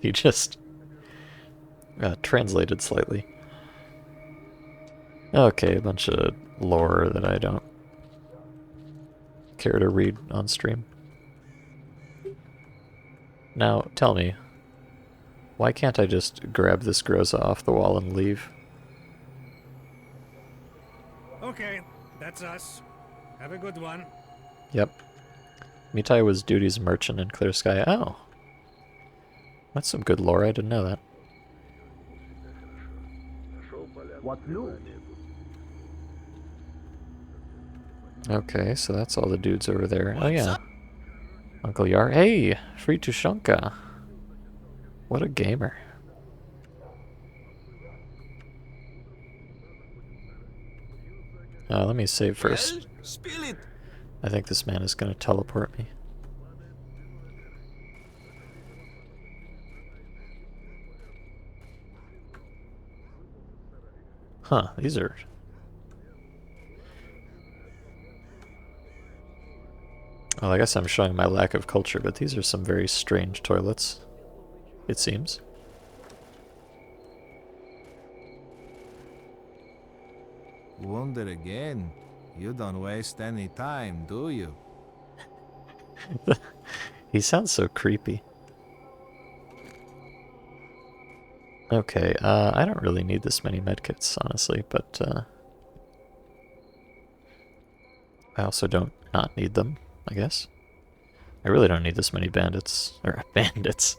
he just translated slightly. Okay, a bunch of lore that I don't care to read on stream. Now, tell me, why can't I just grab this Groza off the wall and leave? Okay, that's us. Have a good one. Yep. Mitai was duty's merchant in Clear Sky. Oh. That's some good lore, I didn't know that. What's new? Okay, so that's all the dudes over there. Oh yeah. Uncle Yar. Hey! Free Tushonka. What a gamer. Let me save first. Spill it. I think this man is going to teleport me. Huh, these are... Well, I guess I'm showing my lack of culture, but these are some very strange toilets, it seems. Wonder again. You don't waste any time, do you? He sounds so creepy. Okay, I don't really need this many medkits, honestly, but I also don't not need them, I guess. I really don't need this many bandits, or bandits,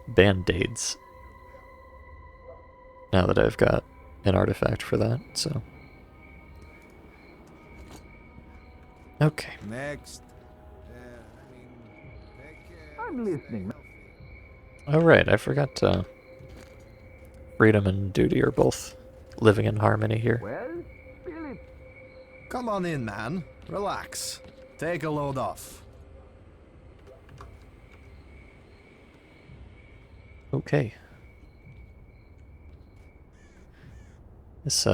band-aids. Now that I've got an artifact for that, so... Okay. Next. I'm listening. Oh right, I forgot freedom and duty are both living in harmony here. Well, spill it. Come on in, man. Relax. Take a load off. Okay. This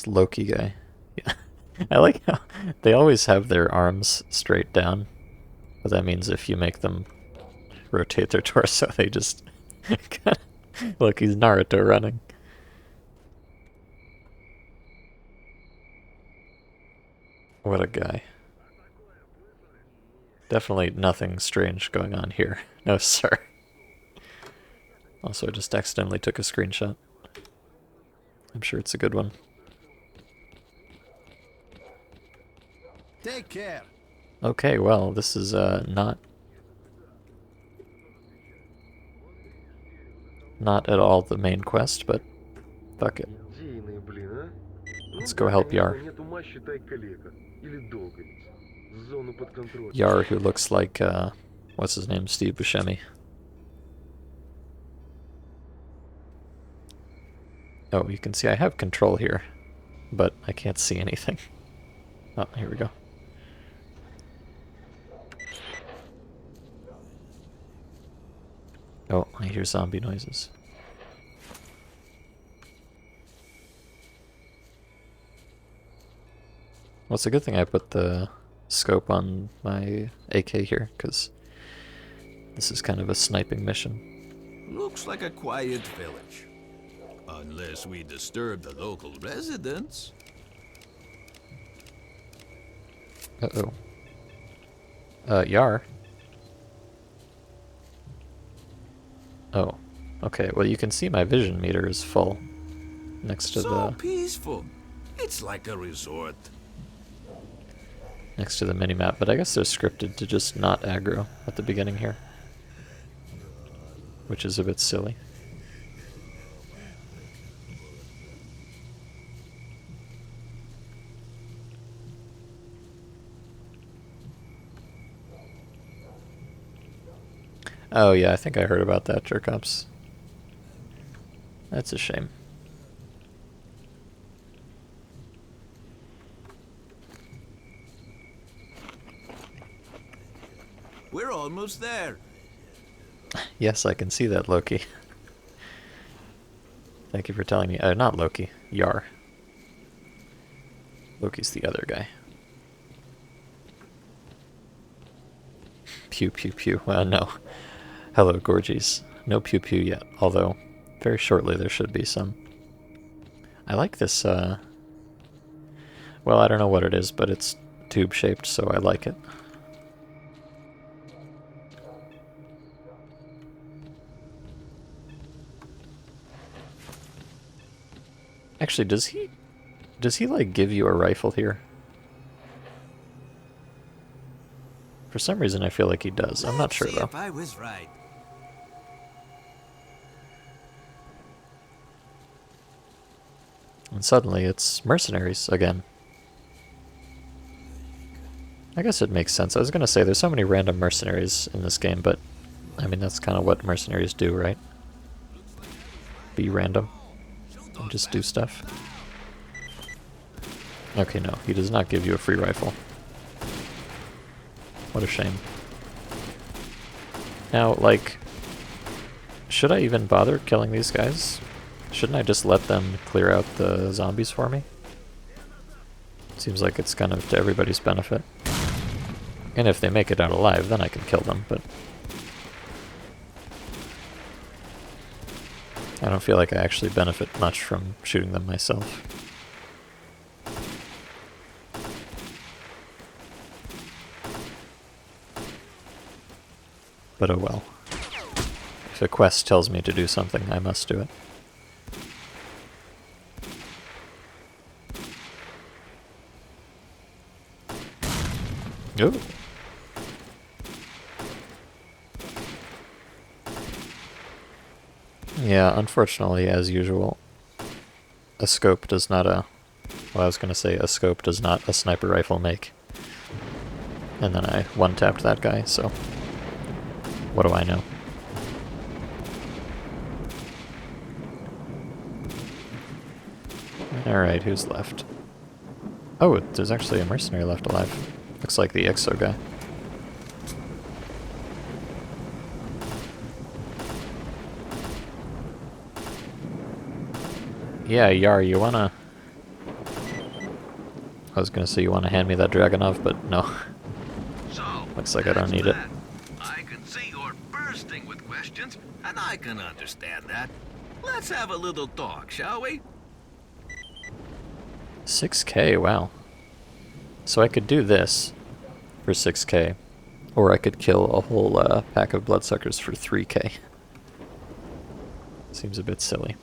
Loki guy. Yeah. I like how they always have their arms straight down. But that means if you make them rotate their torso, they just look, he's Naruto running. What a guy. Definitely nothing strange going on here. No, sir. Also, I just accidentally took a screenshot. I'm sure it's a good one. Take care. Okay, well, this is not at all the main quest, but fuck it. Let's go help Yar. Yar, who looks like, what's his name, Steve Buscemi. Oh, you can see I have control here, but I can't see anything. Oh, here we go. Oh, I hear zombie noises. Well, it's a good thing I put the scope on my AK here, because this is kind of a sniping mission. Looks like a quiet village. Unless we disturb the local residents. Uh-oh. Yar. Oh. Okay, well you can see my vision meter is full. Next to So peaceful. It's like a resort. Next to the minimap, but I guess they're scripted to just not aggro at the beginning here. Which is a bit silly. Oh yeah, I think I heard about that, Jerkops. That's a shame. We're almost there. Yes, I can see that, Loki. Thank you for telling me. Not Loki. Yar. Loki's the other guy. Pew pew pew. Well, no. Hello, Gorgies. No pew pew yet, although very shortly there should be some. I like this, well, I don't know what it is, but it's tube-shaped, so I like it. Actually, does he like give you a rifle here? For some reason I feel like he does. I'm not sure though. If I was right. And suddenly it's mercenaries again. I guess it makes sense. I was gonna say there's so many random mercenaries in this game, but I mean that's kind of what mercenaries do, right? Be random. And just do stuff. Okay, no, he does not give you a free rifle. What a shame. Now, like, should I even bother killing these guys? Shouldn't I just let them clear out the zombies for me? Seems like it's kind of to everybody's benefit. And if they make it out alive, then I can kill them, but I don't feel like I actually benefit much from shooting them myself. But oh well. If a quest tells me to do something, I must do it. Ooh. Yeah, unfortunately, as usual, a scope does not well, I was gonna say a scope does not a sniper rifle make. And then I one-tapped that guy, so what do I know? Alright, who's left? Oh, there's actually a mercenary left alive. Looks like the Exo guy. Yeah, Yar, you wanna... I was gonna say you wanna hand me that Dragonov, but no. So, looks like I don't need it. I can see you're bursting with questions, and I can understand that. Let's have a little talk, shall we? 6k, wow. So I could do this for 6k, or I could kill a whole pack of bloodsuckers for 3k. Seems a bit silly.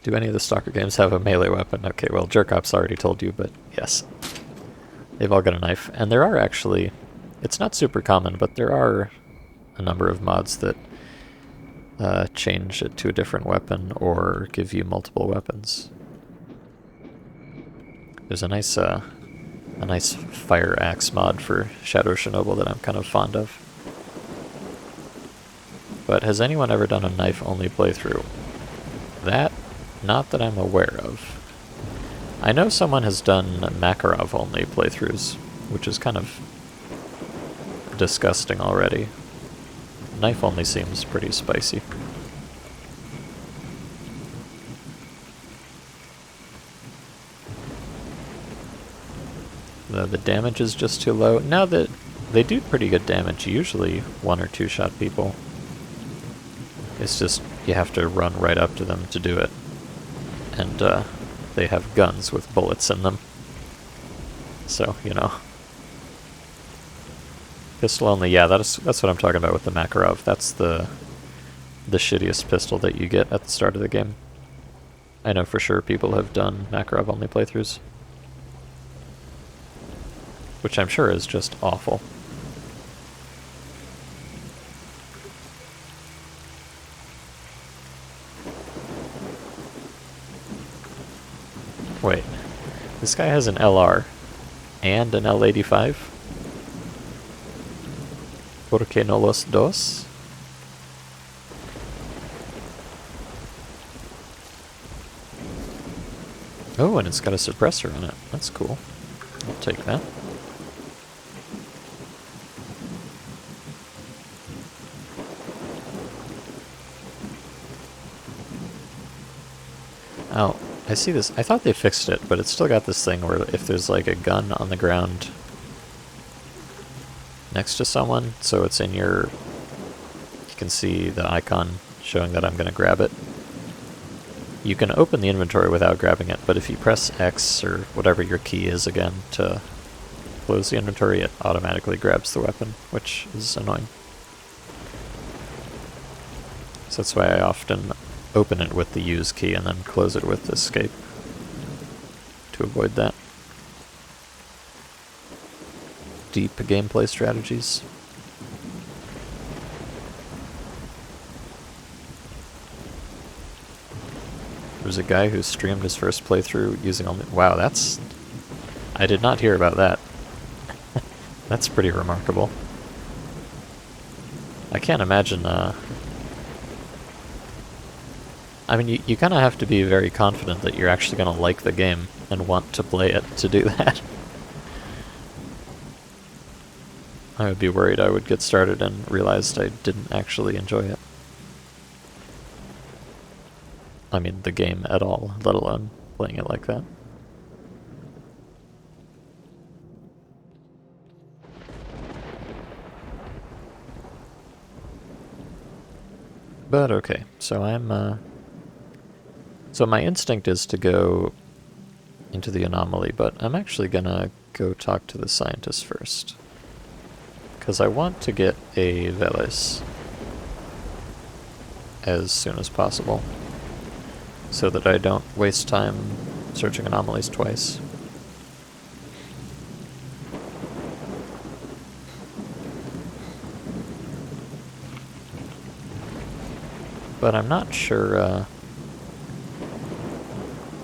Do any of the Stalker games have a melee weapon? Okay, well, Jerkop's already told you, but yes. They've all got a knife. And there are actually... It's not super common, but there are a number of mods that change it to a different weapon or give you multiple weapons. There's a nice fire axe mod for Shadow Chernobyl that I'm kind of fond of. But has anyone ever done a knife-only playthrough? That, not that I'm aware of. I know someone has done Makarov-only playthroughs, which is kind of disgusting already. Knife-only seems pretty spicy. The damage is just too low. Now that they do pretty good damage, usually 1 or 2 shot people. It's just, you have to run right up to them to do it. And they have guns with bullets in them. So, you know. Pistol only, yeah, that's what I'm talking about with the Makarov. That's the shittiest pistol that you get at the start of the game. I know for sure people have done Makarov only playthroughs. Which I'm sure is just awful. Wait, this guy has an LR and an L85? ¿Por qué no los dos? Oh, and it's got a suppressor on it. That's cool. I'll take that. Oh, I see this. I thought they fixed it, but it's still got this thing where if there's like a gun on the ground next to someone, so it's in your... You can see the icon showing that I'm going to grab it. You can open the inventory without grabbing it, but if you press X or whatever your key is again to close the inventory, it automatically grabs the weapon, which is annoying. So that's why I often open it with the use key and then close it with escape to avoid that. Deep gameplay strategies. There's a guy who streamed his first playthrough using only... Wow, that's... I did not hear about that. That's pretty remarkable. I can't imagine, I mean, you kind of have to be very confident that you're actually going to like the game and want to play it to do that. I would be worried I would get started and realized I didn't actually enjoy it. I mean, the game at all, let alone playing it like that. But okay, so I'm, so my instinct is to go into the anomaly, but I'm actually gonna go talk to the scientist first. Because I want to get a Veles as soon as possible, so that I don't waste time searching anomalies twice. But I'm not sure,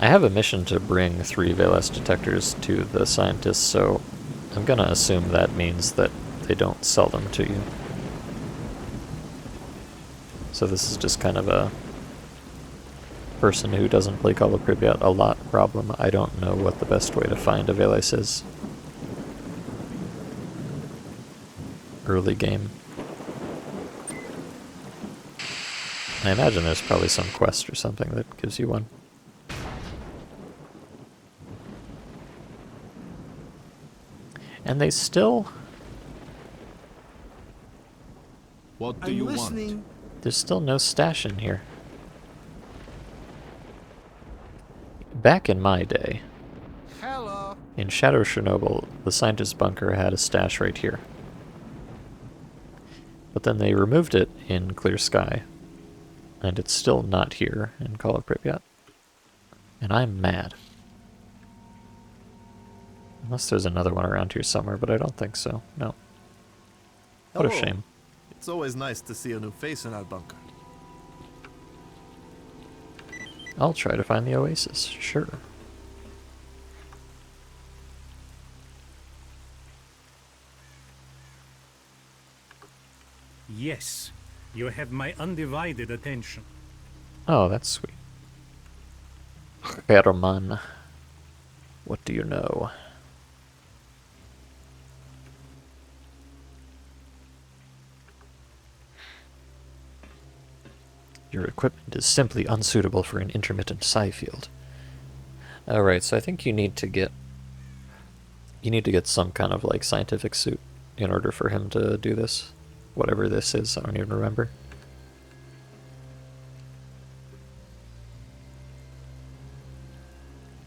I have a mission to bring 3 Veles detectors to the scientists, so I'm gonna assume that means that they don't sell them to you. So this is just kind of a person who doesn't play Call of Pripyat a lot problem. I don't know what the best way to find a Veles is. Early game. I imagine there's probably some quest or something that gives you one. And they still... What do you want? There's still no stash in here. Back in my day, Hello. in Shadow Chernobyl, the scientist bunker had a stash right here. But then they removed it in Clear Sky, and it's still not here in Call of Pripyat. And I'm mad. Unless there's another one around here somewhere, but I don't think so. No. What a Hello. shame. It's always nice to see a new face in our bunker. I'll try to find the oasis, sure. Yes, you have my undivided attention. Oh, that's sweet. Herman, what do you know? Your equipment is simply unsuitable for an intermittent psi field. Alright, so I think you need to get some kind of like scientific suit in order for him to do this. Whatever this is, I don't even remember.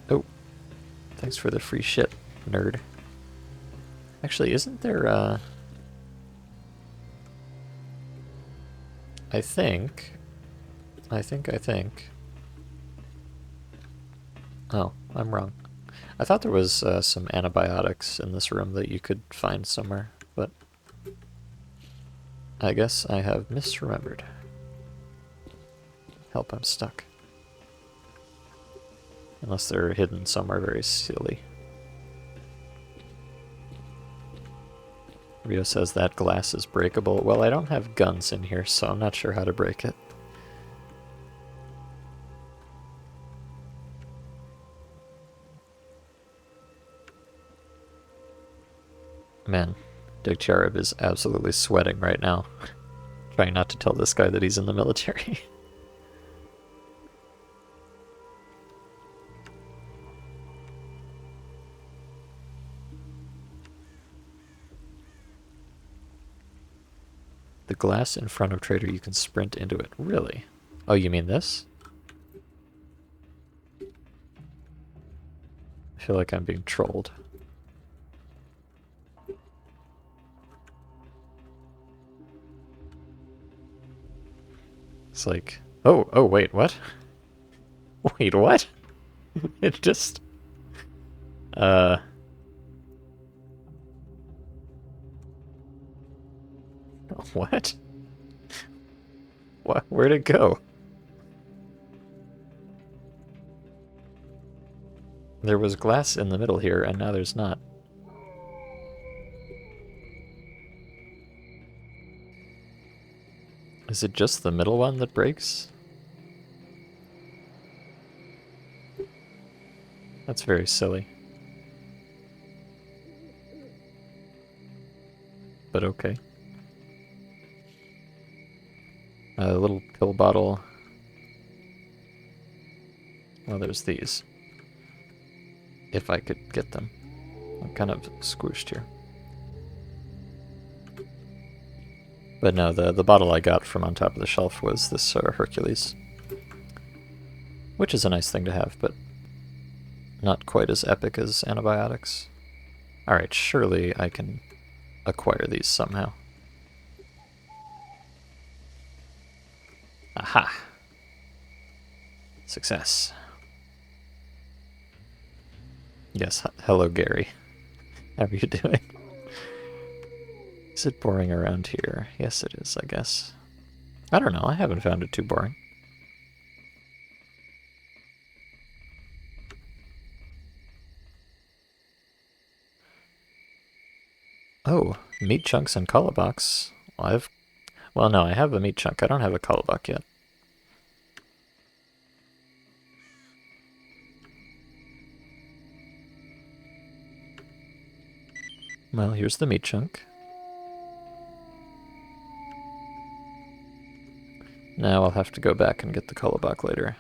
Oh, thanks for the free shit, nerd. Actually, isn't there, I think... Oh, I'm wrong. I thought there was some antibiotics in this room that you could find somewhere, but I guess I have misremembered. Help, I'm stuck. Unless they're hidden somewhere very silly. Rio says that glass is breakable. Well, I don't have guns in here, so I'm not sure how to break it. Man, Degtyarev is absolutely sweating right now. Trying not to tell this guy that he's in the military. The glass in front of Trader, you can sprint into it. Really? Oh, you mean this? I feel like I'm being trolled. It's like, oh, wait, what? Wait, what? It just... What? What? Where'd it go? There was glass in the middle here, and now there's not. Is it just the middle one that breaks? That's very silly. But okay. A little pill bottle. Well, there's these. If I could get them. I'm kind of squished here. But no, the bottle I got from on top of the shelf was this Hercules. Which is a nice thing to have, but not quite as epic as antibiotics. Alright, surely I can acquire these somehow. Aha! Success. Yes, hello Gary. How are you doing? Is it boring around here? Yes it is, I guess. I don't know, I haven't found it too boring. Oh, meat chunks and kolobaks. Well, no, I have a meat chunk. I don't have a kolobak yet. Well, here's the meat chunk. Now I'll have to go back and get the kolobak later.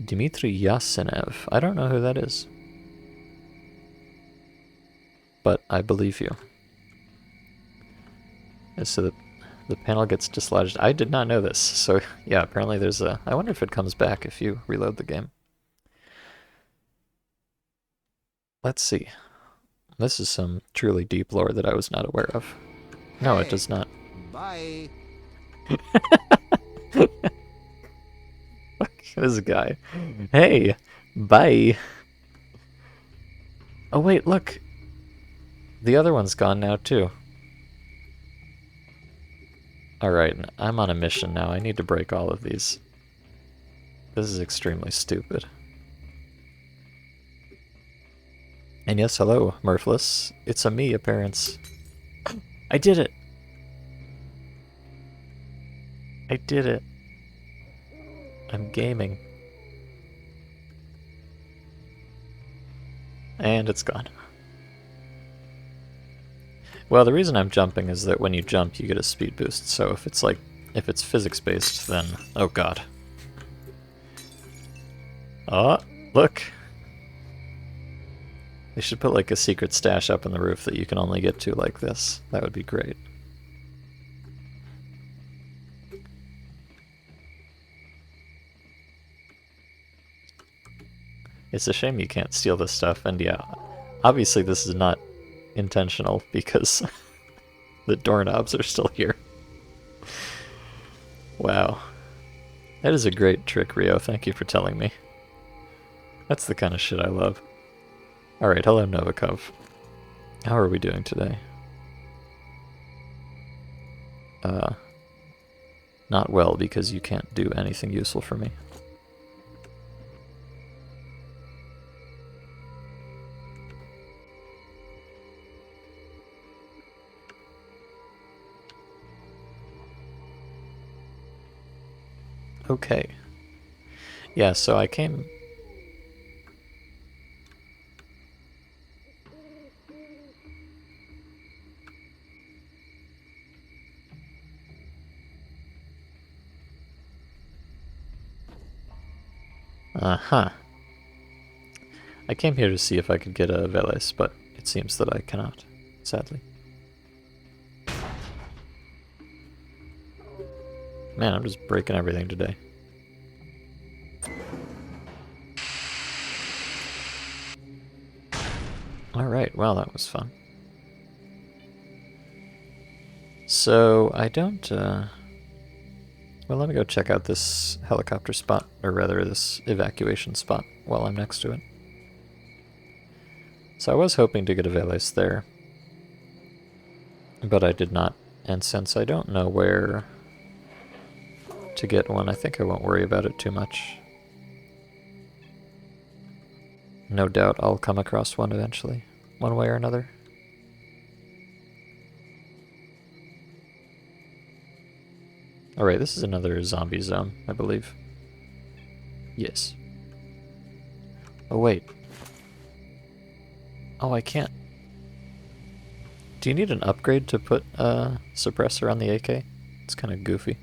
Dmitry Yasenev. I don't know who that is. But I believe you. So the panel gets dislodged. I did not know this. So yeah, apparently there's a... I wonder if it comes back if you reload the game. Let's see. This is some truly deep lore that I was not aware of. No, it does not. Bye. This guy. Hey, bye. Oh wait, look. The other one's gone now too. Alright, I'm on a mission now. I need to break all of these. This is extremely stupid. And yes, hello, Murphless. It's a me appearance. I did it! I did it. I'm gaming. And it's gone. Well, the reason I'm jumping is that when you jump, you get a speed boost. So if it's physics-based, then... Oh god. Oh, look! They should put like a secret stash up on the roof that you can only get to like this. That would be great. It's a shame you can't steal this stuff, and yeah, obviously this is not intentional because the doorknobs are still here. Wow. That is a great trick, Rio. Thank you for telling me. That's the kind of shit I love. Alright, hello Novikov. How are we doing today? Not well because you can't do anything useful for me. Okay. Yeah, so I came... Uh-huh. I came here to see if I could get a Veles, but it seems that I cannot, sadly. Man, I'm just breaking everything today. Alright, well that was fun. So, I don't, well, let me go check out this helicopter spot, or rather this evacuation spot, while I'm next to it. So I was hoping to get a Veles there, but I did not, and since I don't know where to get one, I think I won't worry about it too much. No doubt I'll come across one eventually, one way or another. Alright, this is another zombie zone, I believe. Yes. Oh, wait. Oh, I can't. Do you need an upgrade to put a suppressor on the AK? It's kind of goofy.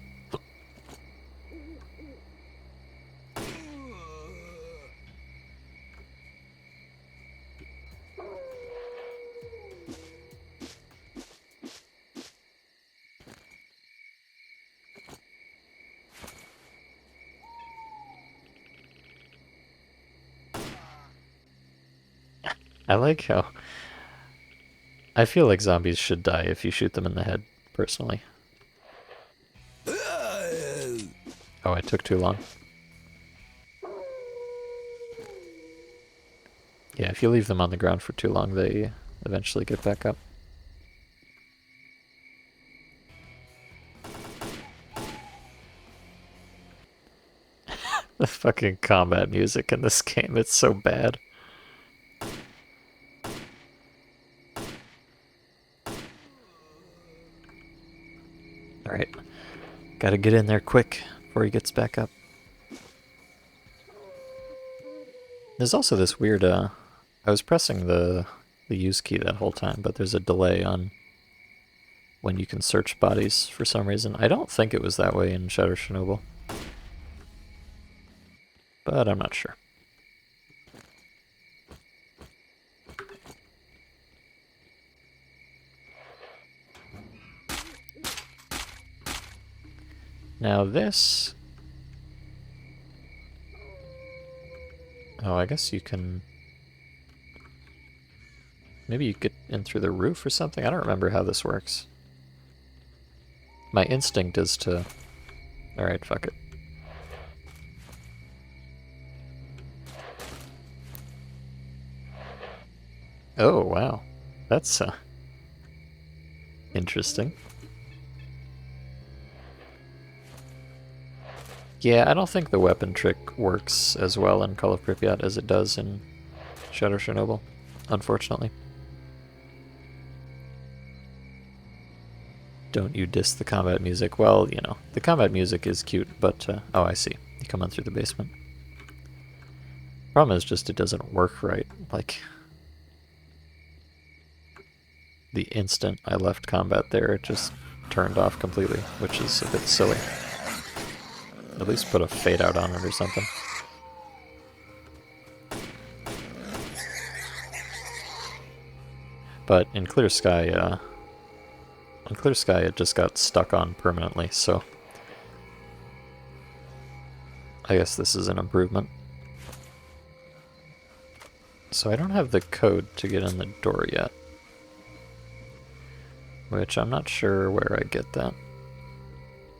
I like how... I feel like zombies should die if you shoot them in the head, personally. Oh, I took too long. Yeah, if you leave them on the ground for too long, they eventually get back up. The fucking combat music in this game, it's so bad. Alright, gotta get in there quick before he gets back up. There's also this weird, I was pressing the use key that whole time, but there's a delay on when you can search bodies for some reason. I don't think it was that way in Shadow Chernobyl, but I'm not sure. Now this... Oh, I guess you can... Maybe you get in through the roof or something? I don't remember how this works. My instinct is to... Alright, fuck it. Oh, wow. That's, interesting. Yeah, I don't think the weapon trick works as well in Call of Pripyat as it does in Shadow Chernobyl, unfortunately. Don't you diss the combat music? Well, you know, the combat music is cute, but, oh, I see. You come on through the basement. Problem is just it doesn't work right. Like, the instant I left combat there, it just turned off completely, which is a bit silly. At least put a fade out on it or something. But in Clear Sky, it just got stuck on permanently, so I guess this is an improvement. So I don't have the code to get in the door yet, which I'm not sure where I get that.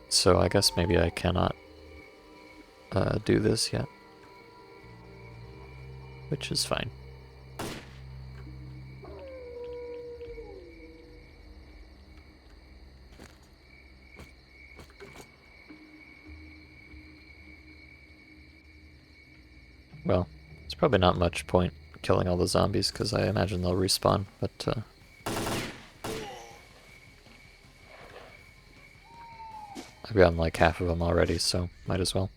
So I guess maybe I cannot do this yet, which is fine. Well, it's probably not much point killing all the zombies, because I imagine they'll respawn, but I've gotten like half of them already, so might as well.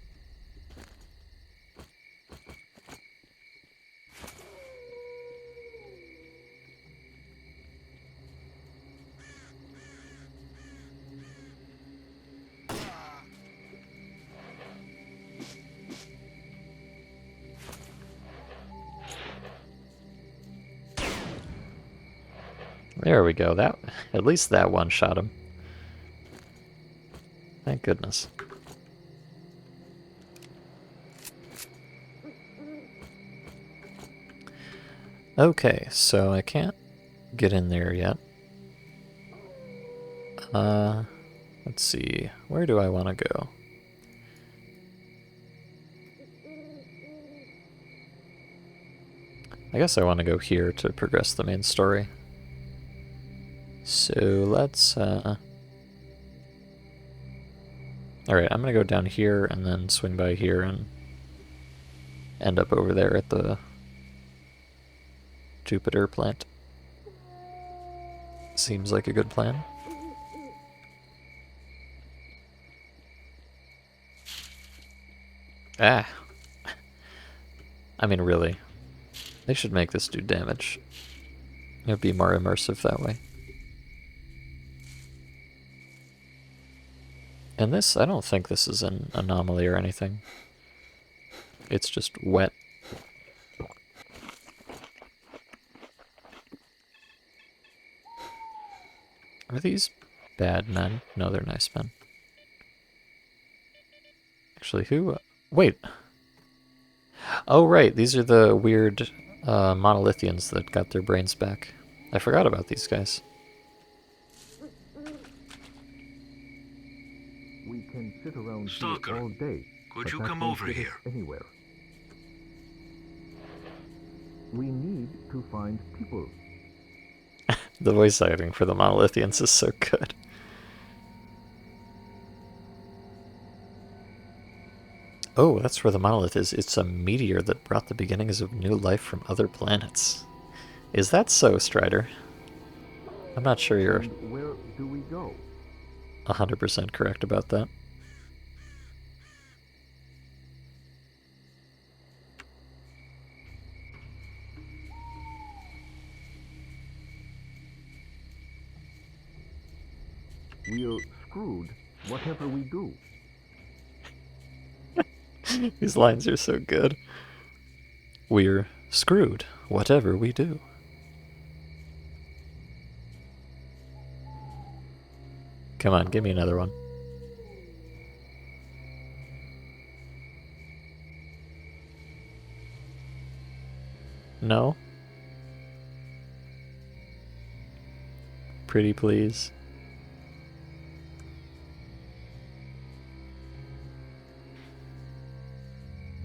There we go. That at least that one shot him. Thank goodness. Okay, so I can't get in there yet. Let's see. Where do I want to go? I guess I want to go here to progress the main story. So let's, alright, I'm gonna go down here and then swing by here and end up over there at the Jupiter plant. Seems like a good plan. Ah! I mean, really. They should make this do damage. It would be more immersive that way. And this, I don't think this is an anomaly or anything. It's just wet. Are these bad men? No, they're nice men. Actually, who? Wait. Oh, right. These are the weird monolithians that got their brains back. I forgot about these guys. We can sit around Stalker, here all day. could you come over here? Anywhere. We need to find people. The voice acting for the monolithians is so good. Oh, that's where the monolith is. It's a meteor that brought the beginnings of new life from other planets. Is that so, Strider? I'm not sure you're And where do we go? 100% correct about that. We're screwed, whatever we do. These lines are so good. We're screwed, whatever we do. Come on, give me another one. No? Pretty please.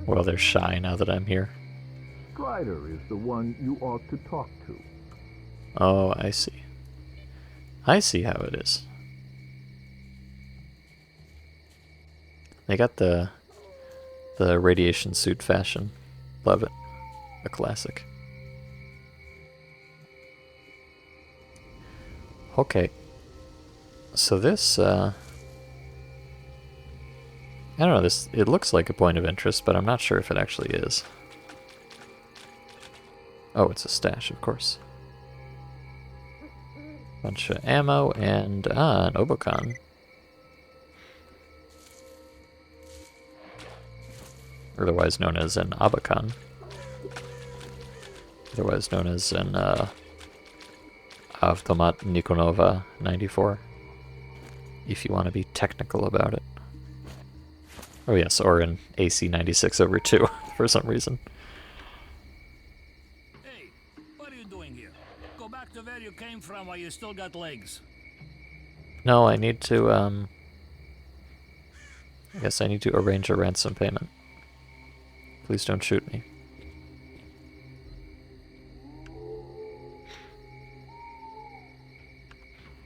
Well, they're shy now that I'm here. Strider is the one you ought to talk to. Oh, I see. I see how it is. They got the radiation suit fashion. Love it. A classic. Okay. So this, I don't know, this, it looks like a point of interest, but I'm not sure if it actually is. Oh, it's a stash, of course. Bunch of ammo and an Obocon. Otherwise known as an Abacon. Otherwise known as an Avtomat Nikonova 94. If you want to be technical about it. Oh yes, or an AC 96/2 for some reason. Hey, what are you doing here? Go back to where you came from while you still got legs. No, I need to, I guess I need to arrange a ransom payment. Please don't shoot me.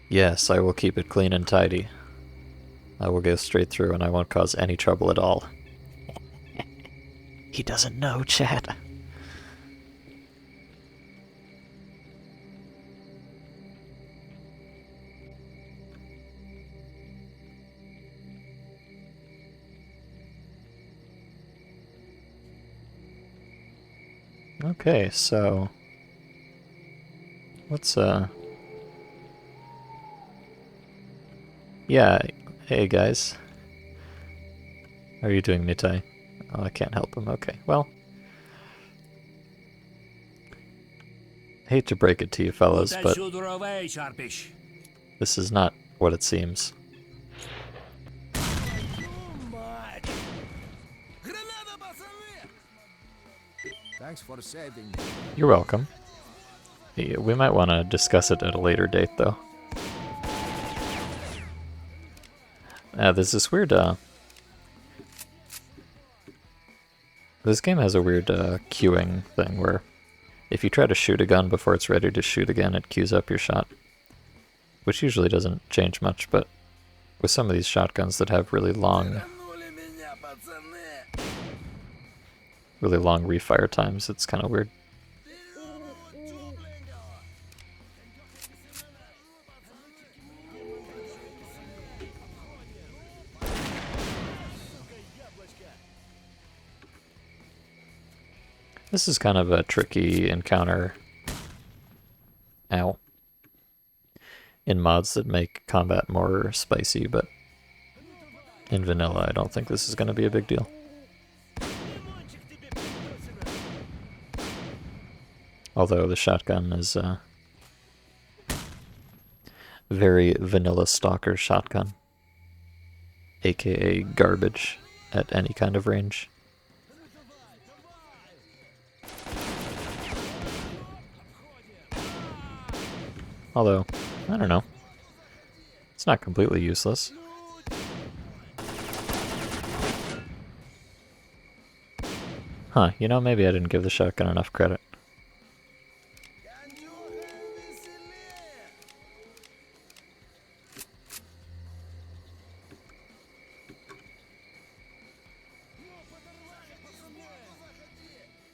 Yes, I will keep it clean and tidy. I will go straight through and I won't cause any trouble at all. He doesn't know, chat. Okay, so let's yeah, hey guys. How are you doing, Mitai? Oh, I can't help him. Okay, well. Hate to break it to you fellas, but this is not what it seems. Thanks for saving me. You're welcome. We might want to discuss it at a later date, though. There's this weird, this game has a weird queuing thing where if you try to shoot a gun before it's ready to shoot again, it queues up your shot. Which usually doesn't change much, but with some of these shotguns that have really long refire times, it's kind of weird. This is kind of a tricky encounter. Ow. In mods that make combat more spicy, but in vanilla I don't think this is going to be a big deal. Although the shotgun is a very vanilla stalker shotgun, aka garbage at any kind of range. Although, I don't know. It's not completely useless. Huh, you know, maybe I didn't give the shotgun enough credit.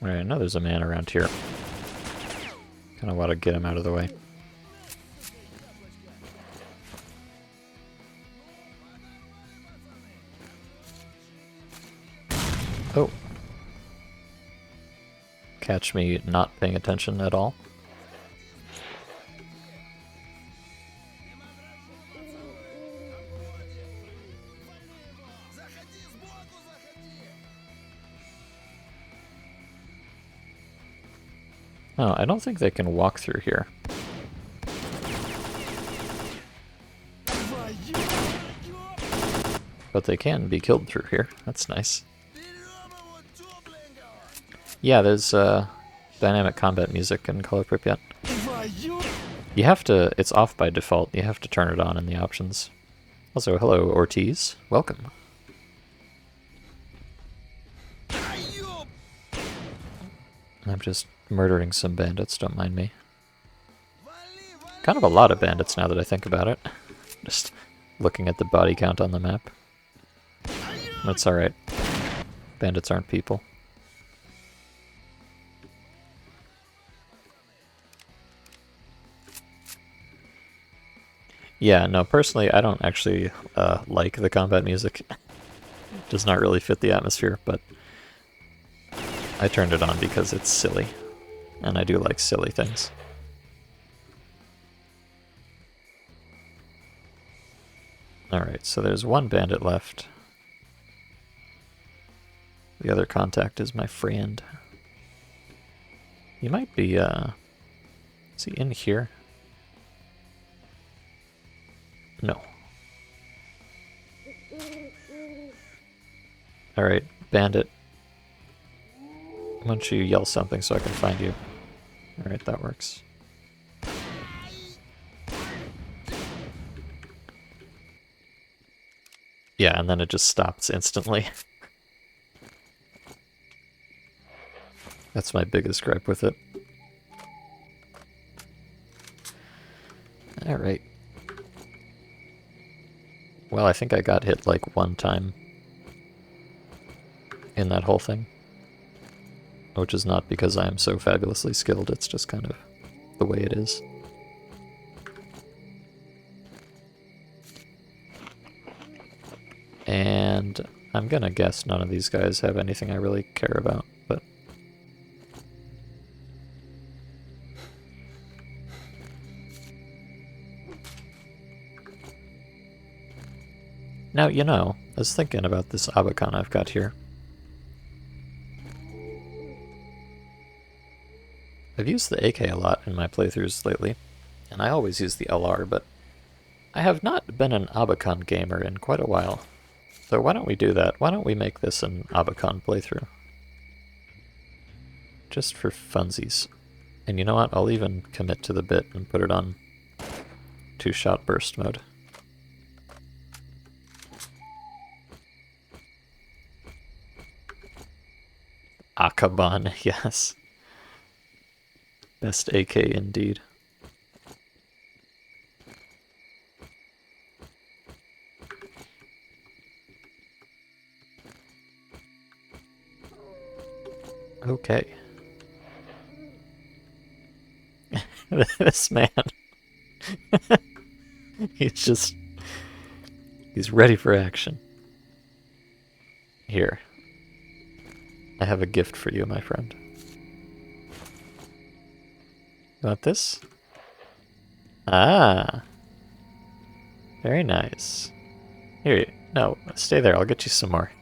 Alright, I know there's a man around here. Kinda want to get him out of the way. Oh. Catch me not paying attention at all. Oh, I don't think they can walk through here. But they can be killed through here. That's nice. Yeah, there's dynamic combat music in Call of Pripyat. You have to, it's off by default, you have to turn it on in the options. Also, hello Ortiz, welcome. I'm just murdering some bandits, don't mind me. Kind of a lot of bandits now that I think about it. Just looking at the body count on the map. That's alright. Bandits aren't people. Yeah, no, personally, I don't actually like the combat music. It does not really fit the atmosphere, but I turned it on because it's silly, and I do like silly things. Alright, so there's one bandit left. The other contact is my friend. He might be, is he in here? No. Alright, bandit. Why don't you yell something so I can find you? Alright, that works. Yeah, and then it just stops instantly. That's my biggest gripe with it. Alright. Well, I think I got hit like one time in that whole thing. Which is not because I am so fabulously skilled, it's just kind of the way it is. And I'm gonna guess none of these guys have anything I really care about, but... Now, you know, I was thinking about this Abakan I've got here. I've used the AK a lot in my playthroughs lately, and I always use the LR, but I have not been an Abakan gamer in quite a while. So why don't we do that? Why don't we make this an Abakan playthrough? Just for funsies. And you know what? I'll even commit to the bit and put it on 2-shot burst mode. Akaban, yes. Best AK indeed. Okay. This man. He's ready for action. Here. I have a gift for you, my friend. You want this? Ah. Very nice. Here, no, stay there, I'll get you some more.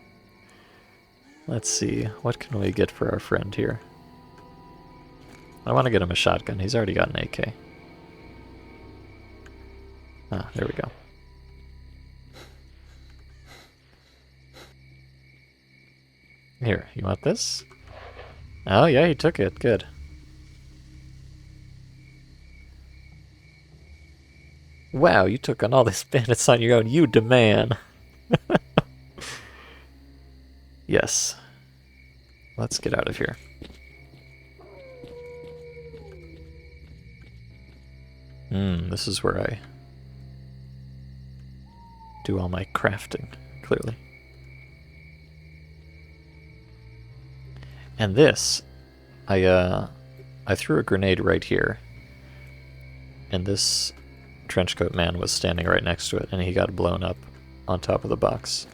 Let's see, what can we get for our friend here? I want to get him a shotgun, he's already got an AK. Ah, there we go. Here, you want this? Oh yeah, he took it, good. Wow, you took on all these bandits on your own, you demand! Yes. Let's get out of here. This is where I do all my crafting, clearly. And this, I threw a grenade right here, and this trenchcoat man was standing right next to it, and he got blown up on top of the box.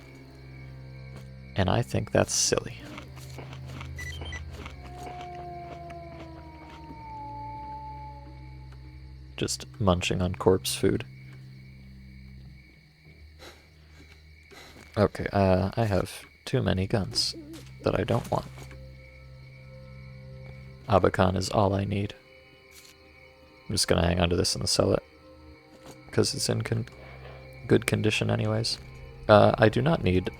And I think that's silly. Just munching on corpse food. Okay, I have too many guns that I don't want. Abakan is all I need. I'm just gonna hang on to this and sell it, because it's in good condition anyways. I do not need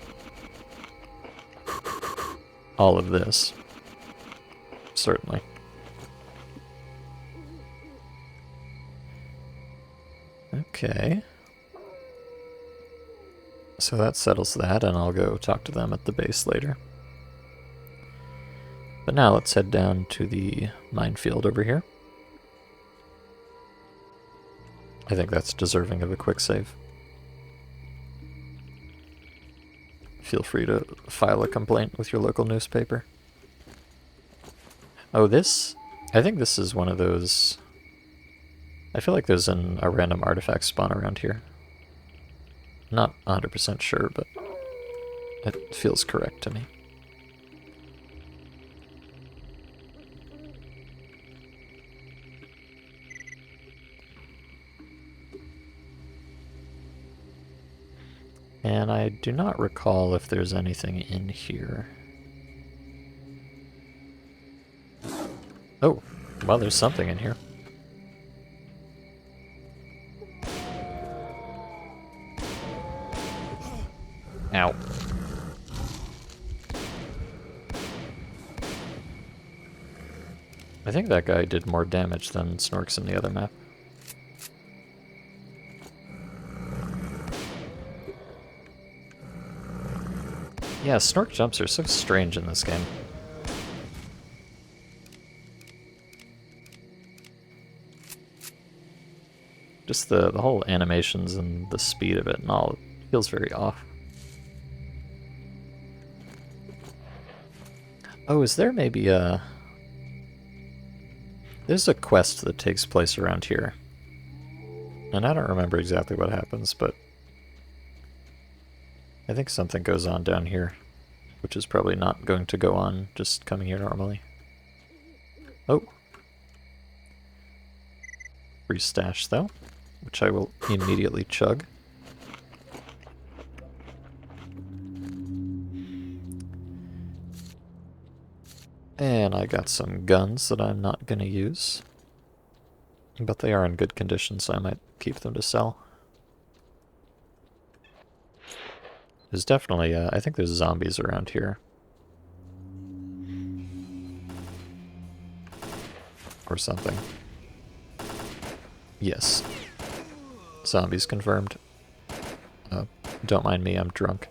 all of this. Certainly. Okay. So that settles that, and I'll go talk to them at the base later. But now let's head down to the minefield over here. I think that's deserving of a quick save. Feel free to file a complaint with your local newspaper. Oh, this? I think this is one of those... I feel like there's a random artifact spawn around here. Not 100% sure, but it feels correct to me. And I do not recall if there's anything in here. Oh, well, there's something in here. Ow. I think that guy did more damage than Snorks in the other map. Yeah, Snork jumps are so strange in this game. Just the whole animations and the speed of it and all, it feels very off. Oh, is there maybe a... There's a quest that takes place around here. And I don't remember exactly what happens, but I think something goes on down here, which is probably not going to go on just coming here normally. Oh. Free stash, though, which I will immediately chug. And I got some guns that I'm not going to use. But they are in good condition, so I might keep them to sell. There's definitely, I think there's zombies around here. Or something. Yes. Zombies confirmed. Don't mind me, I'm drunk.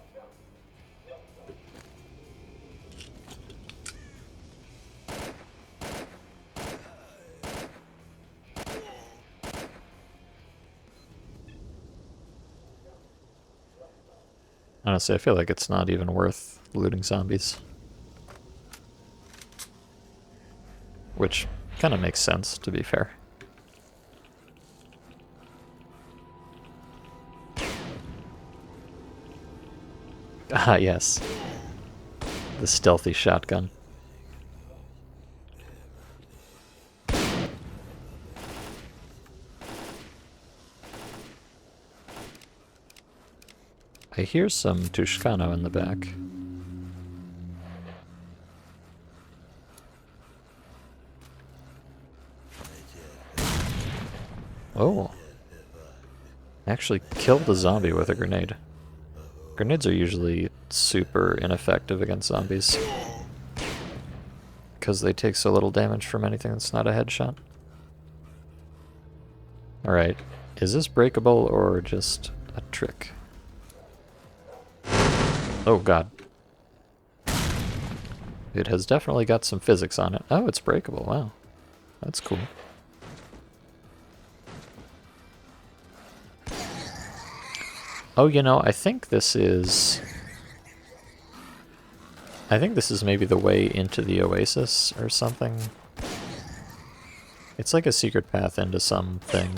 Honestly, I feel like it's not even worth looting zombies. Which kind of makes sense, to be fair. Ah, yes. The stealthy shotgun. I hear some Tushkano in the back. Oh. Actually killed the zombie with a grenade. Grenades are usually super ineffective against zombies, because they take so little damage from anything that's not a headshot. Alright, is this breakable or just a trick? Oh god. It has definitely got some physics on it. Oh, it's breakable, wow. That's cool. Oh, you know, I think this is maybe the way into the oasis or something. It's like a secret path into something.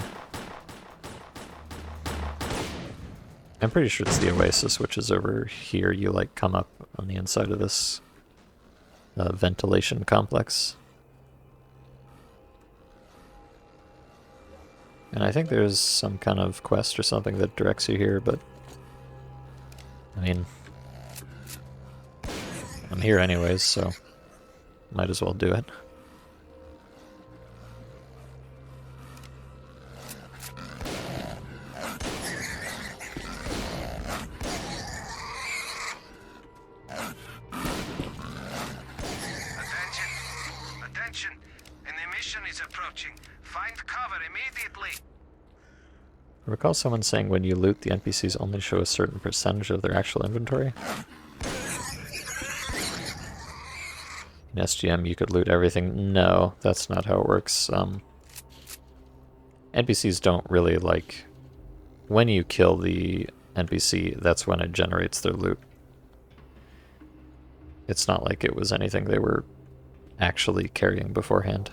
I'm pretty sure it's the oasis, which is over here. You, like, come up on the inside of this ventilation complex. And I think there's some kind of quest or something that directs you here, but I mean, I'm here anyways, so might as well do it. Attention! An emission is approaching. Find cover immediately. I recall someone saying when you loot, the NPCs only show a certain percentage of their actual inventory. In SGM, you could loot everything. No, that's not how it works. NPCs don't really, like... When you kill the NPC, that's when it generates their loot. It's not like it was anything they were actually carrying beforehand.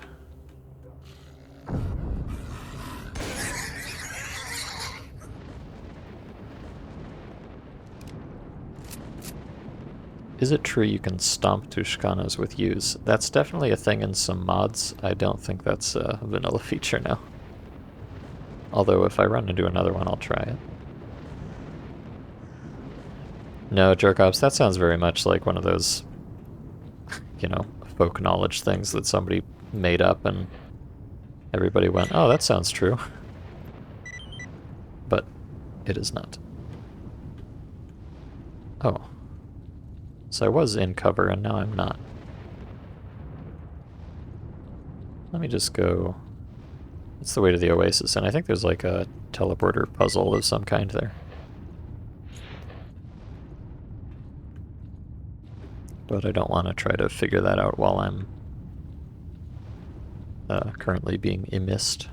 Is it true you can stomp Tushkanos with use? That's definitely a thing in some mods. I don't think that's a vanilla feature now. Although if I run into another one, I'll try it. No, Jerkops, that sounds very much like one of those, you know, folk knowledge things that somebody made up and everybody went, oh, that sounds true. But it is not. Oh. So I was in cover and now I'm not. Let me just go... It's the way to the oasis, and I think there's like a teleporter puzzle of some kind there. But I don't want to try to figure that out while I'm currently being immissed.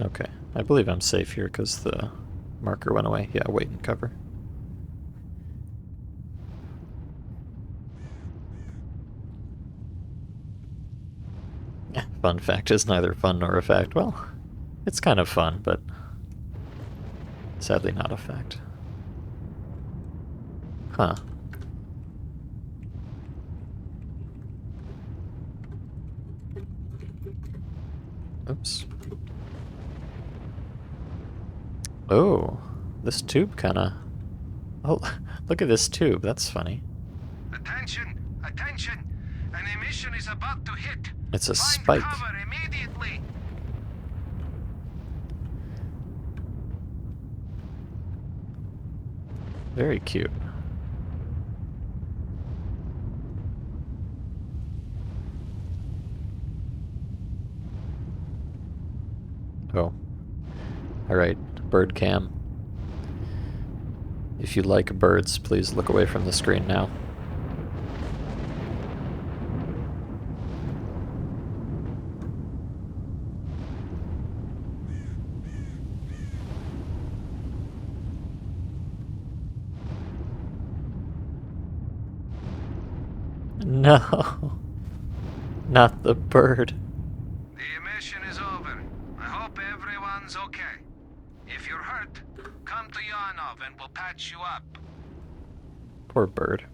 Okay, I believe I'm safe here because the marker went away. Yeah, wait and cover. Fun fact is neither fun nor a fact. Well, it's kind of fun, but sadly not a fact. Huh. Oops. Oh, this tube kinda... Oh, look at this tube, that's funny. Attention! Attention! An emission is about to hit! It's a Find spike. cover immediately! Very cute. Oh. Alright, bird cam. If you like birds, please look away from the screen now. No, not the bird. The emission is over. I hope everyone's okay. If you're hurt, come to Yanov and we'll patch you up. Poor bird.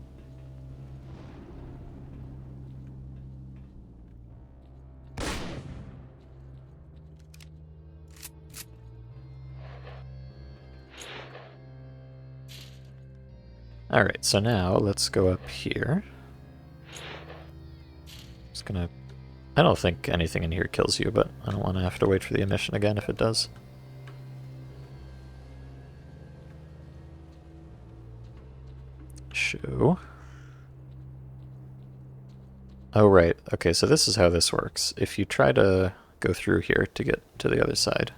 Alright, so now let's go up here. Just gonna... I don't think anything in here kills you, but I don't want to have to wait for the emission again if it does. Show. Oh, right. Okay, so this is how this works. If you try to go through here to get to the other side,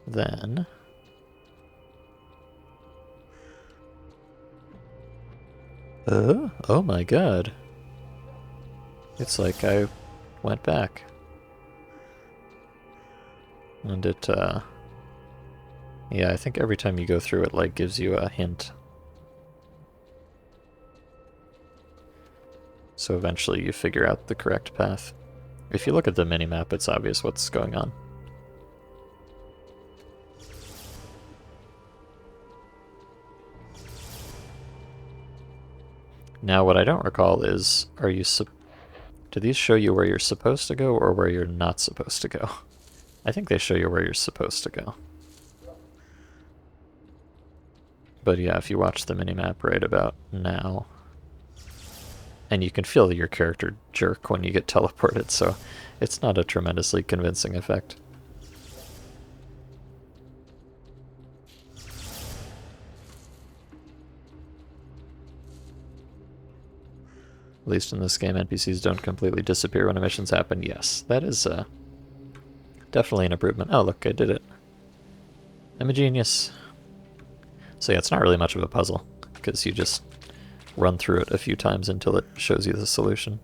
then... oh my god. It's like I went back. And it, yeah, I think every time you go through it, like, gives you a hint. So eventually you figure out the correct path. If you look at the minimap, it's obvious what's going on. Now, what I don't recall is, do these show you where you're supposed to go or where you're not supposed to go? I think they show you where you're supposed to go. But yeah, if you watch the minimap right about now, and you can feel your character jerk when you get teleported, so it's not a tremendously convincing effect. At least in this game, NPCs don't completely disappear when emissions happen. Yes, that is definitely an improvement. Oh, look, I did it. I'm a genius. So yeah, it's not really much of a puzzle, because you just run through it a few times until it shows you the solution.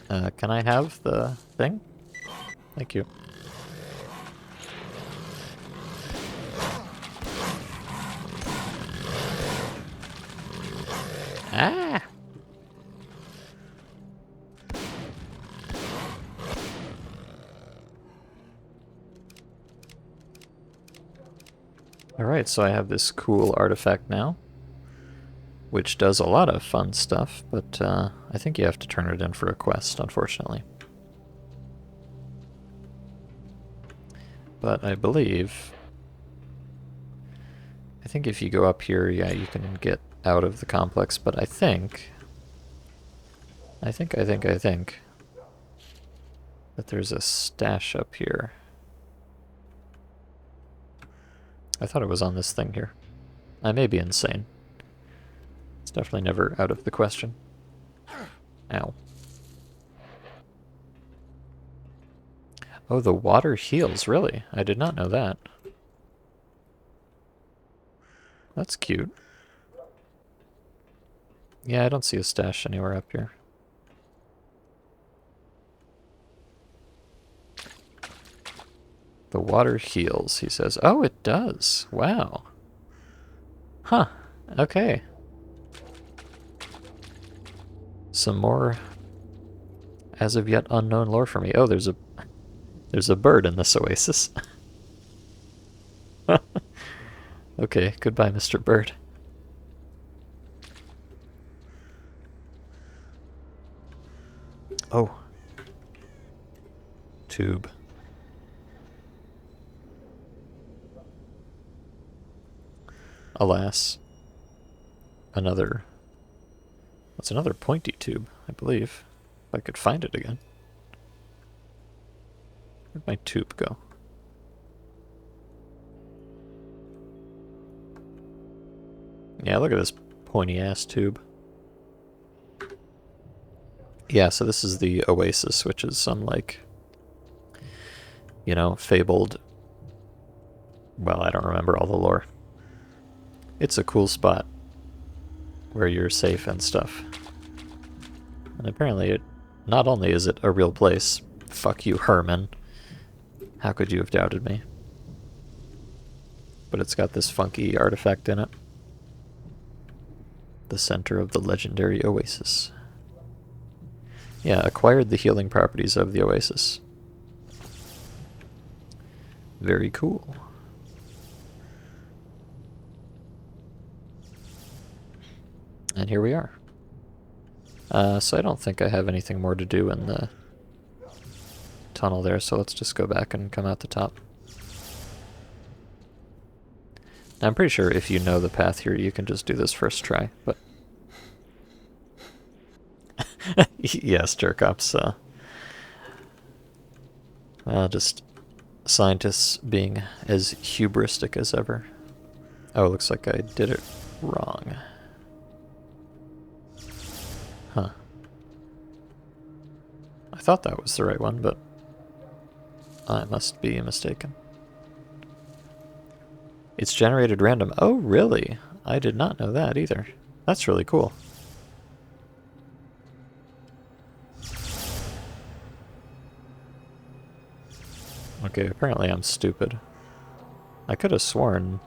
Can I have the thing? Thank you. Ah! Alright, so I have this cool artifact now, which does a lot of fun stuff, but I think you have to turn it in for a quest, unfortunately. But I believe... I think if you go up here, yeah, you can get out of the complex, but I think that there's a stash up here. I thought it was on this thing here. I may be insane. It's definitely never out of the question. Ow. Oh, the water heals, really? I did not know that. That's cute. Yeah, I don't see a stash anywhere up here. The water heals, he says. Oh, it does. Wow. Huh. Okay. Some more as of yet unknown lore for me. Oh, there's a bird in this oasis. Okay, goodbye, Mr. Bird. Oh. Tube. Alas. Another... That's another pointy tube, I believe. If I could find it again. Where'd my tube go? Yeah, look at this pointy-ass tube. Yeah, so this is the oasis, which is some, like, you know, fabled... Well, I don't remember all the lore. It's a cool spot where you're safe and stuff. And apparently not only is it a real place, fuck you, Herman. How could you have doubted me? But it's got this funky artifact in it. The center of the legendary oasis. Yeah, acquired the healing properties of the oasis. Very cool. And here we are. So I don't think I have anything more to do in the tunnel there, so let's just go back and come out the top. Now, I'm pretty sure if you know the path here, you can just do this first try, but... Yes, Jerkops, just scientists being as hubristic as ever. Oh, looks like I did it wrong. Huh. I thought that was the right one, but I must be mistaken. It's generated random. Oh, really? I did not know that either. That's really cool. Okay, apparently I'm stupid. I could have sworn...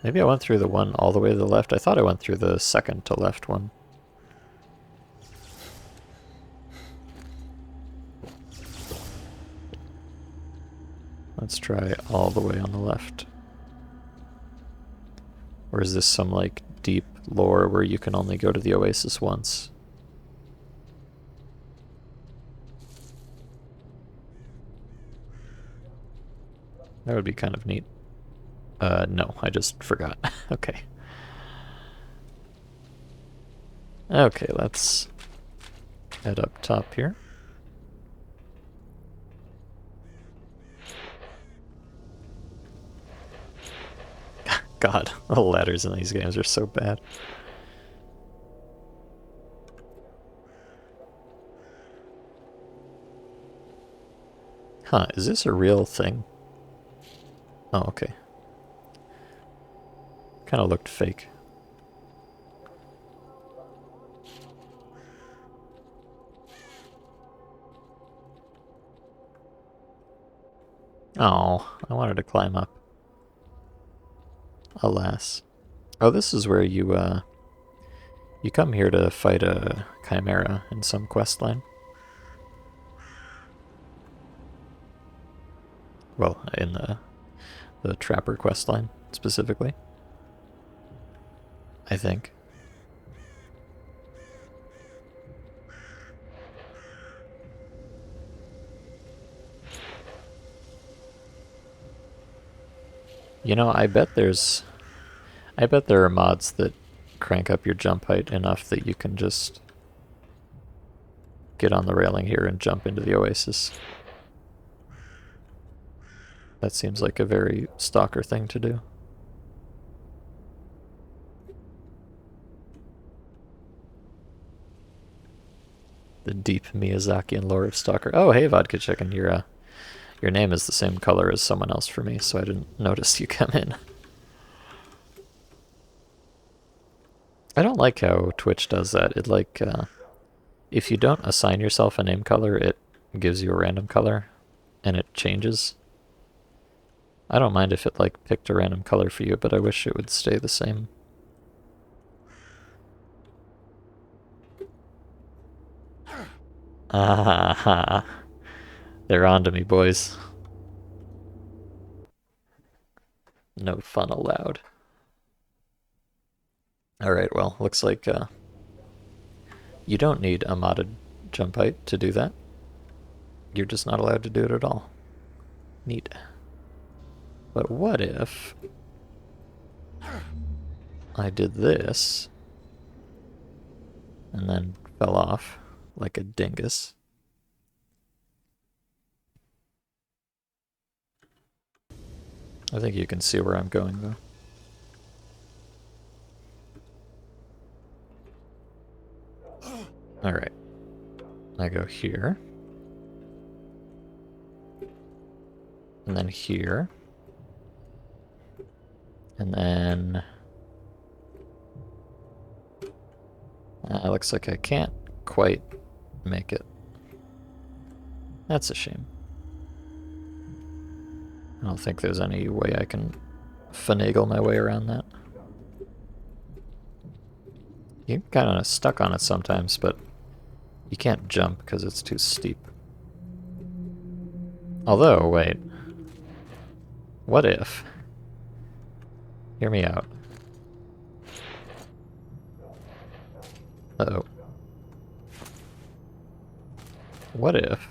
Maybe I went through the one all the way to the left. I thought I went through the second to left one. Let's try all the way on the left. Or is this some, like, deep lore where you can only go to the oasis once? That would be kind of neat. No, I just forgot. Okay. Okay, let's head up top here. God, the ladders in these games are so bad. Huh, is this a real thing? Oh, okay. Kind of looked fake. Oh, I wanted to climb up. Alas. Oh, this is where you come here to fight a chimera in some quest line. Well, in the Trapper quest line, specifically. I think. You know, I bet there are mods that crank up your jump height enough that you can just get on the railing here and jump into the oasis. That seems like a very stalker thing to do. The deep Miyazakian lore of Stalker. Oh, hey, Vodka Chicken, your name is the same color as someone else for me, so I didn't notice you come in. I don't like how Twitch does that. It if you don't assign yourself a name color, it gives you a random color, and it changes. I don't mind if it picked a random color for you, but I wish it would stay the same. Ah, they're on to me, boys. No fun allowed. Alright, well, looks like you don't need a modded jump height to do that. You're just not allowed to do it at all. Neat. But what if I did this and then fell off like a dingus? I think you can see where I'm going, though. Alright. I go here. And then here. And then... looks like I can't quite make it. That's a shame. I don't think there's any way I can finagle my way around that. You get kind of stuck on it sometimes, but you can't jump because it's too steep. Although, wait. What if? Hear me out. Uh-oh. What if?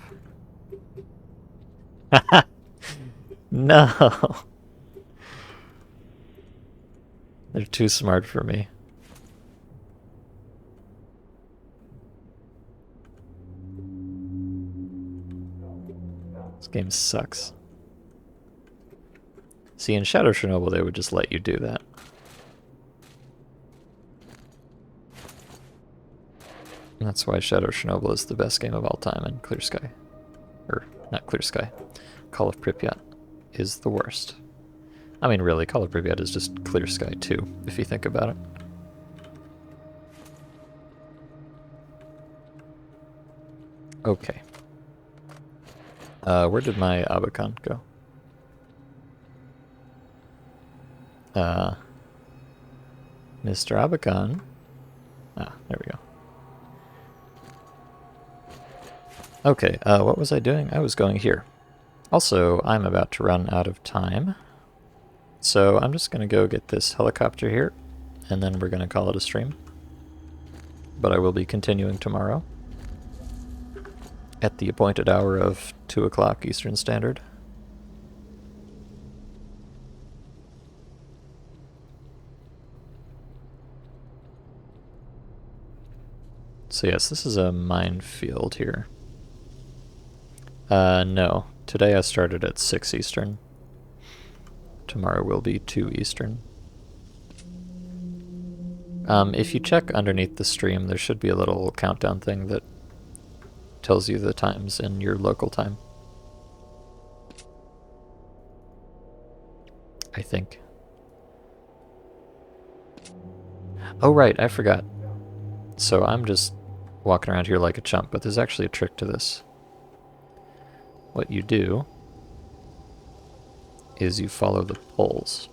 No! They're too smart for me. This game sucks. See, in Shadow Chernobyl, they would just let you do that. And that's why Shadow Chernobyl is the best game of all time, and Clear Sky. Or, not Clear Sky. Call of Pripyat is the worst. I mean, really, Call of Pripyat is just Clear Sky 2, if you think about it. Okay. Where did my Abakan go? Mr. Abakan. Ah, there we go. Okay, what was I doing? I was going here. Also, I'm about to run out of time. So I'm just going to go get this helicopter here, and then we're going to call it a stream. But I will be continuing tomorrow at the appointed hour of 2 o'clock Eastern Standard. So yes, this is a minefield here. No. Today I started at 6 Eastern. Tomorrow will be 2 Eastern. If you check underneath the stream, there should be a little countdown thing that tells you the times in your local time. I think. Oh right, I forgot. So I'm just walking around here like a chump, but there's actually a trick to this. What you do is you follow the poles.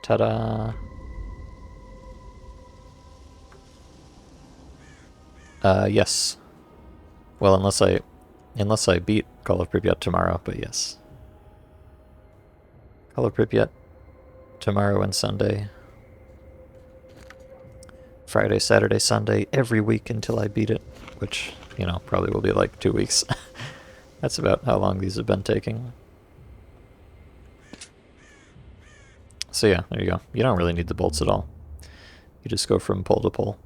Ta-da! Yes. Well, unless I beat Call of Pripyat tomorrow, but yes. Call of Pripyat tomorrow and Sunday. Friday, Saturday, Sunday, every week until I beat it, which, you know, probably will be like 2 weeks. That's about how long these have been taking. So yeah, there you go. You don't really need the bolts at all. You just go from pole to pole.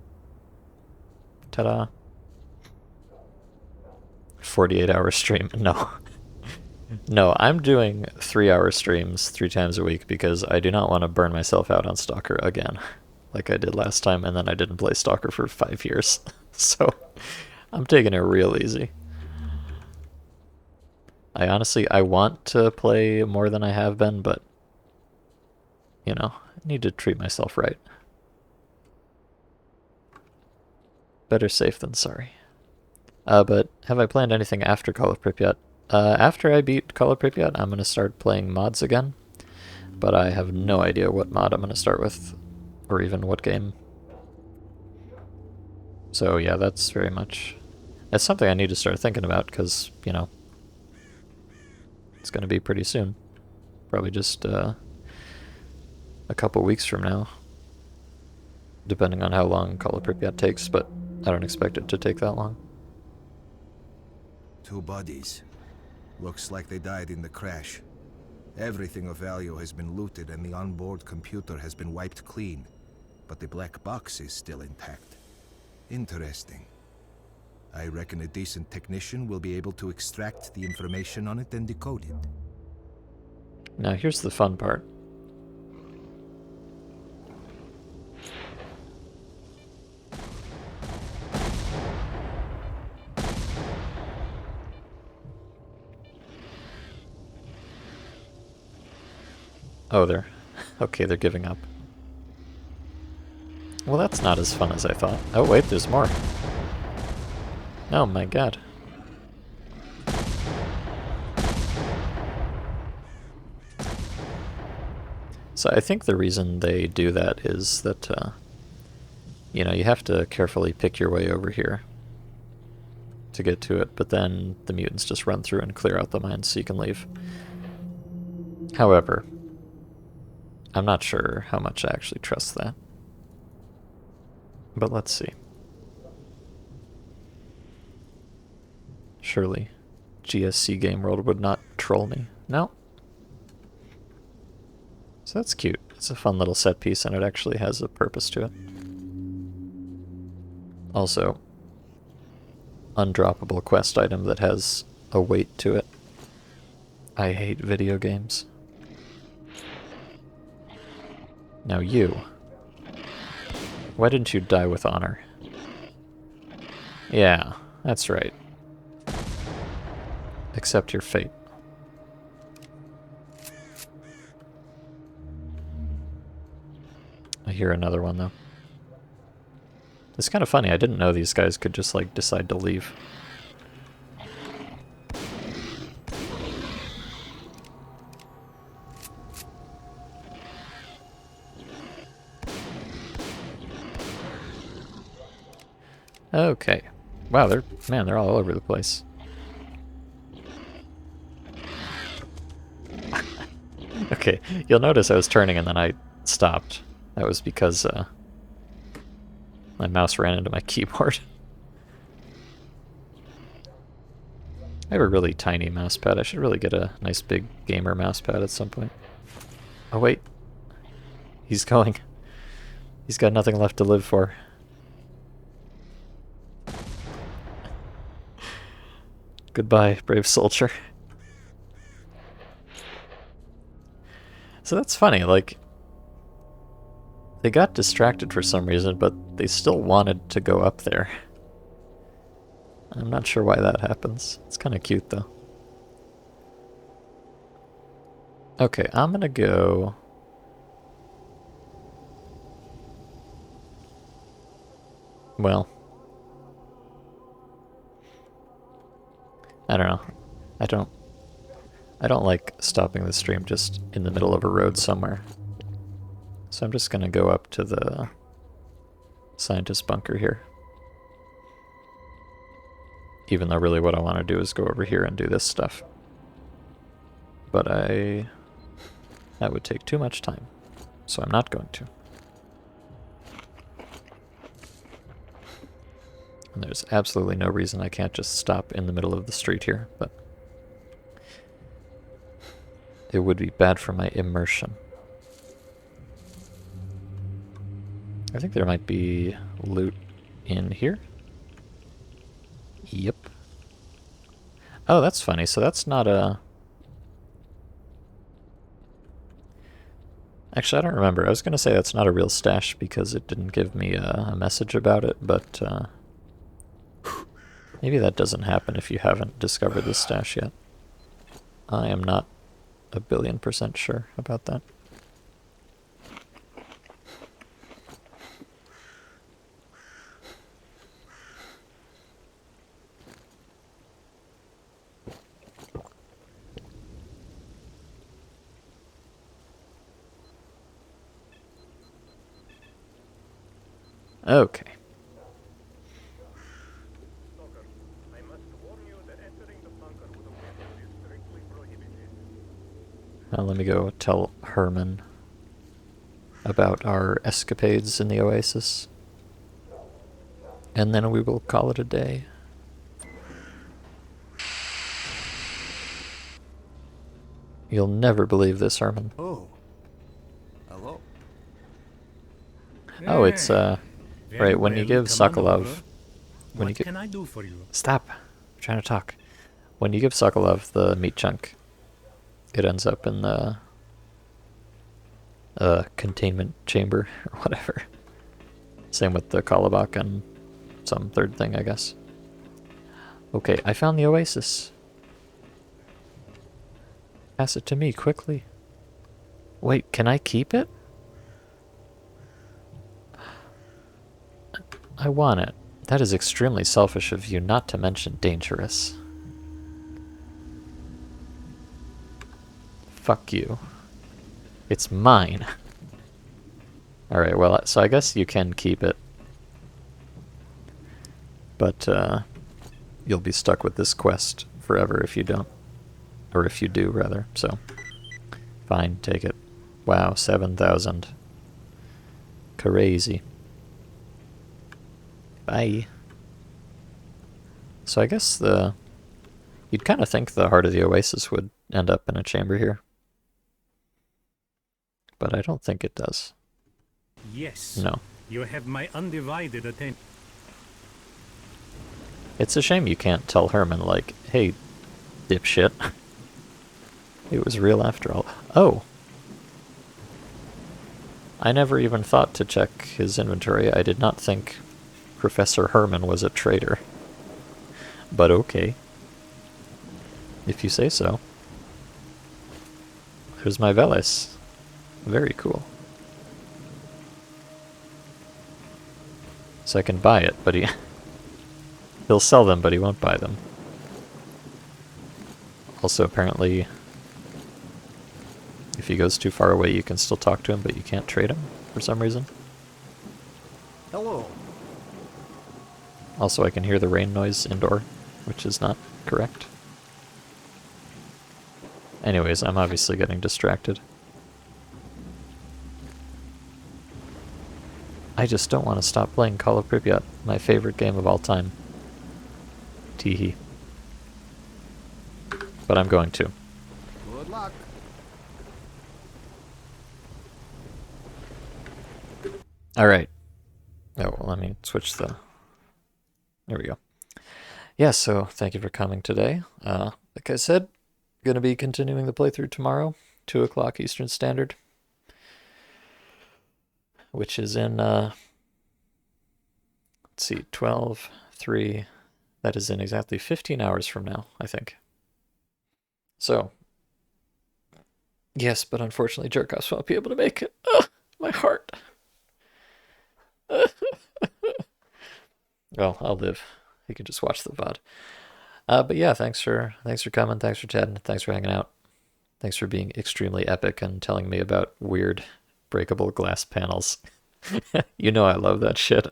Ta-da. 48-hour stream. No. No, I'm doing 3-hour streams 3 times a week because I do not want to burn myself out on Stalker again, like I did last time, and then I didn't play Stalker for 5 years. So I'm taking it real easy. I want to play more than I have been, but, you know, I need to treat myself right. Better safe than sorry. But have I planned anything after Call of Pripyat? After I beat Call of Pripyat, I'm going to start playing mods again, but I have no idea what mod I'm going to start with, or even what game. So yeah, that's something I need to start thinking about, because, you know, it's going to be pretty soon. Probably just a couple weeks from now, depending on how long Call of Pripyat takes, but I don't expect it to take that long. 2 bodies. Looks like they died in the crash. Everything of value has been looted and the onboard computer has been wiped clean. But the black box is still intact. Interesting. I reckon a decent technician will be able to extract the information on it and decode it. Now here's the fun part. Oh, they're giving up. Well, that's not as fun as I thought. Oh wait, there's more. Oh my god. So I think the reason they do that is that, you know, you have to carefully pick your way over here to get to it, but then the mutants just run through and clear out the mines so you can leave. However, I'm not sure how much I actually trust that. But let's see. Surely GSC Game World would not troll me. No. So that's cute. It's a fun little set piece and it actually has a purpose to it. Also, undroppable quest item that has a weight to it. I hate video games. Now you. Why didn't you die with honor? Yeah, that's right. Accept your fate. I hear another one, though. It's kind of funny, I didn't know these guys could just, like, decide to leave. Okay. Wow, they're all over the place. Okay, you'll notice I was turning and then I stopped. That was because my mouse ran into my keyboard. I have a really tiny mouse pad. I should really get a nice big gamer mouse pad at some point. Oh wait. He's going. He's got nothing left to live for. Goodbye, brave soldier. So that's funny, like, they got distracted for some reason, but they still wanted to go up there. I'm not sure why that happens. It's kind of cute, though. Okay, I'm gonna go... Well... I don't know. I don't like stopping the stream just in the middle of a road somewhere. So I'm just gonna go up to the scientist bunker here. Even though really what I want to do is go over here and do this stuff. But that would take too much time. So I'm not going to. And there's absolutely no reason I can't just stop in the middle of the street here, but it would be bad for my immersion. I think there might be loot in here. Yep. Oh, that's funny. So that's not a... Actually, I don't remember. I was going to say that's not a real stash because it didn't give me a message about it, but maybe that doesn't happen if you haven't discovered this stash yet. I am not 1,000,000,000% sure about that. Okay. Now let me go tell Herman about our escapades in the oasis. And then we will call it a day. You'll never believe this, Herman. Oh. Hello. Oh, it's right, when you give Sokolov... When What can I do for you? Stop. I'm trying to talk. When you give Sokolov the meat chunk, it ends up in the containment chamber or whatever. Same with the Kolobok and some third thing, I guess. Okay, I found the oasis. Pass it to me, quickly. Wait, can I keep it? I want it. That is extremely selfish of you, not to mention dangerous. Fuck you. It's mine. Alright, well, so I guess you can keep it. But, you'll be stuck with this quest forever if you don't. Or if you do, rather, so. Fine, take it. Wow, 7,000. Crazy. Bye. So I guess you'd kind of think the heart of the oasis would end up in a chamber here. But I don't think it does. Yes. No. You have my undivided attention. It's a shame you can't tell Herman, like, hey, dipshit. It was real after all. Oh! I never even thought to check his inventory. I did not think Professor Herman was a traitor. But okay. If you say so. Here's my Veles. Very cool. So I can buy it, but he'll sell them, but he won't buy them. Also, apparently, if he goes too far away, you can still talk to him, but you can't trade him for some reason. Hello. Also, I can hear the rain noise indoor, which is not correct. Anyways, I'm obviously getting distracted. I just don't want to stop playing Call of Pripyat, my favorite game of all time. Teehee. But I'm going to. Good luck. Alright. Oh, well, let me switch the... There we go. Yeah, so thank you for coming today. Like I said, going to be continuing the playthrough tomorrow, 2 o'clock Eastern Standard. Which is in, let's see, 12, 3, that is in exactly 15 hours from now, I think. So, yes, but unfortunately Jerkoffs won't be able to make it. Ugh, my heart. Well, I'll live. You can just watch the VOD. But yeah, thanks for coming, thanks for chatting, thanks for hanging out. Thanks for being extremely epic and telling me about weird breakable glass panels. You know I love that shit.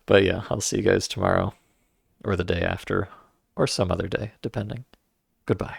But yeah, I'll see you guys tomorrow, or the day after, or some other day, depending. Goodbye.